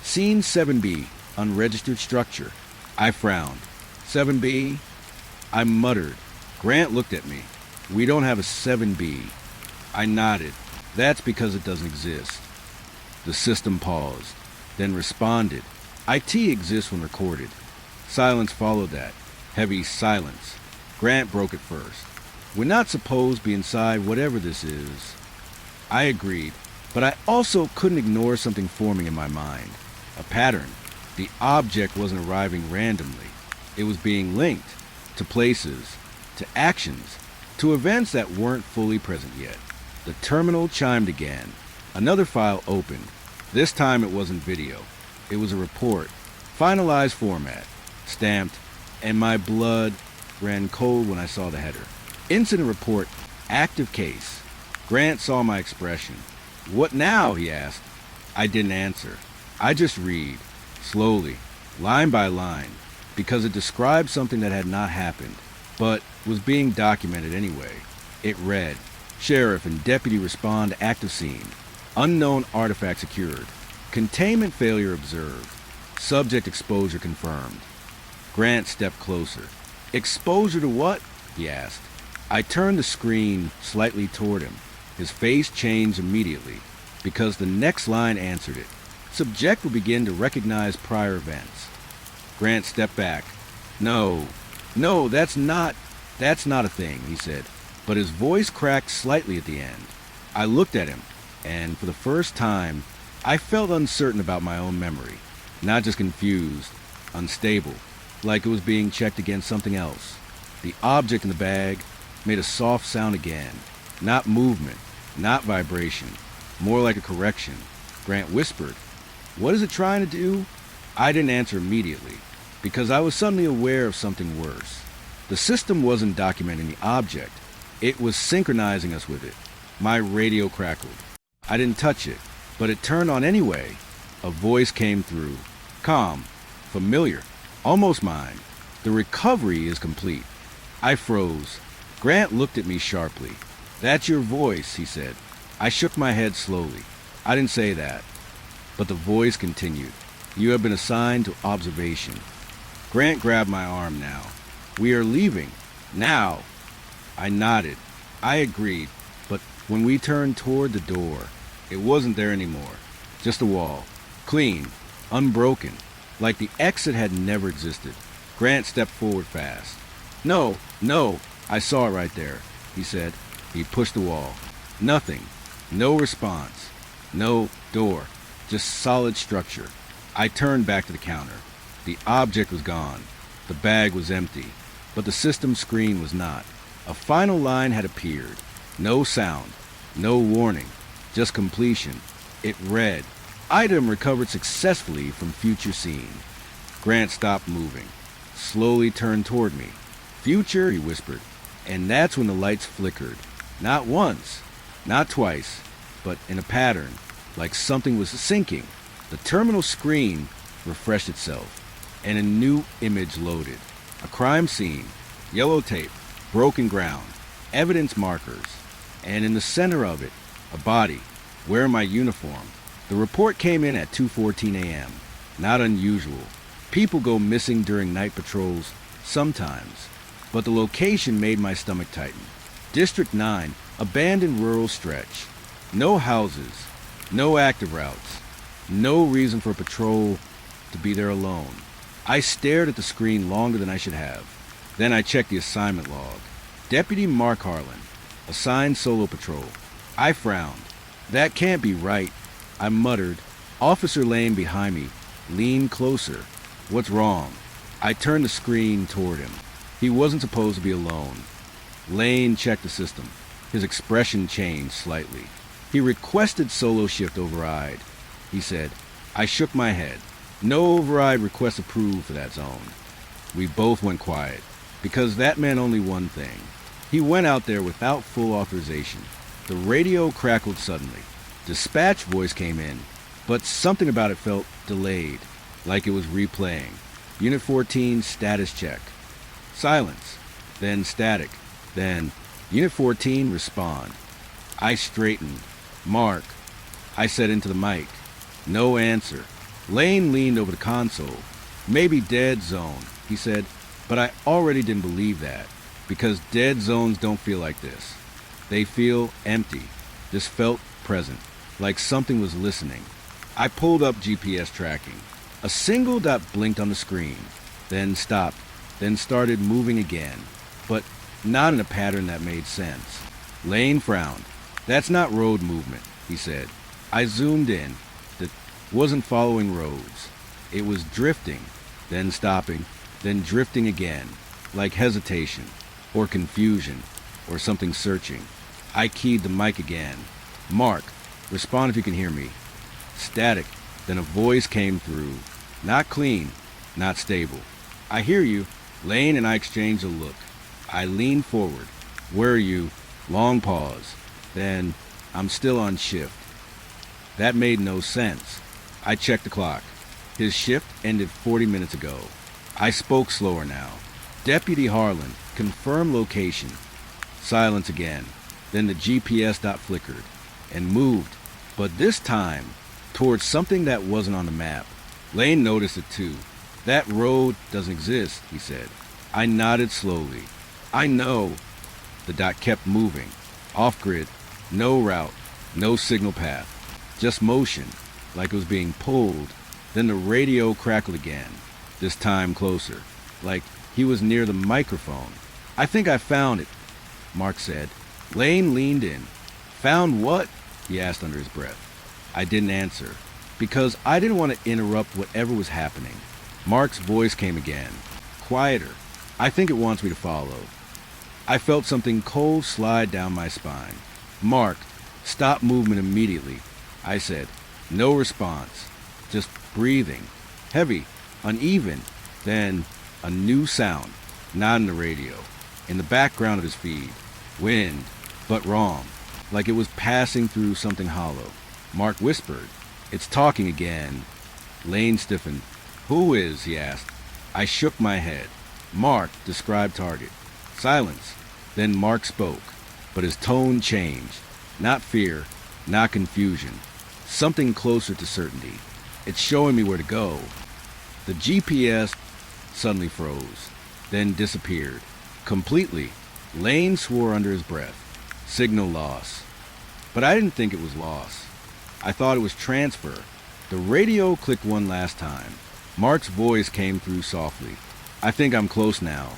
Scene 7B, unregistered structure. I frowned. 7B? I muttered. Grant looked at me. We don't have a 7B. I nodded. That's because it doesn't exist. The system paused, then responded. IT exists when recorded. Silence followed that. Heavy silence. Grant broke it first. We're not supposed to be inside whatever this is. I agreed, but I also couldn't ignore something forming in my mind. A pattern. The object wasn't arriving randomly. It was being linked to places, to actions, to events that weren't fully present yet. The terminal chimed again. Another file opened. This time it wasn't video. It was a report. Finalized format. Stamped. And my blood ran cold when I saw the header. Incident report. Active case. Grant saw my expression. What now? He asked. I didn't answer. I just read. Slowly. Line by line. Because it described something that had not happened. But was being documented anyway. It read. Sheriff and deputy respond to active scene. Unknown artifact secured. Containment failure observed. Subject exposure confirmed. Grant stepped closer. Exposure to what? He asked. I turned the screen slightly toward him. His face changed immediately, because the next line answered it. Subject will begin to recognize prior events. Grant stepped back. No, that's not a thing, he said, but his voice cracked slightly at the end. I looked at him, and for the first time, I felt uncertain about my own memory. Not just confused, unstable, like it was being checked against something else. The object in the bag made a soft sound again. Not movement, not vibration, more like a correction. Grant whispered, "What is it trying to do?" I didn't answer immediately, because I was suddenly aware of something worse. The system wasn't documenting the object. It was synchronizing us with it. My radio crackled. I didn't touch it, but it turned on anyway. A voice came through. Calm, familiar, almost mine. The recovery is complete. I froze. Grant looked at me sharply. "That's your voice," he said. I shook my head slowly. I didn't say that. But the voice continued. You have been assigned to observation. Grant grabbed my arm now. We are leaving. Now. I nodded. I agreed. But when we turned toward the door, it wasn't there anymore. Just a wall. Clean. Unbroken. Like the exit had never existed. Grant stepped forward fast. No, no. I saw it right there, he said. He pushed the wall. Nothing. No response. No door. Just solid structure. I turned back to the counter. The object was gone. The bag was empty. But the system screen was not. A final line had appeared. No sound. No warning. Just completion. It read, Item recovered successfully from future scene. Grant stopped moving. Slowly turned toward me. Future, he whispered. And that's when the lights flickered. Not once. Not twice. But in a pattern. Like something was sinking. The terminal screen refreshed itself. And a new image loaded. A crime scene. Yellow tape. Broken ground. Evidence markers. And in the center of it, a body. Wearing my uniform. The report came in at 2:14 a.m. Not unusual. People go missing during night patrols sometimes. But the location made my stomach tighten. District 9, abandoned rural stretch. No houses. No active routes. No reason for a patrol to be there alone. I stared at the screen longer than I should have. Then I checked the assignment log. Deputy Mark Harlan. Assigned solo patrol. I frowned. That can't be right. I muttered. Officer Lane behind me leaned closer. What's wrong? I turned the screen toward him. He wasn't supposed to be alone. Lane checked the system. His expression changed slightly. He requested solo shift override, he said. I shook my head. No override request approved for that zone. We both went quiet, because that meant only one thing. He went out there without full authorization. The radio crackled suddenly. Dispatch voice came in, but something about it felt delayed, like it was replaying. Unit 14 status check. Silence. Then static. Then Unit 14 respond. I straightened. Mark. I said into the mic. No answer. Lane leaned over the console. Maybe dead zone, he said, but I already didn't believe that, because dead zones don't feel like this. They feel empty. This felt present, like something was listening. I pulled up GPS tracking. A single dot blinked on the screen, then stopped, then started moving again, but not in a pattern that made sense. Lane frowned. That's not road movement, he said. I zoomed in. That wasn't following roads. It was drifting, then stopping, then drifting again, like hesitation, or confusion, or something searching. I keyed the mic again. Mark, respond if you can hear me. Static. Then a voice came through. Not clean, not stable. I hear you. Lane and I exchanged a look. I leaned forward. Where are you? Long pause. Then, I'm still on shift. That made no sense. I checked the clock. His shift ended 40 minutes ago. I spoke slower now. Deputy Harlan, confirm location. Silence again. Then the GPS dot flickered and moved, but this time towards something that wasn't on the map. Lane noticed it too. That road doesn't exist, he said. I nodded slowly. I know. The dot kept moving. Off-grid. No route. No signal path. Just motion, like it was being pulled. Then the radio crackled again, this time closer, like he was near the microphone. I think I found it, Mark said. Lane leaned in. Found what? He asked under his breath. I didn't answer, because I didn't want to interrupt whatever was happening. Mark's voice came again, quieter. I think it wants me to follow. I felt something cold slide down my spine. Mark, stop movement immediately, I said. No response, just breathing, heavy, uneven. Then a new sound, not in the radio, in the background of his feed. Wind, but wrong, like it was passing through something hollow. Mark whispered, it's talking again. Lane stiffened. Who is? He asked. I shook my head. Mark described target. Silence. Then Mark spoke, but his tone changed. Not fear, not confusion. something closer to certainty. It's showing me where to go. The GPS suddenly froze, then disappeared. Completely. Lane swore under his breath. Signal loss. But I didn't think it was loss. I thought it was transfer. The radio clicked one last time. Mark's voice came through softly. I think I'm close now.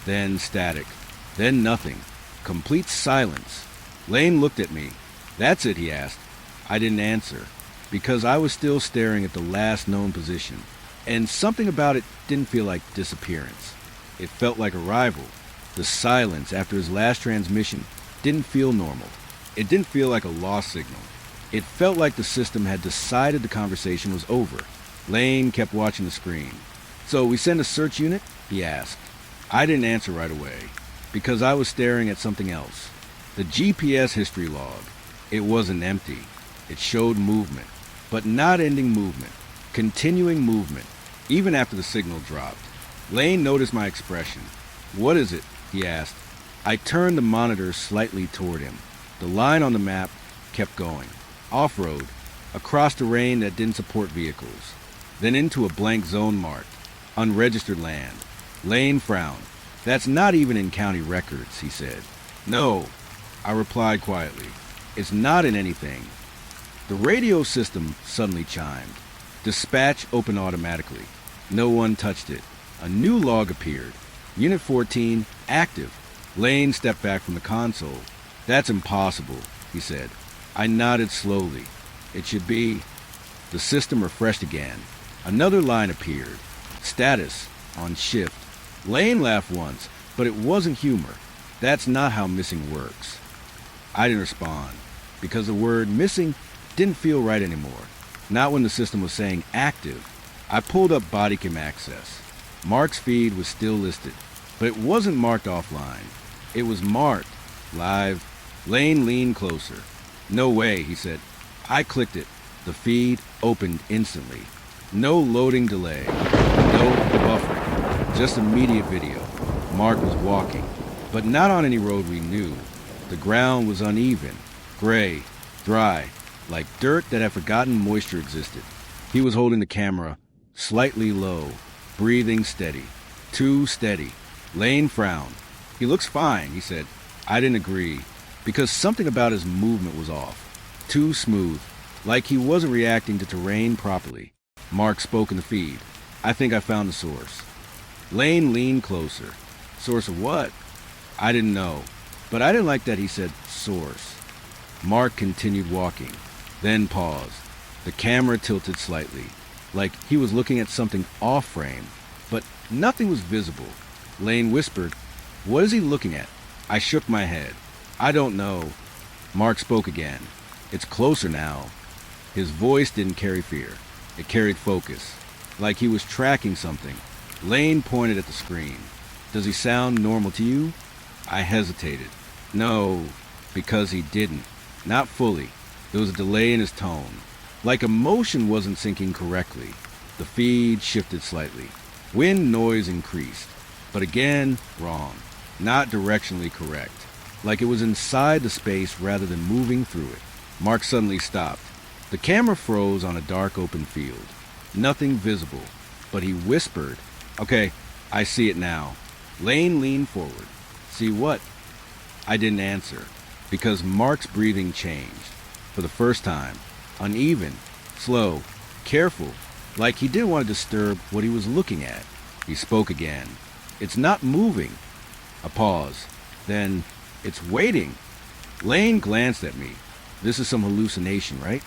Then static. Then nothing. Complete silence. Lane looked at me. That's it, he asked. I didn't answer, because I was still staring at the last known position, and something about it didn't feel like disappearance. It felt like arrival. The silence after his last transmission didn't feel normal. It didn't feel like a lost signal. It felt like the system had decided the conversation was over. Lane kept watching the screen. So we send a search unit? He asked. I didn't answer right away, because I was staring at something else. The GPS history log. It wasn't empty. It showed movement, but not ending movement. Continuing movement, even after the signal dropped. Lane noticed my expression. What is it? He asked. I turned the monitor slightly toward him. The line on the map kept going. Off-road, across terrain that didn't support vehicles. Then into a blank zone marked. Unregistered land. Lane frowned. That's not even in county records, he said. No, I replied quietly. It's not in anything. The radio system suddenly chimed. Dispatch opened automatically. No one touched it. A new log appeared. Unit 14, active. Lane stepped back from the console. That's impossible, he said. I nodded slowly. It should be. The system refreshed again. Another line appeared. Status, on shift. Lane laughed once, but it wasn't humor. That's not how missing works. I didn't respond, because the word missing didn't feel right anymore. Not when the system was saying active. I pulled up body cam access. Mark's feed was still listed, but it wasn't marked offline. It was marked live. Lane leaned closer. No way, he said. I clicked it. The feed opened instantly. No loading delay. No buffering. Just immediate video. Mark was walking, but not on any road we knew. The ground was uneven, gray, dry, like dirt that had forgotten moisture existed. He was holding the camera slightly low, breathing steady. Too steady. Lane frowned. He looks fine, he said. I didn't agree, because something about his movement was off. Too smooth, like he wasn't reacting to terrain properly. Mark spoke in the feed. I think I found the source. Lane leaned closer. Source of what? I didn't know, but I didn't like that he said source. Mark continued walking, then paused. The camera tilted slightly, like he was looking at something off frame, but nothing was visible. Lane whispered, "What is he looking at?" I shook my head. I don't know. Mark spoke again. It's closer now. His voice didn't carry fear. It carried focus, like he was tracking something. Lane pointed at the screen. Does he sound normal to you? I hesitated. No, because he didn't. Not fully. There was a delay in his tone, like emotion wasn't syncing correctly. The feed shifted slightly. Wind noise increased, but again, wrong. Not directionally correct, like it was inside the space rather than moving through it. Mark suddenly stopped. The camera froze on a dark open field. Nothing visible, but he whispered, "Okay, I see it now." Lane leaned forward. See what? I didn't answer, because Mark's breathing changed. For the first time, uneven, slow, careful, like he didn't want to disturb what he was looking at. He spoke again. It's not moving. A pause. Then, it's waiting. Lane glanced at me. This is some hallucination, right?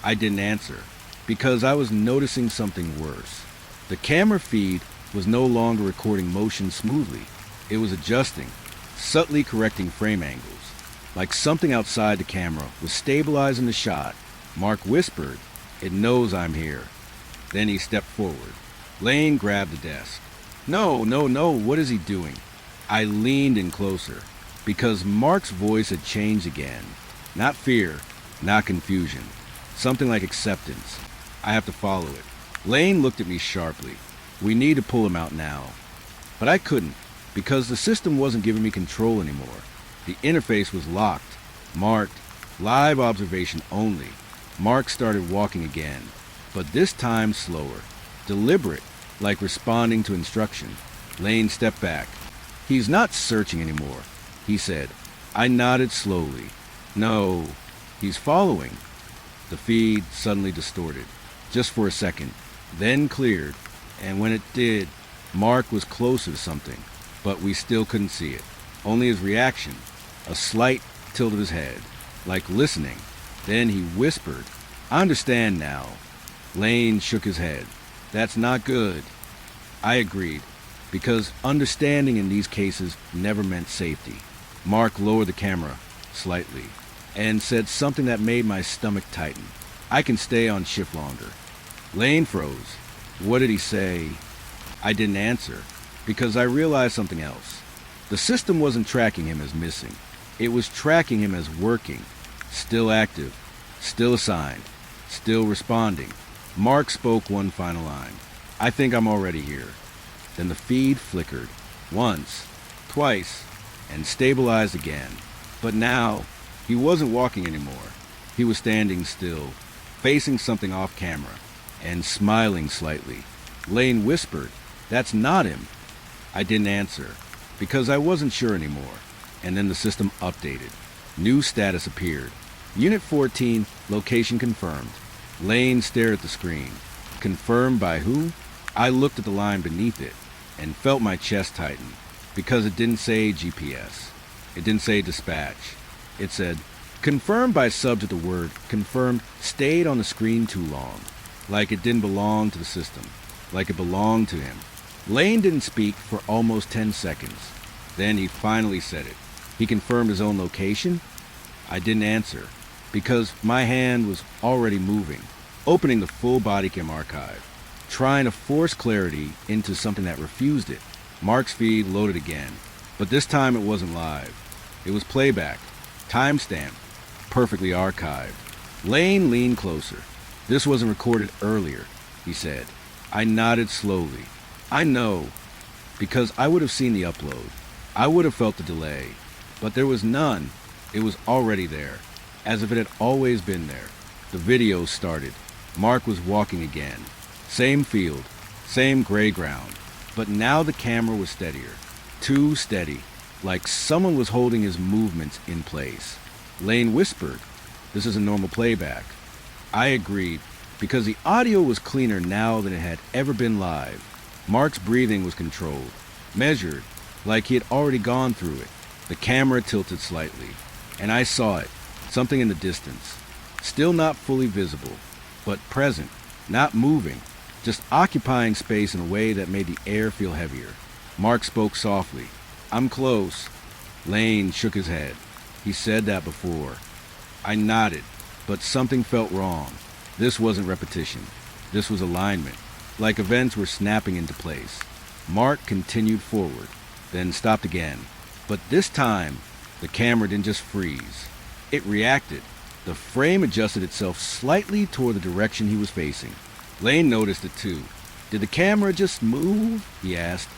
I didn't answer, because I was noticing something worse. The camera feed was no longer recording motion smoothly. It was adjusting, subtly correcting frame angles, like something outside the camera was stabilizing the shot. Mark whispered, "It knows I'm here." Then he stepped forward. Lane grabbed the desk. No, what is he doing? I leaned in closer, because Mark's voice had changed again. Not fear, not confusion. Something like acceptance. I have to follow it. Lane looked at me sharply. We need to pull him out now. But I couldn't, because the system wasn't giving me control anymore. The interface was locked, marked, live observation only. Mark started walking again, but this time slower, deliberate, like responding to instruction. Lane stepped back. "He's not searching anymore," he said. I nodded slowly. "No, he's following." The feed suddenly distorted, just for a second, then cleared, and when it did, Mark was closer to something, but we still couldn't see it. Only his reaction, a slight tilt of his head, like listening. Then he whispered, "I understand now." Lane shook his head. "That's not good." I agreed, because understanding in these cases never meant safety. Mark lowered the camera slightly and said something that made my stomach tighten. "I can stay on shift longer." Lane froze. What did he say? I didn't answer, because I realized something else. The system wasn't tracking him as missing. It was tracking him as working, still active, still assigned, still responding. Mark spoke one final line. "I think I'm already here." Then the feed flickered, once, twice, and stabilized again. But now, he wasn't walking anymore. He was standing still, facing something off camera, and smiling slightly. Lane whispered, "That's not him." I didn't answer, because I wasn't sure anymore. And then the system updated. New status appeared. Unit 14, location confirmed. Lane stared at the screen. Confirmed by who? I looked at the line beneath it and felt my chest tighten, because it didn't say GPS. It didn't say dispatch. It said, confirmed by subject. The word confirmed stayed on the screen too long, like it didn't belong to the system, like it belonged to him. Lane didn't speak for almost 10 seconds. Then he finally said it. He confirmed his own location. I didn't answer, because my hand was already moving, opening the full body cam archive, trying to force clarity into something that refused it. Mark's feed loaded again, but this time it wasn't live. It was playback, timestamped, perfectly archived. Lane leaned closer. "This wasn't recorded earlier," he said. I nodded slowly. "I know, because I would have seen the upload. I would have felt the delay, but there was none. It was already there, as if it had always been there." The video started. Mark was walking again. Same field, same gray ground, but now the camera was steadier. Too steady, like someone was holding his movements in place. Lane whispered, "This is a normal playback." I agreed, because the audio was cleaner now than it had ever been live. Mark's breathing was controlled, measured, like he had already gone through it. The camera tilted slightly, and I saw it, something in the distance. Still not fully visible, but present, not moving, just occupying space in a way that made the air feel heavier. Mark spoke softly. "I'm close." Lane shook his head. He said that before. I nodded, but something felt wrong. This wasn't repetition. This was alignment, like events were snapping into place. Mark continued forward, then stopped again. But this time, the camera didn't just freeze. It reacted. The frame adjusted itself slightly toward the direction he was facing. Lane noticed it too. "Did the camera just move?" he asked.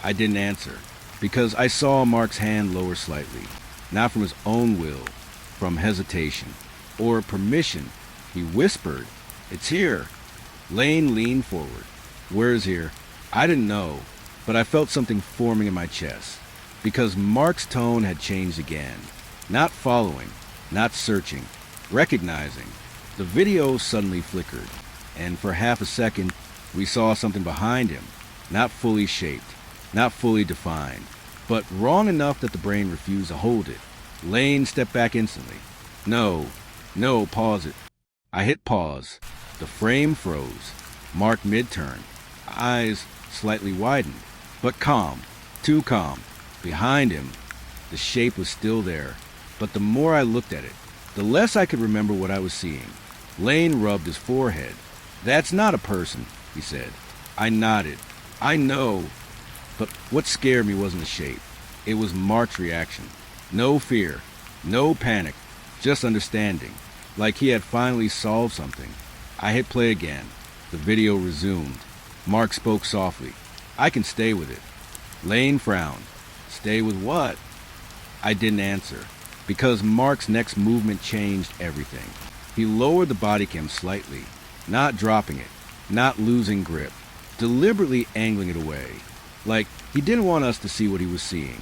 I didn't answer, because I saw Mark's hand lower slightly, not from his own will, from hesitation, or permission. He whispered, "It's here." Lane leaned forward. "Where's here?" I didn't know, but I felt something forming in my chest, because Mark's tone had changed again. Not following, not searching, recognizing. The video suddenly flickered, and for half a second, we saw something behind him, not fully shaped, not fully defined, but wrong enough that the brain refused to hold it. Lane stepped back instantly. No, pause it." I hit pause. The frame froze. Mark mid-turn. Eyes slightly widened, but calm, too calm. Behind him, the shape was still there, but the more I looked at it, the less I could remember what I was seeing. Lane rubbed his forehead. "That's not a person," he said. I nodded. "I know." But what scared me wasn't the shape. It was Mark's reaction. No fear, no panic, just understanding, like he had finally solved something. I hit play again. The video resumed. Mark spoke softly. "I can stay with it." Lane frowned. "Stay with what?" I didn't answer, because Mark's next movement changed everything. He lowered the body cam slightly, not dropping it, not losing grip, deliberately angling it away, like he didn't want us to see what he was seeing.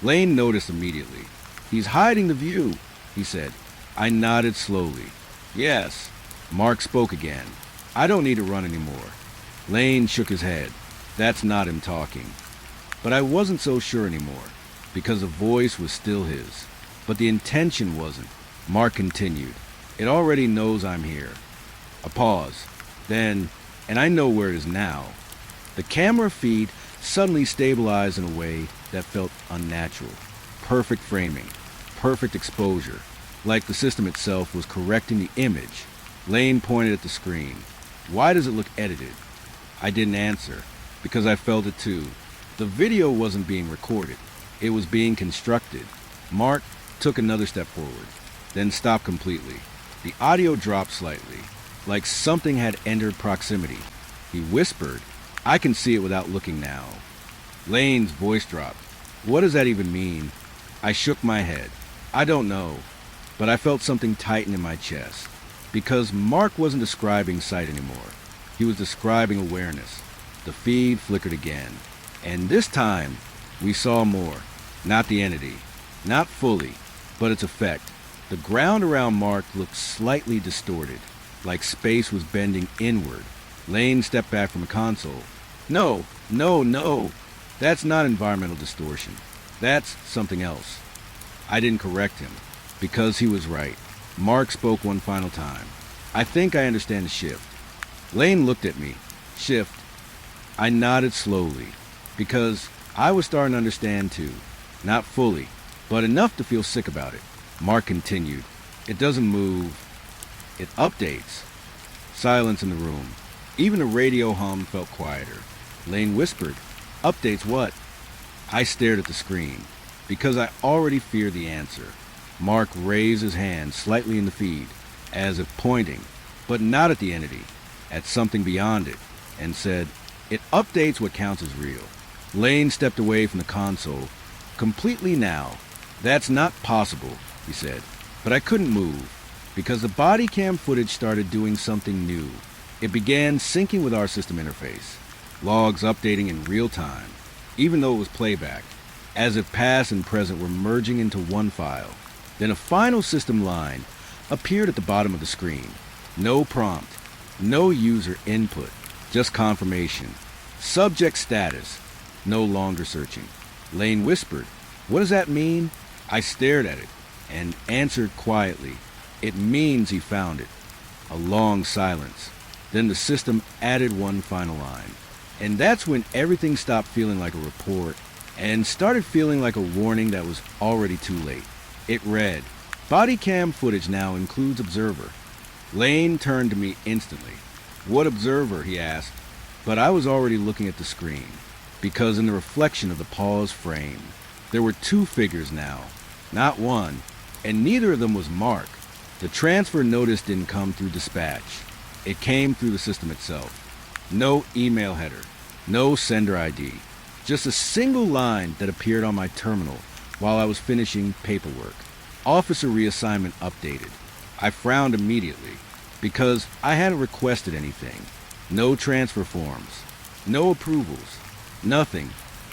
Lane noticed immediately. "He's hiding the view," he said. I nodded slowly. "Yes." Mark spoke again. "I don't need to run anymore." Lane shook his head. That's not him talking. But I wasn't so sure anymore, because the voice was still his. But the intention wasn't. Mark continued. "It already knows I'm here." A pause. Then, and I know where it is now. The camera feed suddenly stabilized in a way that felt unnatural. Perfect framing, perfect exposure, like the system itself was correcting the image. Lane pointed at the screen. "Why does it look edited?" I didn't answer, because I felt it too. The video wasn't being recorded. It was being constructed. Mark took another step forward, then stopped completely. The audio dropped slightly, like something had entered proximity. He whispered, "I can see it without looking now." Lane's voice dropped. "What does that even mean?" I shook my head. "I don't know," but I felt something tighten in my chest, because Mark wasn't describing sight anymore. He was describing awareness. The feed flickered again, and this time we saw more. Not the entity, not fully, but its effect. The ground around Mark looked slightly distorted, like space was bending inward. Lane stepped back from the console. No, that's not environmental distortion. That's something else." I didn't correct him, because he was right. Mark spoke one final time. "I think I understand the shift." Lane looked at me. "Shift?" I nodded slowly, because I was starting to understand too. Not fully, but enough to feel sick about it. Mark continued. "It doesn't move. It updates." Silence in the room. Even the radio hum felt quieter. Lane whispered, "Updates what?" I stared at the screen, because I already feared the answer. Mark raised his hand slightly in the feed, as if pointing, but not at the entity, at something beyond it, and said, "It updates what counts as real." Lane stepped away from the console, completely now. "That's not possible," he said. But I couldn't move, because the body cam footage started doing something new. It began syncing with our system interface, logs updating in real time, even though it was playback, as if past and present were merging into one file. Then a final system line appeared at the bottom of the screen. No prompt, no user input, just confirmation. Subject status, no longer searching. Lane whispered, "What does that mean?" I stared at it and answered quietly, "It means he found it." A long silence. Then the system added one final line. And that's when everything stopped feeling like a report and started feeling like a warning that was already too late. It read, "Body cam footage now includes observer." Lane turned to me instantly. "What observer?" he asked. But I was already looking at the screen, because in the reflection of the paused frame, there were two figures now, not one, and neither of them was Mark. The transfer notice didn't come through dispatch. It came through the system itself. No email header, no sender ID, just a single line that appeared on my terminal while I was finishing paperwork. Officer reassignment updated. I frowned immediately, because I hadn't requested anything. No transfer forms, no approvals, nothing.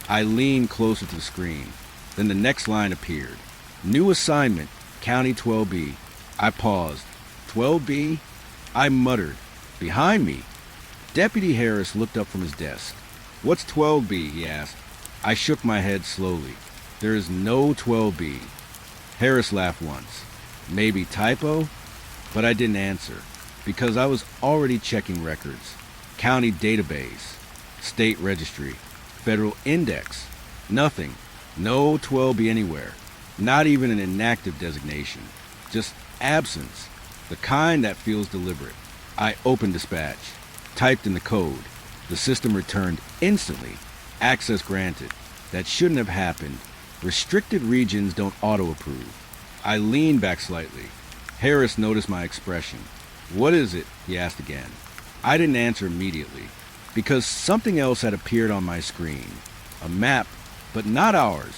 I leaned closer to the screen. Then the next line appeared. New assignment, County 12B. I paused. 12B? I muttered. Behind me. Deputy Harris looked up from his desk. "What's 12B?" he asked. I shook my head slowly. "There is no 12B. Harris laughed once. "Maybe typo?" But I didn't answer, because I was already checking records. County database, state registry, federal index. Nothing. No 12B anywhere. Not even an inactive designation. Just absence. The kind that feels deliberate. I opened dispatch, typed in the code. The system returned instantly. Access granted. That shouldn't have happened. Restricted regions don't auto-approve. I leaned back slightly. Harris noticed my expression. "What is it?" he asked again. I didn't answer immediately, because something else had appeared on my screen. A map, but not ours.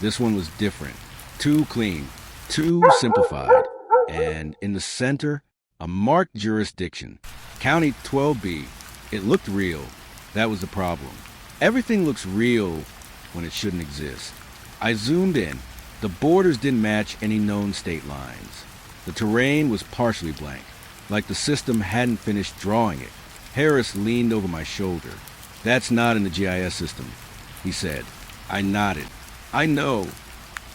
This one was different. Too clean. Too simplified. And in the center, A marked jurisdiction. County 12B. It looked real. That was the problem. Everything looks real when it shouldn't exist. I zoomed in. The borders didn't match any known state lines. The terrain was partially blank, like the system hadn't finished drawing it. Harris leaned over my shoulder. "That's not in the GIS system," he said. I nodded. "I know."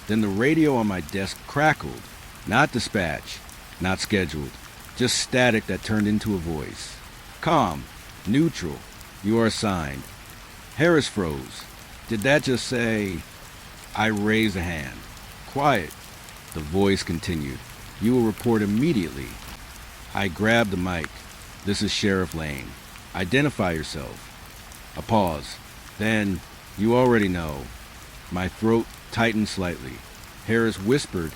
Then the radio on my desk crackled. Not dispatch, not scheduled, just static that turned into a voice. "Calm, neutral, you are assigned." Harris froze. "Did that just say—" I raised a hand. "Quiet." The voice continued. "You will report immediately." I grabbed the mic. "This is Sheriff Lane. Identify yourself." A pause. Then, "You already know." My throat tightened slightly. Harris whispered,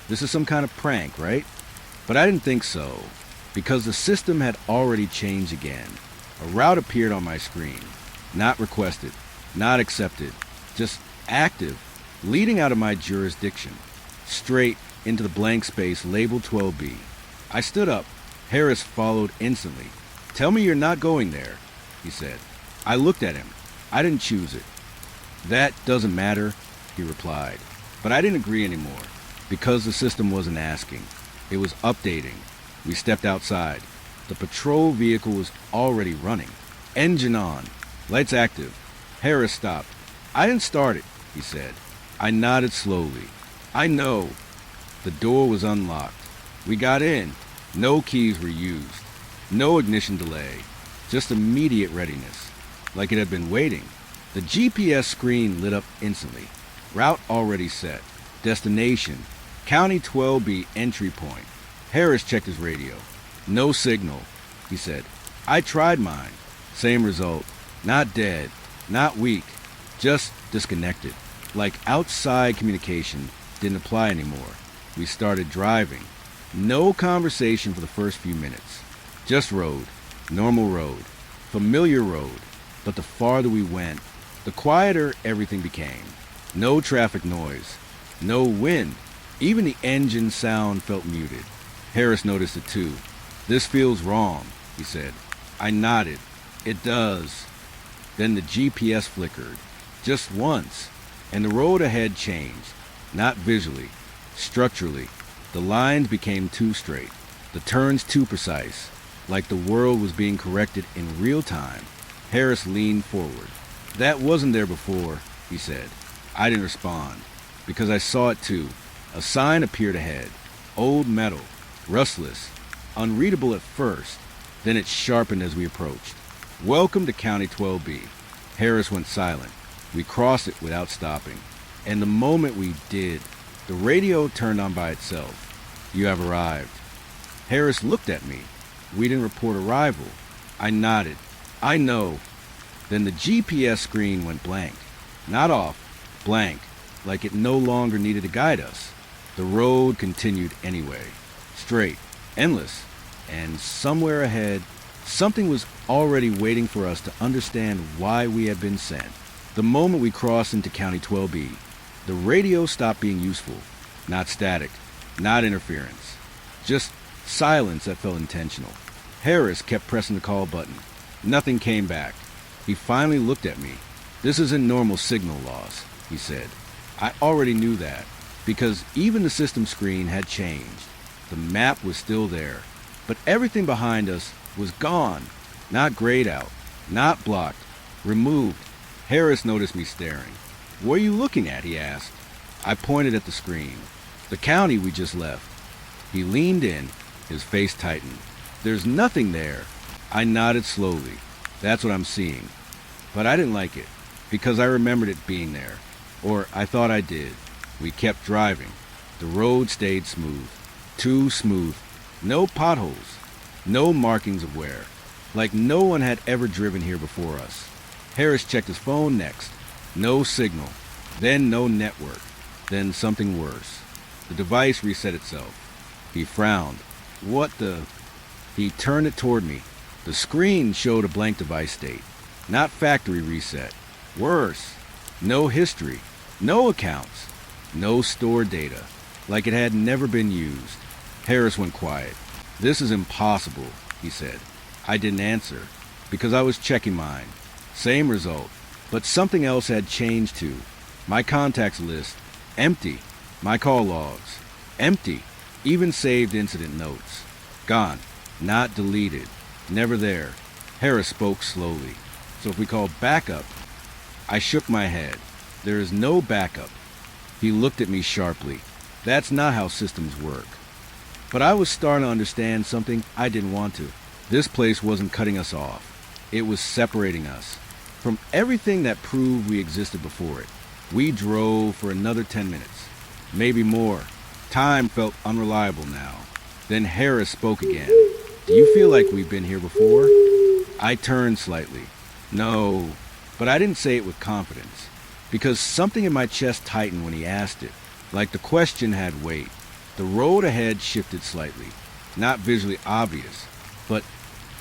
"This is some kind of prank, right?" But I didn't think so, because the system had already changed again. A route appeared on my screen. Not requested, not accepted, just active, leading out of my jurisdiction, straight into the blank space labeled 12B. I stood up. Harris followed instantly. "Tell me you're not going there," he said. I looked at him. I didn't choose it. "That doesn't matter," he replied. But I didn't agree anymore, because the system wasn't asking. It was updating. We stepped outside. The patrol vehicle was already running. Engine on. Lights active. Harris stopped. "I didn't start it," he said. I nodded slowly. "I know." The door was unlocked. We got in. No keys were used. No ignition delay. Just immediate readiness. Like it had been waiting. The GPS screen lit up instantly. Route already set. Destination. County 12B entry point. Harris checked his radio. "No signal," he said. I tried mine. Same result. Not dead. Not weak. Just disconnected. Like outside communication didn't apply anymore. We started driving. No conversation for the first few minutes. Just road. Normal road. Familiar road. But the farther we went, the quieter everything became. No traffic noise. No wind. Even the engine sound felt muted. Harris noticed it too. "This feels wrong," he said. I nodded. "It does." Then the GPS flickered. Just once. And the road ahead changed. Not visually. Structurally. The lines became too straight. The turns too precise. Like the world was being corrected in real time. Harris leaned forward. "That wasn't there before," he said. I didn't respond, because I saw it too. A sign appeared ahead. Old metal. Rustless. Unreadable at first. Then it sharpened as we approached. "Welcome to County 12B." Harris went silent. We crossed it without stopping. And the moment we did, the radio turned on by itself. "You have arrived." Harris looked at me. "We didn't report arrival." I nodded. "I know." Then the GPS screen went blank. Not off. Blank. Like it no longer needed to guide us. The road continued anyway. Straight. Endless. And somewhere ahead, something was already waiting for us to understand why we had been sent. The moment we crossed into County 12B, the radio stopped being useful. Not static. Not interference. Just silence that felt intentional. Harris kept pressing the call button. Nothing came back. He finally looked at me. "This isn't normal signal loss," he said. I already knew that, because even the system screen had changed. The map was still there, but everything behind us was gone. Not grayed out, not blocked, removed. Harris noticed me staring. "What are you looking at?" he asked. I pointed at the screen. "The county we just left." He leaned in, his face tightened. "There's nothing there." I nodded slowly. "That's what I'm seeing." But I didn't like it, because I remembered it being there. Or I thought I did. We kept driving. The road stayed smooth. Too smooth. No potholes. No markings of wear. Like no one had ever driven here before us. Harris checked his phone next. No signal. Then no network. Then something worse. The device reset itself. He frowned. "What the—" He turned it toward me. The screen showed a blank device state. Not factory reset. Worse. No history. No accounts. No stored data. Like it had never been used. Harris went quiet. "This is impossible," he said. I didn't answer, because I was checking mine. Same result, but something else had changed too. My contacts list, empty. My call logs, empty. Even saved incident notes. Gone. Not deleted. Never there. Harris spoke slowly. "So if we call backup..." I shook my head. "There is no backup." He looked at me sharply. "That's not how systems work." But I was starting to understand something I didn't want to. This place wasn't cutting us off. It was separating us from everything that proved we existed before it. We drove for another 10 minutes, maybe more. Time felt unreliable now. Then Harris spoke again. "Do you feel like we've been here before?" I turned slightly. "No," but I didn't say it with confidence, because something in my chest tightened when he asked it, like the question had weight. The road ahead shifted slightly, not visually obvious, but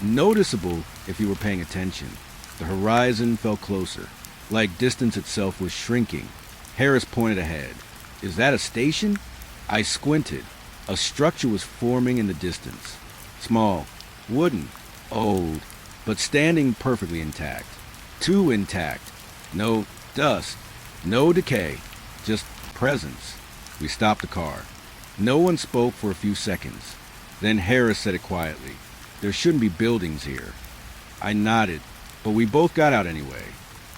noticeable if you were paying attention. The horizon felt closer, like distance itself was shrinking. Harris pointed ahead. "Is that a station?" I squinted. A structure was forming in the distance. Small, wooden, old, but standing perfectly intact. Too intact. No dust, no decay, just presence. We stopped the car. No one spoke for a few seconds. Then Harris said it quietly. "There shouldn't be buildings here." I nodded, but we both got out anyway,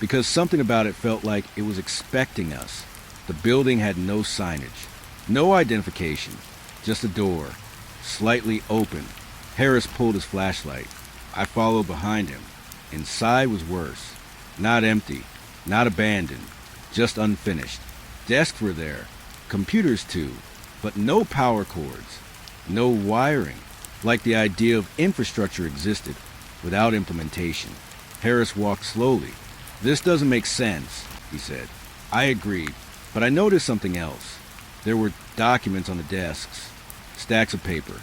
because something about it felt like it was expecting us. The building had no signage, no identification, just a door, slightly open. Harris pulled his flashlight. I followed behind him. Inside was worse. Not empty, not abandoned, just unfinished. Desks were there, computers too, but no power cords, no wiring, like the idea of infrastructure existed without implementation. Harris walked slowly. "This doesn't make sense," he said. I agreed, but I noticed something else. There were documents on the desks, stacks of paper.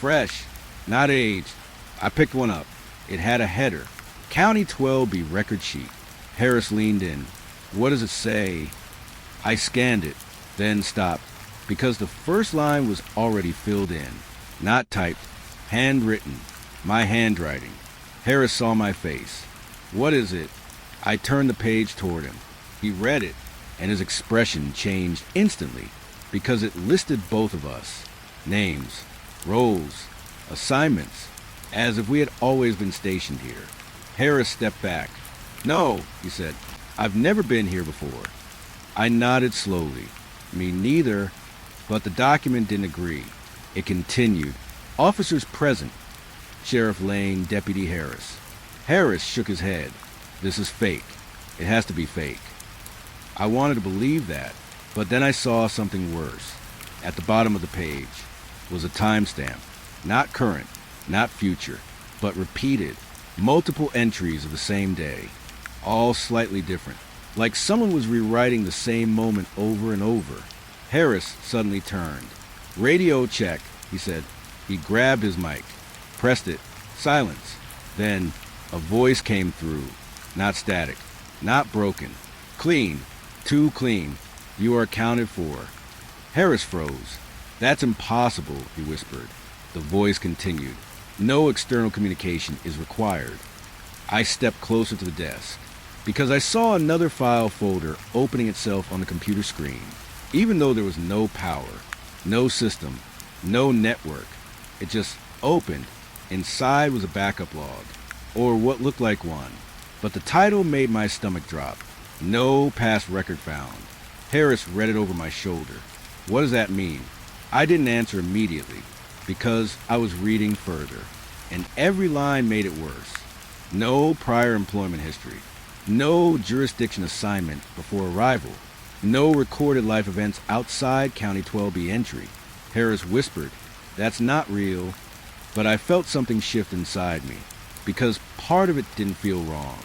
Fresh, not aged. I picked one up. It had a header. County 12B record sheet. Harris leaned in. "What does it say?" I scanned it, then stopped, because the first line was already filled in. Not typed, handwritten. My handwriting. Harris saw my face. "What is it?" I turned the page toward him. He read it, and his expression changed instantly, because it listed both of us. Names, roles, assignments, as if we had always been stationed here. Harris stepped back. "No," he said. "I've never been here before." I nodded slowly. "Me neither," but the document didn't agree. It continued. "Officers present. Sheriff Lane, Deputy Harris." Harris shook his head. "This is fake. It has to be fake." I wanted to believe that, but then I saw something worse. At the bottom of the page was a timestamp. Not current, not future, but repeated. Multiple entries of the same day. All slightly different. Like someone was rewriting the same moment over and over. Harris suddenly turned. "Radio check," he said. He grabbed his mic, pressed it. Silence. Then a voice came through. Not static, not broken. "Clean. Too clean. You are accounted for." Harris froze. "That's impossible," he whispered. The voice continued. "No external communication is required." I stepped closer to the desk, because I saw another file folder opening itself on the computer screen. Even though there was no power, no system, no network, it just opened. Inside was a backup log, or what looked like one, but the title made my stomach drop. "No past record found." Harris read it over my shoulder. "What does that mean?" I didn't answer immediately, because I was reading further, and every line made it worse. No prior employment history, no jurisdiction assignment before arrival, no recorded life events outside County 12B entry. Harris whispered, "That's not real," but I felt something shift inside me, because part of it didn't feel wrong.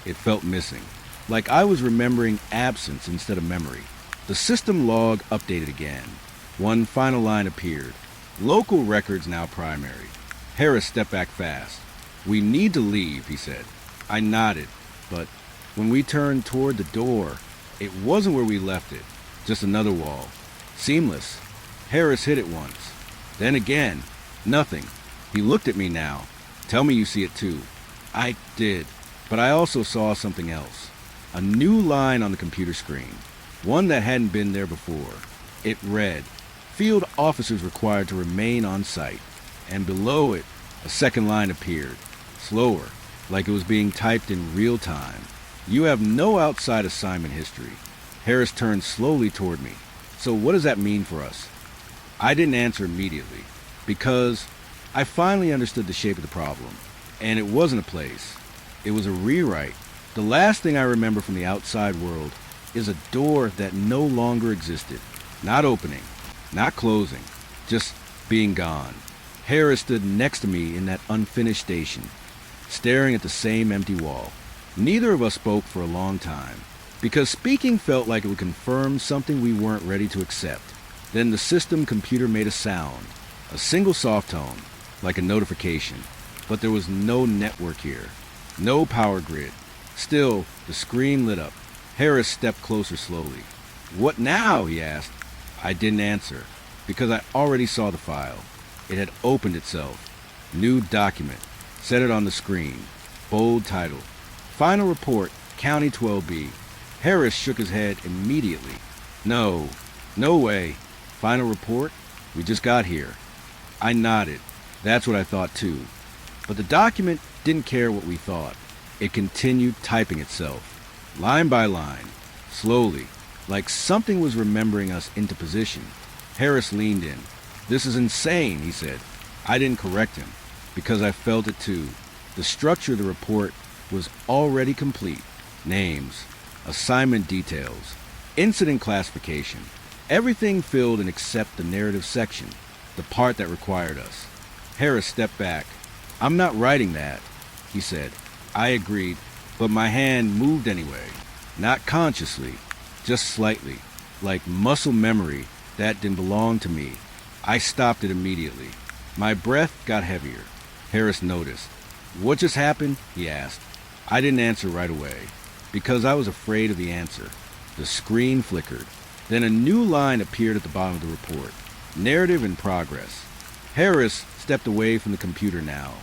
It felt missing, like I was remembering absence instead of memory. The system log updated again. One final line appeared. "Local records now primary." Harris stepped back fast. "We need to leave," he said. I nodded, but when we turned toward the door, it wasn't where we left it, just another wall. Seamless. Harris hit it once. Then again. Nothing. He looked at me now. Tell me you see it too. I did, but I also saw something else. A new line on the computer screen, one that hadn't been there before. It read, "Field officers required to remain on site." And below it, a second line appeared, slower, like it was being typed in real time. "You have no outside assignment history." Harris turned slowly toward me. "So what does that mean for us?" I didn't answer immediately, because I finally understood the shape of the problem. And it wasn't a place. It was a rewrite. The last thing I remember from the outside world is a door that no longer existed. Not opening, not closing, just being gone. Harris stood next to me in that unfinished station, staring at the same empty wall. Neither of us spoke for a long time, because speaking felt like it would confirm something we weren't ready to accept. Then the system computer made a sound, a single soft tone, like a notification. But there was no network here, no power grid. Still, the screen lit up. Harris stepped closer slowly. "What now?" he asked. I didn't answer, because I already saw the file. It had opened itself. New document. Set it on the screen. Bold title. Final report, County 12B. Harris shook his head immediately. No way. Final report? We just got here." I nodded. That's what I thought too. But the document didn't care what we thought. It continued typing itself, line by line, slowly, like something was remembering us into position. Harris leaned in. "This is insane," he said. I didn't correct him, because I felt it too. The structure of the report was already complete. Names, assignment details, incident classification, everything filled in except the narrative section, the part that required us. Harris stepped back. "I'm not writing that," he said. I agreed, but my hand moved anyway. Not consciously, just slightly, like muscle memory that didn't belong to me. I stopped it immediately. My breath got heavier. Harris noticed. "What just happened?" he asked. I didn't answer right away, because I was afraid of the answer. The screen flickered. Then a new line appeared at the bottom of the report. Narrative in progress. Harris stepped away from the computer now.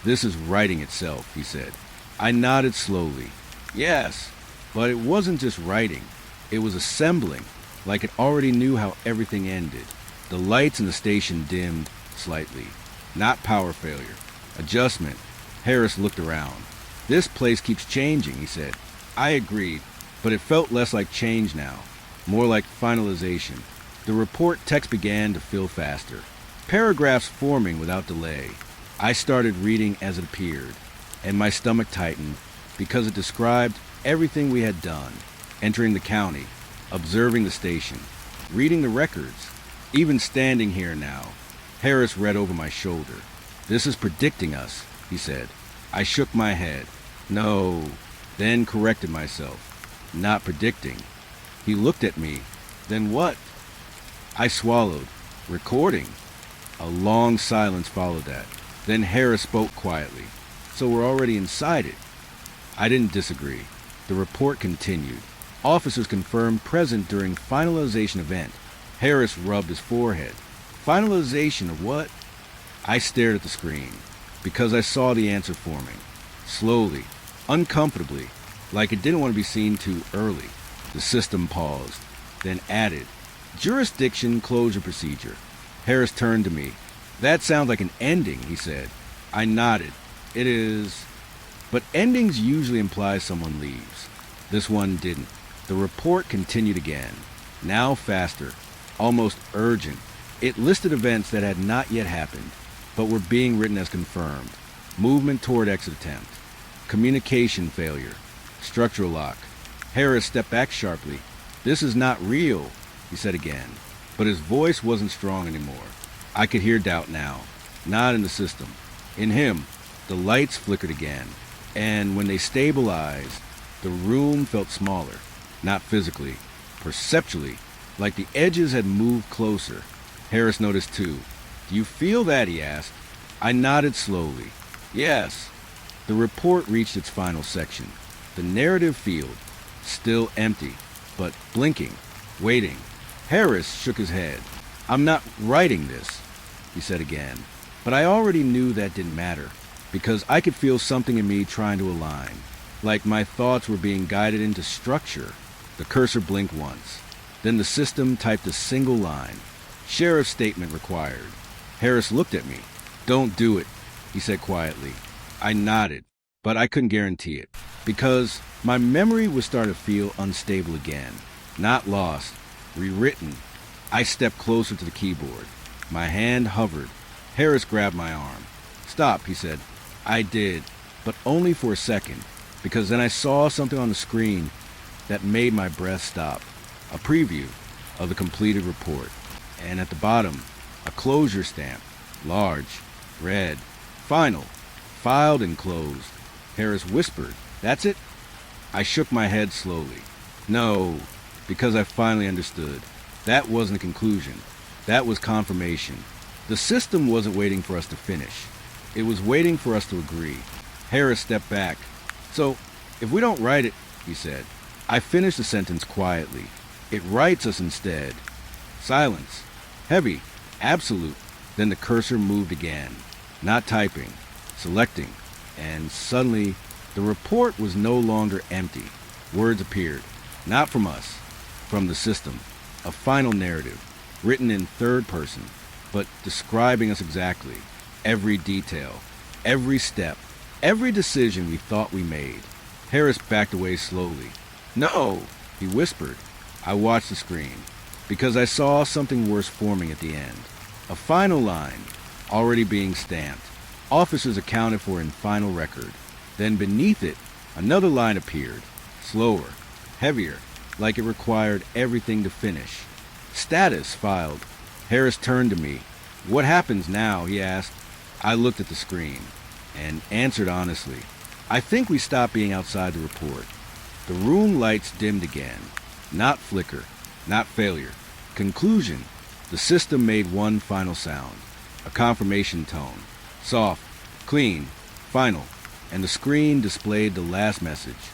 "This is writing itself," he said. I nodded slowly. Yes, but it wasn't just writing. It was assembling, like it already knew how everything ended. The lights in the station dimmed slightly. Not power failure. Adjustment. Harris looked around. "This place keeps changing," he said. I agreed, but it felt less like change now, more like finalization. The report text began to fill faster. Paragraphs forming without delay. I started reading as it appeared, and my stomach tightened because it described everything we had done. Entering the county, observing the station, reading the records, even standing here now. Harris read over my shoulder. "This is predicting us," he said. I shook my head. "No," then corrected myself. "Not predicting." He looked at me. "Then what?" I swallowed. "Recording." A long silence followed that. Then Harris spoke quietly. "So we're already inside it." I didn't disagree. The report continued. Officers confirmed present during finalization event. Harris rubbed his forehead. "Finalization of what?" I stared at the screen, because I saw the answer forming. Slowly, uncomfortably, like it didn't want to be seen too early. The system paused, then added, "Jurisdiction closure procedure." Harris turned to me. "That sounds like an ending," he said. I nodded. "It is." But endings usually imply someone leaves. This one didn't. The report continued again, now faster, almost urgent. It listed events that had not yet happened, but were being written as confirmed. Movement toward exit attempt. Communication failure. Structural lock. Harris stepped back sharply. "This is not real," he said again. But his voice wasn't strong anymore. I could hear doubt now. Not in the system. In him. The lights flickered again. And when they stabilized, the room felt smaller. Not physically. Perceptually. Like the edges had moved closer. Harris noticed too. "Do you feel that?" he asked. I nodded slowly. "Yes." The report reached its final section. The narrative field. Still empty, but blinking, waiting. Harris shook his head. "I'm not writing this," he said again. But I already knew that didn't matter, because I could feel something in me trying to align, like my thoughts were being guided into structure. The cursor blinked once. Then the system typed a single line. Sheriff's statement required. Harris looked at me. "Don't do it," he said quietly. I nodded, but I couldn't guarantee it, because my memory was starting to feel unstable again. Not lost, rewritten. I stepped closer to the keyboard. My hand hovered. Harris grabbed my arm. "Stop," he said. I did, but only for a second, because then I saw something on the screen that made my breath stop. A preview of the completed report. And at the bottom, a closure stamp. Large, red, final, filed and closed. Harris whispered, "That's it?" I shook my head slowly. No, because I finally understood. That wasn't a conclusion. That was confirmation. The system wasn't waiting for us to finish. It was waiting for us to agree. Harris stepped back. "So, if we don't write it," he said. I finished the sentence quietly. "It writes us instead." Silence. Heavy. Absolute. Then the cursor moved again. Not typing. Selecting. And suddenly, the report was no longer empty. Words appeared. Not from us. From the system. A final narrative. Written in third person. But describing us exactly. Every detail. Every step. Every decision we thought we made. Harris backed away slowly. "No," he whispered. I watched the screen, because I saw something worse forming at the end. A final line, already being stamped. Officers accounted for in final record. Then beneath it, another line appeared. Slower, heavier, like it required everything to finish. "Status filed." Harris turned to me. "What happens now?" he asked. I looked at the screen and answered honestly. "I think we stopped being outside the report." The room lights dimmed again. Not flicker, not failure. Conclusion. The system made one final sound. A confirmation tone. Soft, clean, final. And the screen displayed the last message.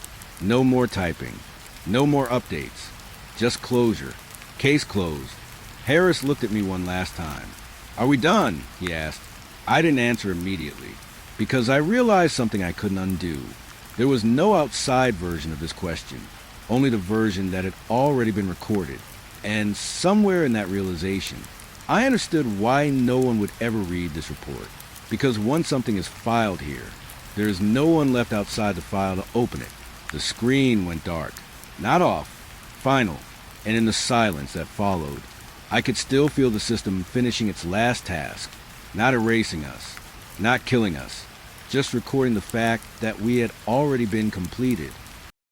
No more typing. No more updates. Just closure. Case closed. Harris looked at me one last time. "Are we done?" he asked. I didn't answer immediately, because I realized something I couldn't undo. There was no outside version of this question, only the version that had already been recorded. And somewhere in that realization, I understood why no one would ever read this report. Because once something is filed here, there is no one left outside the file to open it. The screen went dark. Not off. Final. And in the silence that followed, I could still feel the system finishing its last task. Not erasing us. Not killing us. Just recording the fact that we had already been completed.